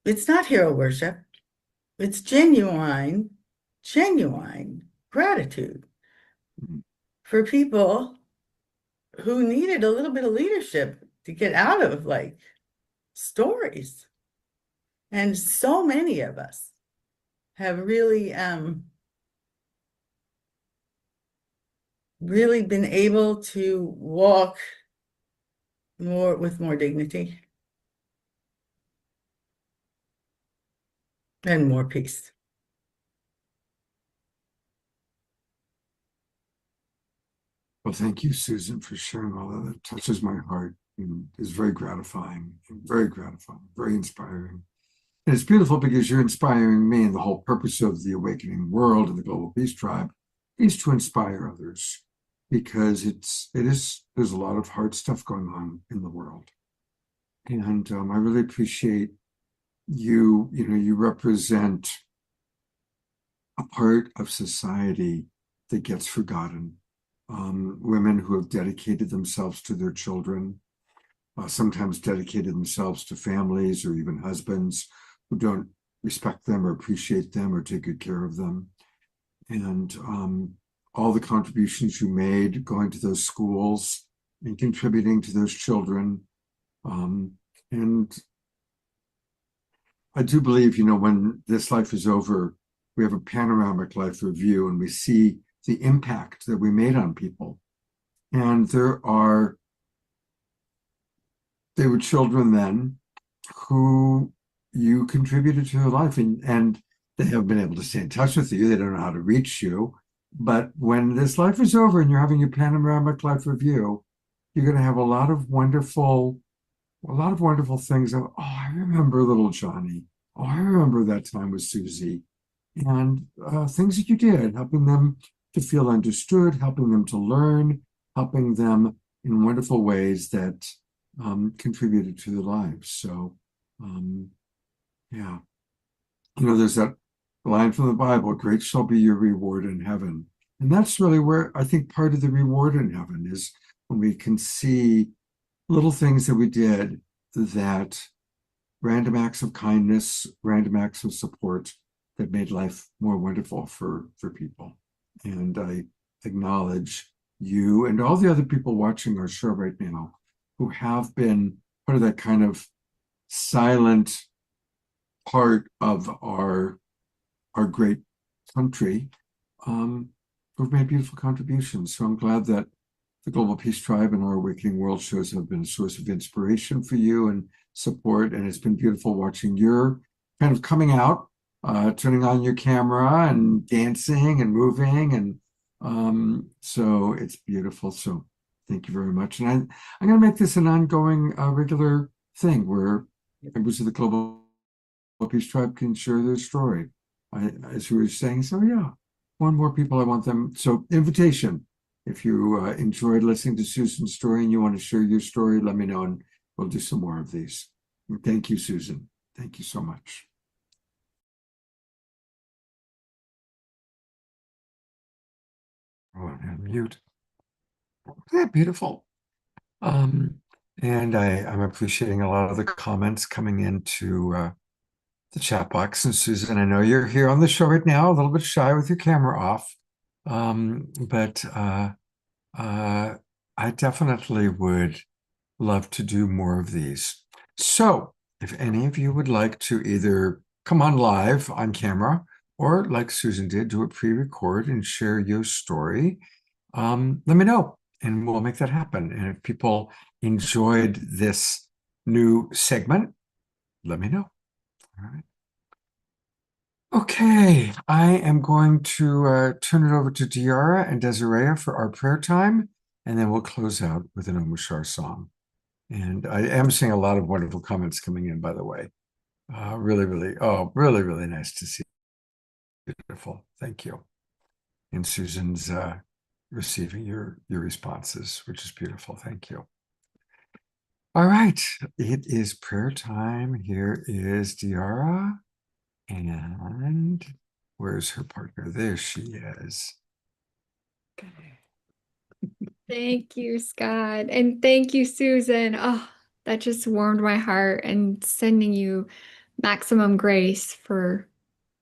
it's not hero worship. It's genuine gratitude for people who needed a little bit of leadership to get out of like stories. And so many of us have really been able to walk with more dignity and more peace. Well, thank you, Susan, for sharing all that. That touches my heart and is very gratifying, very inspiring. And it's beautiful because you're inspiring me, and the whole purpose of the Awakening World and the Global Peace Tribe is to inspire others, because there's a lot of hard stuff going on in the world. And I really appreciate you represent a part of society that gets forgotten. Women who have dedicated themselves to their children, sometimes dedicated themselves to families or even husbands who don't respect them or appreciate them or take good care of them. And all the contributions you made going to those schools and contributing to those children. And I do believe, when this life is over, we have a panoramic life review and we see the impact that we made on people. And there were children then who you contributed to their life, and they have been able to stay in touch with you. They don't know how to reach you. But when this life is over and you're having your panoramic life review, you're going to have a lot of wonderful things. I remember little Johnny. Oh, I remember that time with Susie. And things that you did, helping them to feel understood, helping them to learn, helping them in wonderful ways that contributed to their lives. So, yeah. There's that line from the Bible, great shall be your reward in heaven. And that's really where I think part of the reward in heaven is when we can see little things that we did, that random acts of kindness, random acts of support that made life more wonderful for people. And I acknowledge you and all the other people watching our show right now who have been part of that kind of silent part of our great country, who've made beautiful contributions. So I'm glad that the Global Peace Tribe and our Awakening World shows have been a source of inspiration for you and support. And it's been beautiful watching your kind of coming out, turning on your camera and dancing and moving. And so it's beautiful. So thank you very much. And I'm going to make this an ongoing, regular thing where members of the Global Peace Tribe can share their story. As you were saying, so yeah, more and more people, I want them. So invitation. If you enjoyed listening to Susan's story and you want to share your story, let me know and we'll do some more of these. And thank you, Susan. Thank you so much. Oh, and mute. Isn't that beautiful? And I'm appreciating a lot of the comments coming into the chat box. And Susan, I know you're here on the show right now, a little bit shy with your camera off. But I definitely would love to do more of these. So if any of you would like to either come on live on camera or like Susan did, do a pre-record and share your story, let me know and we'll make that happen. And if people enjoyed this new segment, let me know. All right. Okay, I am going to turn it over to Diara and Desiree for our prayer time, and then we'll close out with an Om Shar song. And I am seeing a lot of wonderful comments coming in, by the way. Really, really nice to see. Beautiful. Thank you. And Susan's receiving your responses, which is beautiful. Thank you. All right, it is prayer time. Here is Diara. And where's her partner? There she is. Thank you, Scott. And thank you, Susan. Oh, that just warmed my heart, and sending you maximum grace for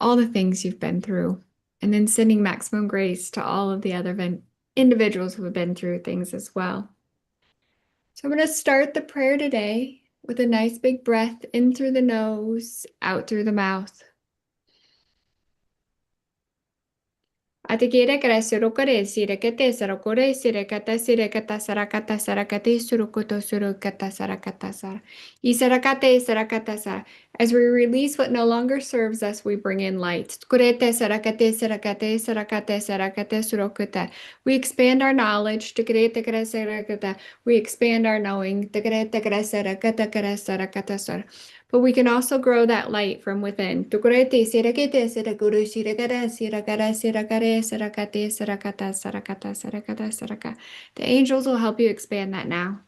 all the things you've been through. And then sending maximum grace to all of the other individuals who have been through things as well. So I'm going to start the prayer today with a nice big breath in through the nose, out through the mouth. Atikira kara surukare sirakate sarakore sirakata sirakata sarakata sarakate surukoto surukata sarakata sara. Isarakate sarakata sara. As we release what no longer serves us, we bring in light. Kurete sarakate sarakate sarakate sarakate surukata. We expand our knowledge. Tikrete kara sarakata. We expand our knowing. Tikrete kara sarakata kara sarakata sara. But we can also grow that light from within. The angels will help you expand that now.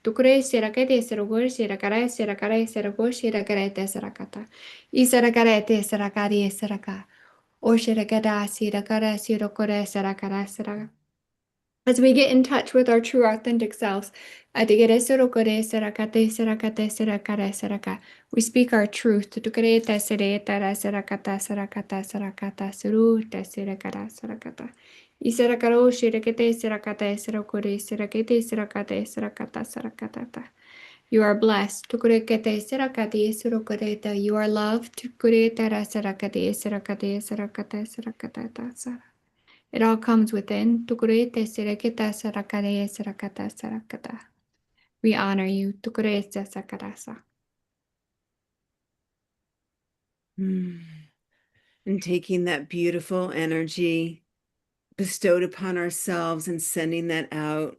As we get in touch with our true authentic selves, we speak our truth. You are blessed. You are loved. It all comes within. We honor you. And taking that beautiful energy bestowed upon ourselves and sending that out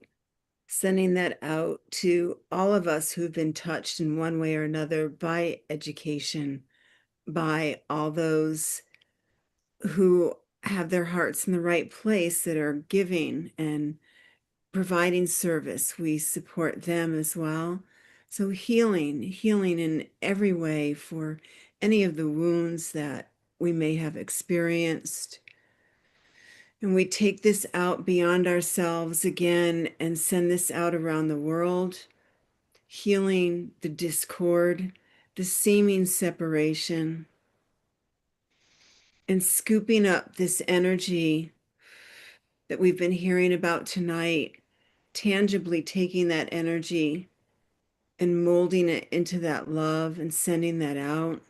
to all of us who've been touched in one way or another by education, by all those who have their hearts in the right place that are giving and providing service. We support them as well. So healing in every way for any of the wounds that we may have experienced. And we take this out beyond ourselves again and send this out around the world, healing the discord, the seeming separation, and scooping up this energy that we've been hearing about tonight, tangibly taking that energy and molding it into that love and sending that out.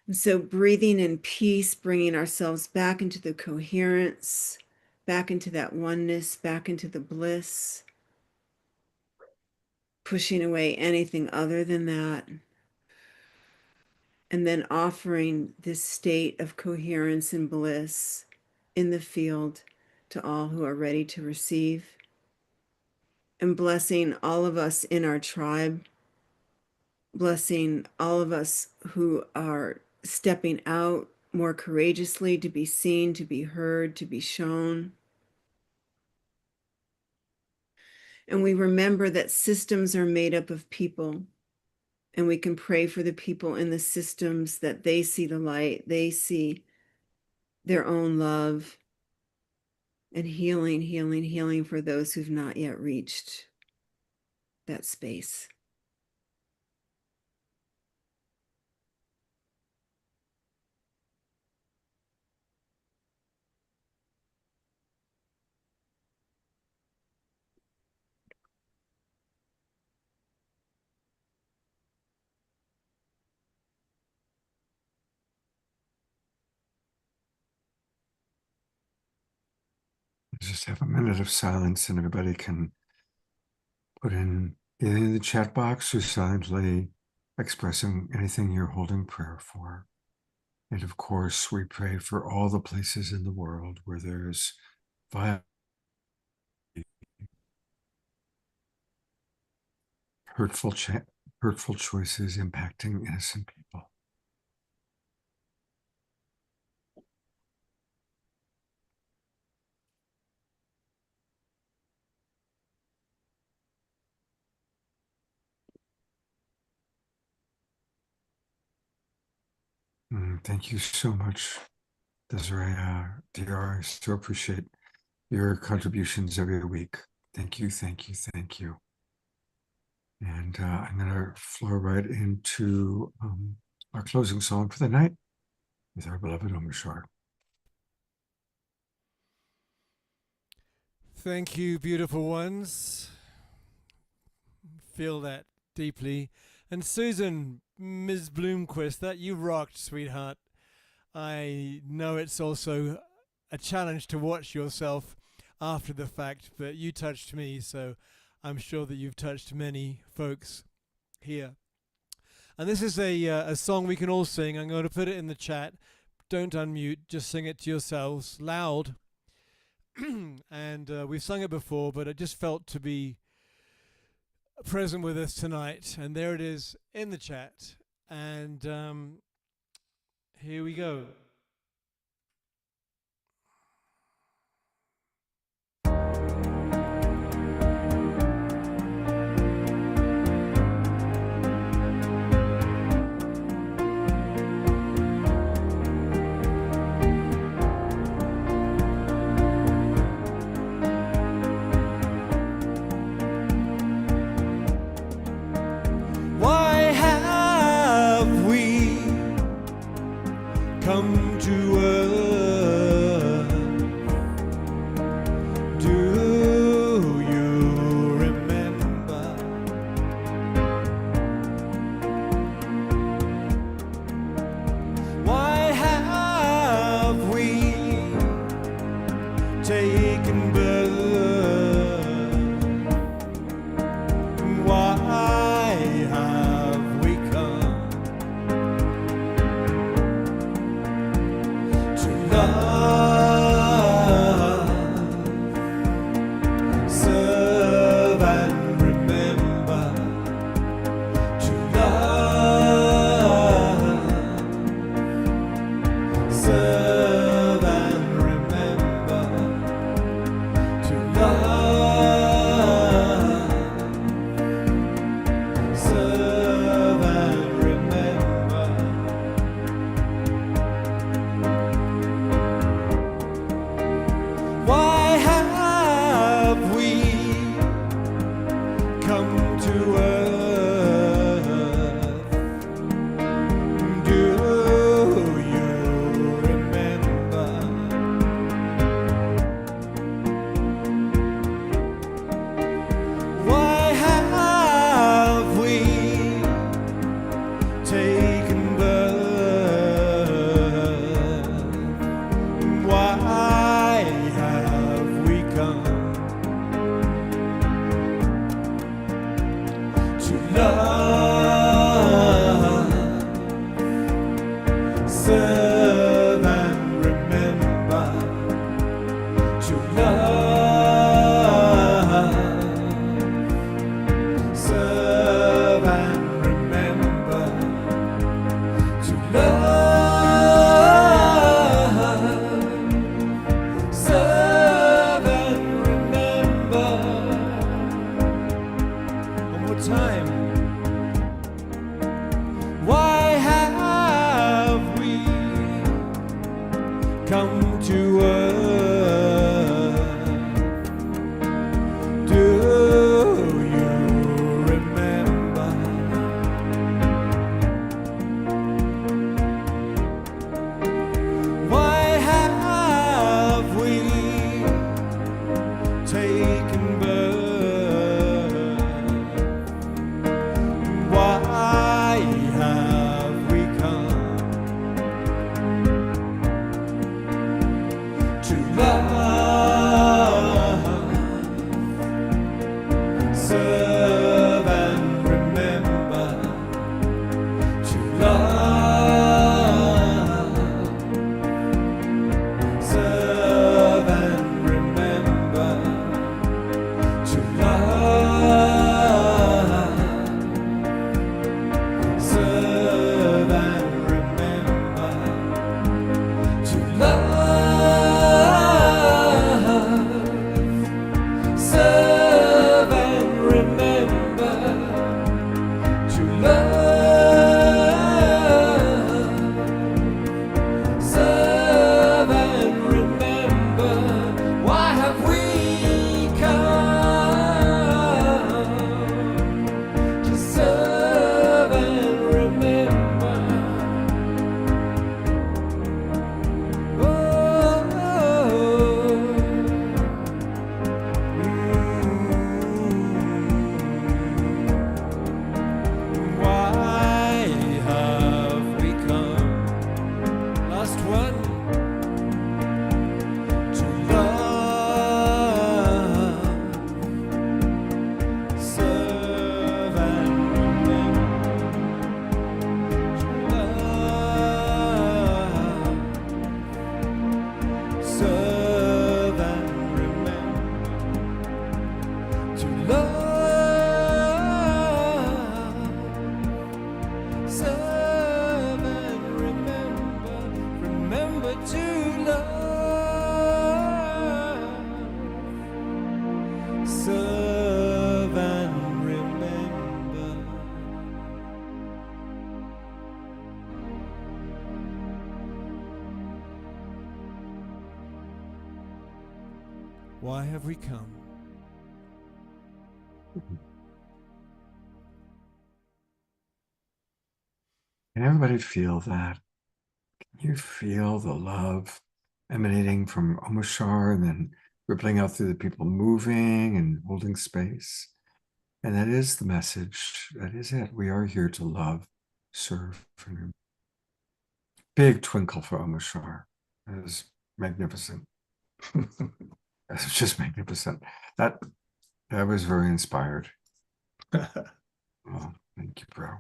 And so breathing in peace, bringing ourselves back into the coherence, back into that oneness, back into the bliss, pushing away anything other than that. And then offering this state of coherence and bliss in the field to all who are ready to receive. And blessing all of us in our tribe, blessing all of us who are stepping out more courageously to be seen, to be heard, to be shown. And we remember that systems are made up of people, and we can pray for the people in the systems that they see the light, they see their own love, and healing, healing, healing for those who've not yet reached that space. Just have a minute of silence, and everybody can put in either in the chat box or silently expressing anything you're holding prayer for. And of course, we pray for all the places in the world where there's violence, hurtful choices impacting innocent people. Thank you so much, Desiree. DR, I so appreciate your contributions every week. Thank you, thank you, thank you. And I'm going to flow right into our closing song for the night with our beloved Om Shar. Thank you, beautiful ones. Feel that deeply. And Susan, Ms. Bloomquist, that you rocked, sweetheart. I know it's also a challenge to watch yourself after the fact, but you touched me, so I'm sure that you've touched many folks here. And this is a song we can all sing. I'm going to put it in the chat. Don't unmute, just sing it to yourselves loud. And we've sung it before, but it just felt to be present with us tonight. And there it is in the chat. And here we go. Why have we come to earth? Do you remember? Why have we taken birth? Why have we come to love, serve and remember? To love, serve and remember. To love, serve and remember. come to earth. Do you remember? Why have we taken birth? Why have we come to love, serve and remember? To love, serve and remember. To love, serve and remember. To love, serve and remember. To love, serve and remember. Why have we come to serve and remember? Why have we come? Last one. To love, serve and remember. To love, serve and remember. To love, serve and remember. Remember to love, serve and remember. Why have we come? Can everybody feel that? Can you feel the love emanating from Omashar and then rippling out through the people moving and holding space? And that is the message. That is it. We are here to love, serve, and remember. Big twinkle for Omashar. That is magnificent. That's just magnificent. That was very inspired. Oh, thank you, bro.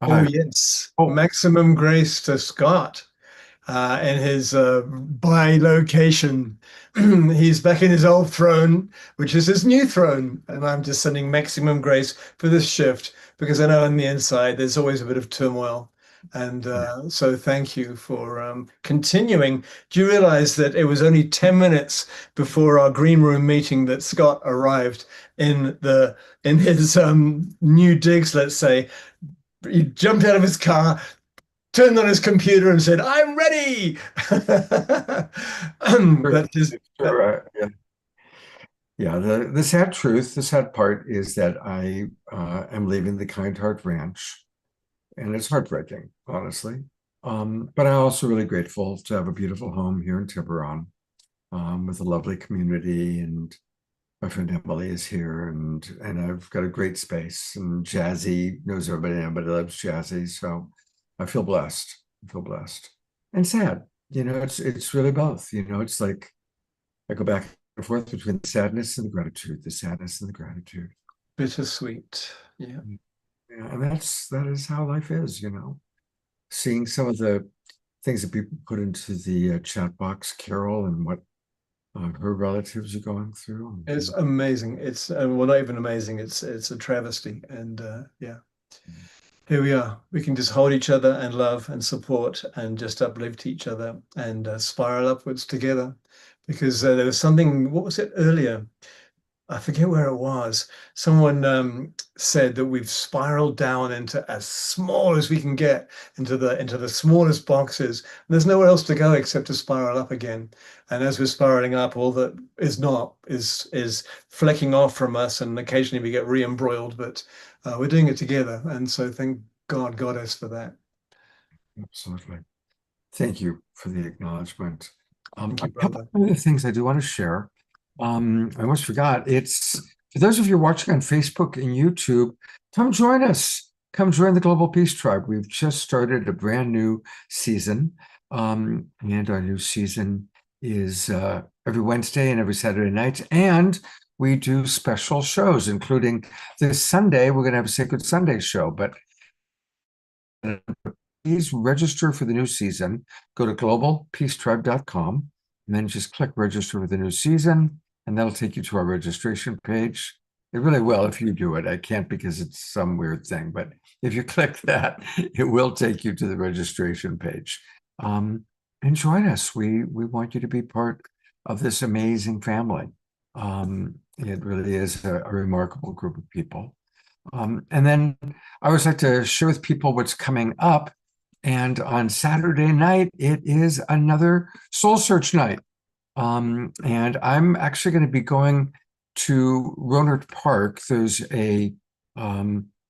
Oh, yes. Maximum grace to Scott and his bi-location. He's back in his old throne, which is his new throne. And I'm just sending maximum grace for this shift because I know on the inside there's always a bit of turmoil. And so thank you for continuing. Do you realize that it was only 10 minutes before our green room meeting that Scott arrived in his new digs, let's say. He jumped out of his car, turned on his computer and said, "I'm ready." The sad truth, the sad part is that I am leaving the Kind Heart Ranch, and it's heartbreaking, honestly. But I'm also really grateful to have a beautiful home here in Tiburon with a lovely community, and my friend Emily is here, and I've got a great space, and Jazzy knows everybody, and everybody loves Jazzy, so I feel blessed. I feel blessed and sad. You know, it's really both. You know, it's like I go back and forth between the sadness and the gratitude, the sadness and the gratitude. Bittersweet. Yeah. Yeah, and that is how life is, you know. Seeing some of the things that people put into the chat box, Carol, and what her relatives are going through. It's amazing. It's well, not even amazing. It's a travesty. And yeah, here we are. We can just hold each other and love and support and just uplift each other and spiral upwards together. Because there was something. What was it earlier? I forget where it was. Someone said that we've spiraled down into as small as we can get into the smallest boxes. And there's nowhere else to go except to spiral up again. And as we're spiraling up, all that is not is flecking off from us, and occasionally we get re-embroiled, but we're doing it together. And so thank God, Goddess, for that. Absolutely. Thank you for the acknowledgement. Thank you, A couple brother. of other things I do want to share. I almost forgot. It's for those of you watching on Facebook and YouTube, come join us. Come join the Global Peace Tribe. We've just started a brand new season. And our new season is every Wednesday and every Saturday night. And we do special shows, including this Sunday. We're going to have a Sacred Sunday show. But please register for the new season. Go to globalpeacetribe.com and then just click register for the new season, and that'll take you to our registration page. It really will if you do it. I can't because it's some weird thing, but if you click that, it will take you to the registration page. And join us. We want you to be part of this amazing family. It really is a remarkable group of people. And then I always like to share with people what's coming up. And on Saturday night, it is another Soul Search night. And I'm actually going to be going to Rohnert Park. There's a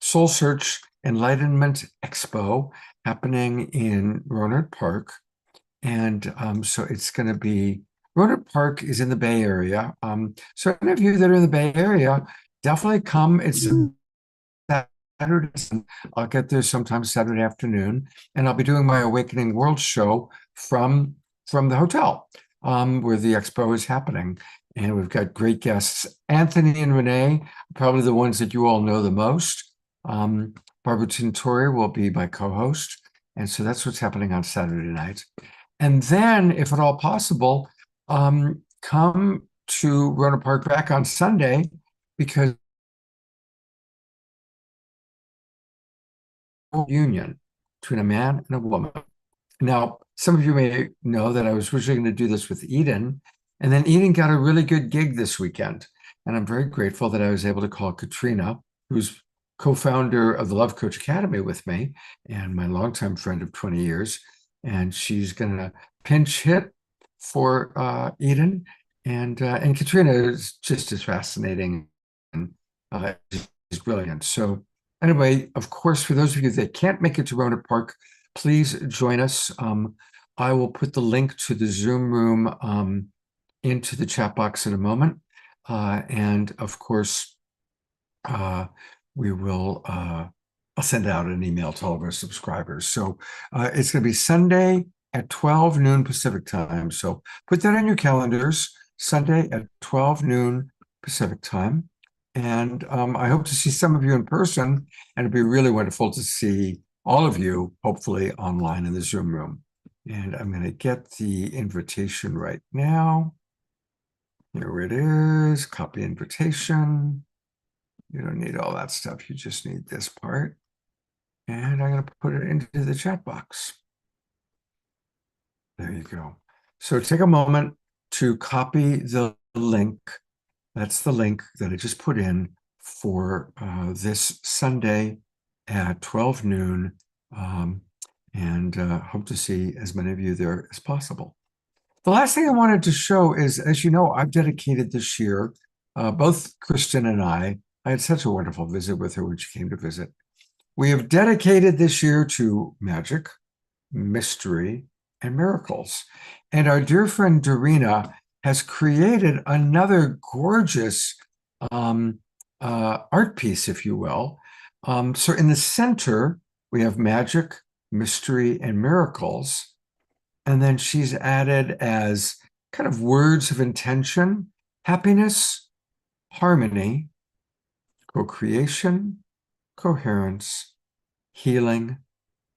Soul Search Enlightenment Expo happening in Rohnert Park. And so it's going to be, Rohnert Park is in the Bay Area. So any of you that are in the Bay Area, definitely come. It's Saturday. I'll get there sometime Saturday afternoon, and I'll be doing my Awakening World show from the hotel where the expo is happening. And we've got great guests. Anthony and Renee, probably the ones that you all know the most. Barbara Tintori will be my co-host. And so that's what's happening on Saturday night. And then, if at all possible, come to Rohnert Park back on Sunday, because union between a man and a woman. Now, some of you may know that I was originally going to do this with Eden, and then Eden got a really good gig this weekend. And I'm very grateful that I was able to call Katrina, who's co-founder of the Love Coach Academy with me and my longtime friend of 20 years. And she's going to pinch hit for Eden. And Katrina is just as fascinating and is brilliant. So anyway, of course, for those of you that can't make it to Rohnert Park, please join us. I will put the link to the Zoom room into the chat box in a moment. And of course, we will, I'll send out an email to all of our subscribers. So it's going to be Sunday at 12 noon Pacific time. So put that on your calendars, Sunday at 12 noon Pacific time. And I hope to see some of you in person, and it'd be really wonderful to see all of you, hopefully online in the Zoom room. And I'm going to get the invitation right now. Here it is, copy invitation. You don't need all that stuff. You just need this part. And I'm going to put it into the chat box. There you go. So take a moment to copy the link. That's the link that I just put in for this Sunday at 12 noon. And hope to see as many of you there as possible. The last thing I wanted to show is, as you know, I've dedicated this year, both Kristen and I had such a wonderful visit with her when she came to visit. We have dedicated this year to magic, mystery, and miracles. And our dear friend Dorina has created another gorgeous art piece, if you will. So in the center, we have magic, mystery, and miracles. And then she's added as kind of words of intention, happiness, harmony, co-creation, coherence, healing,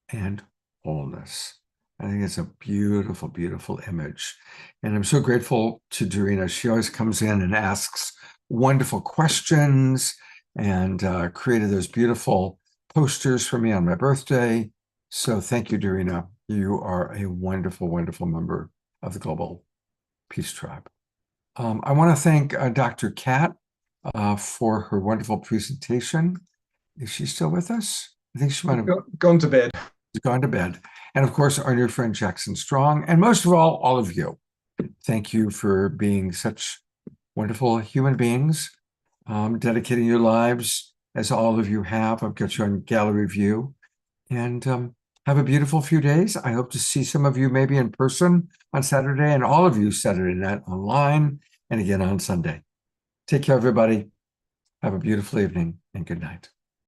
and wholeness. I think it's a beautiful, beautiful image. And I'm so grateful to Dorina. She always comes in and asks wonderful questions and created those beautiful posters for me on my birthday. So thank you, Dorina. You are a wonderful, wonderful member of the Global Peace Tribe. I want to thank Dr. Kat for her wonderful presentation. Is she still with us? I think she might have Gone to bed. gone to bed. And of course, our new friend Jackson Strong. And most of all of you. Thank you for being such wonderful human beings, dedicating your lives as all of you have. I've got you on gallery view. And have a beautiful few days. I hope to see some of you maybe in person on Saturday, and all of you Saturday night online, and again on Sunday. Take care, everybody. Have a beautiful evening and good night.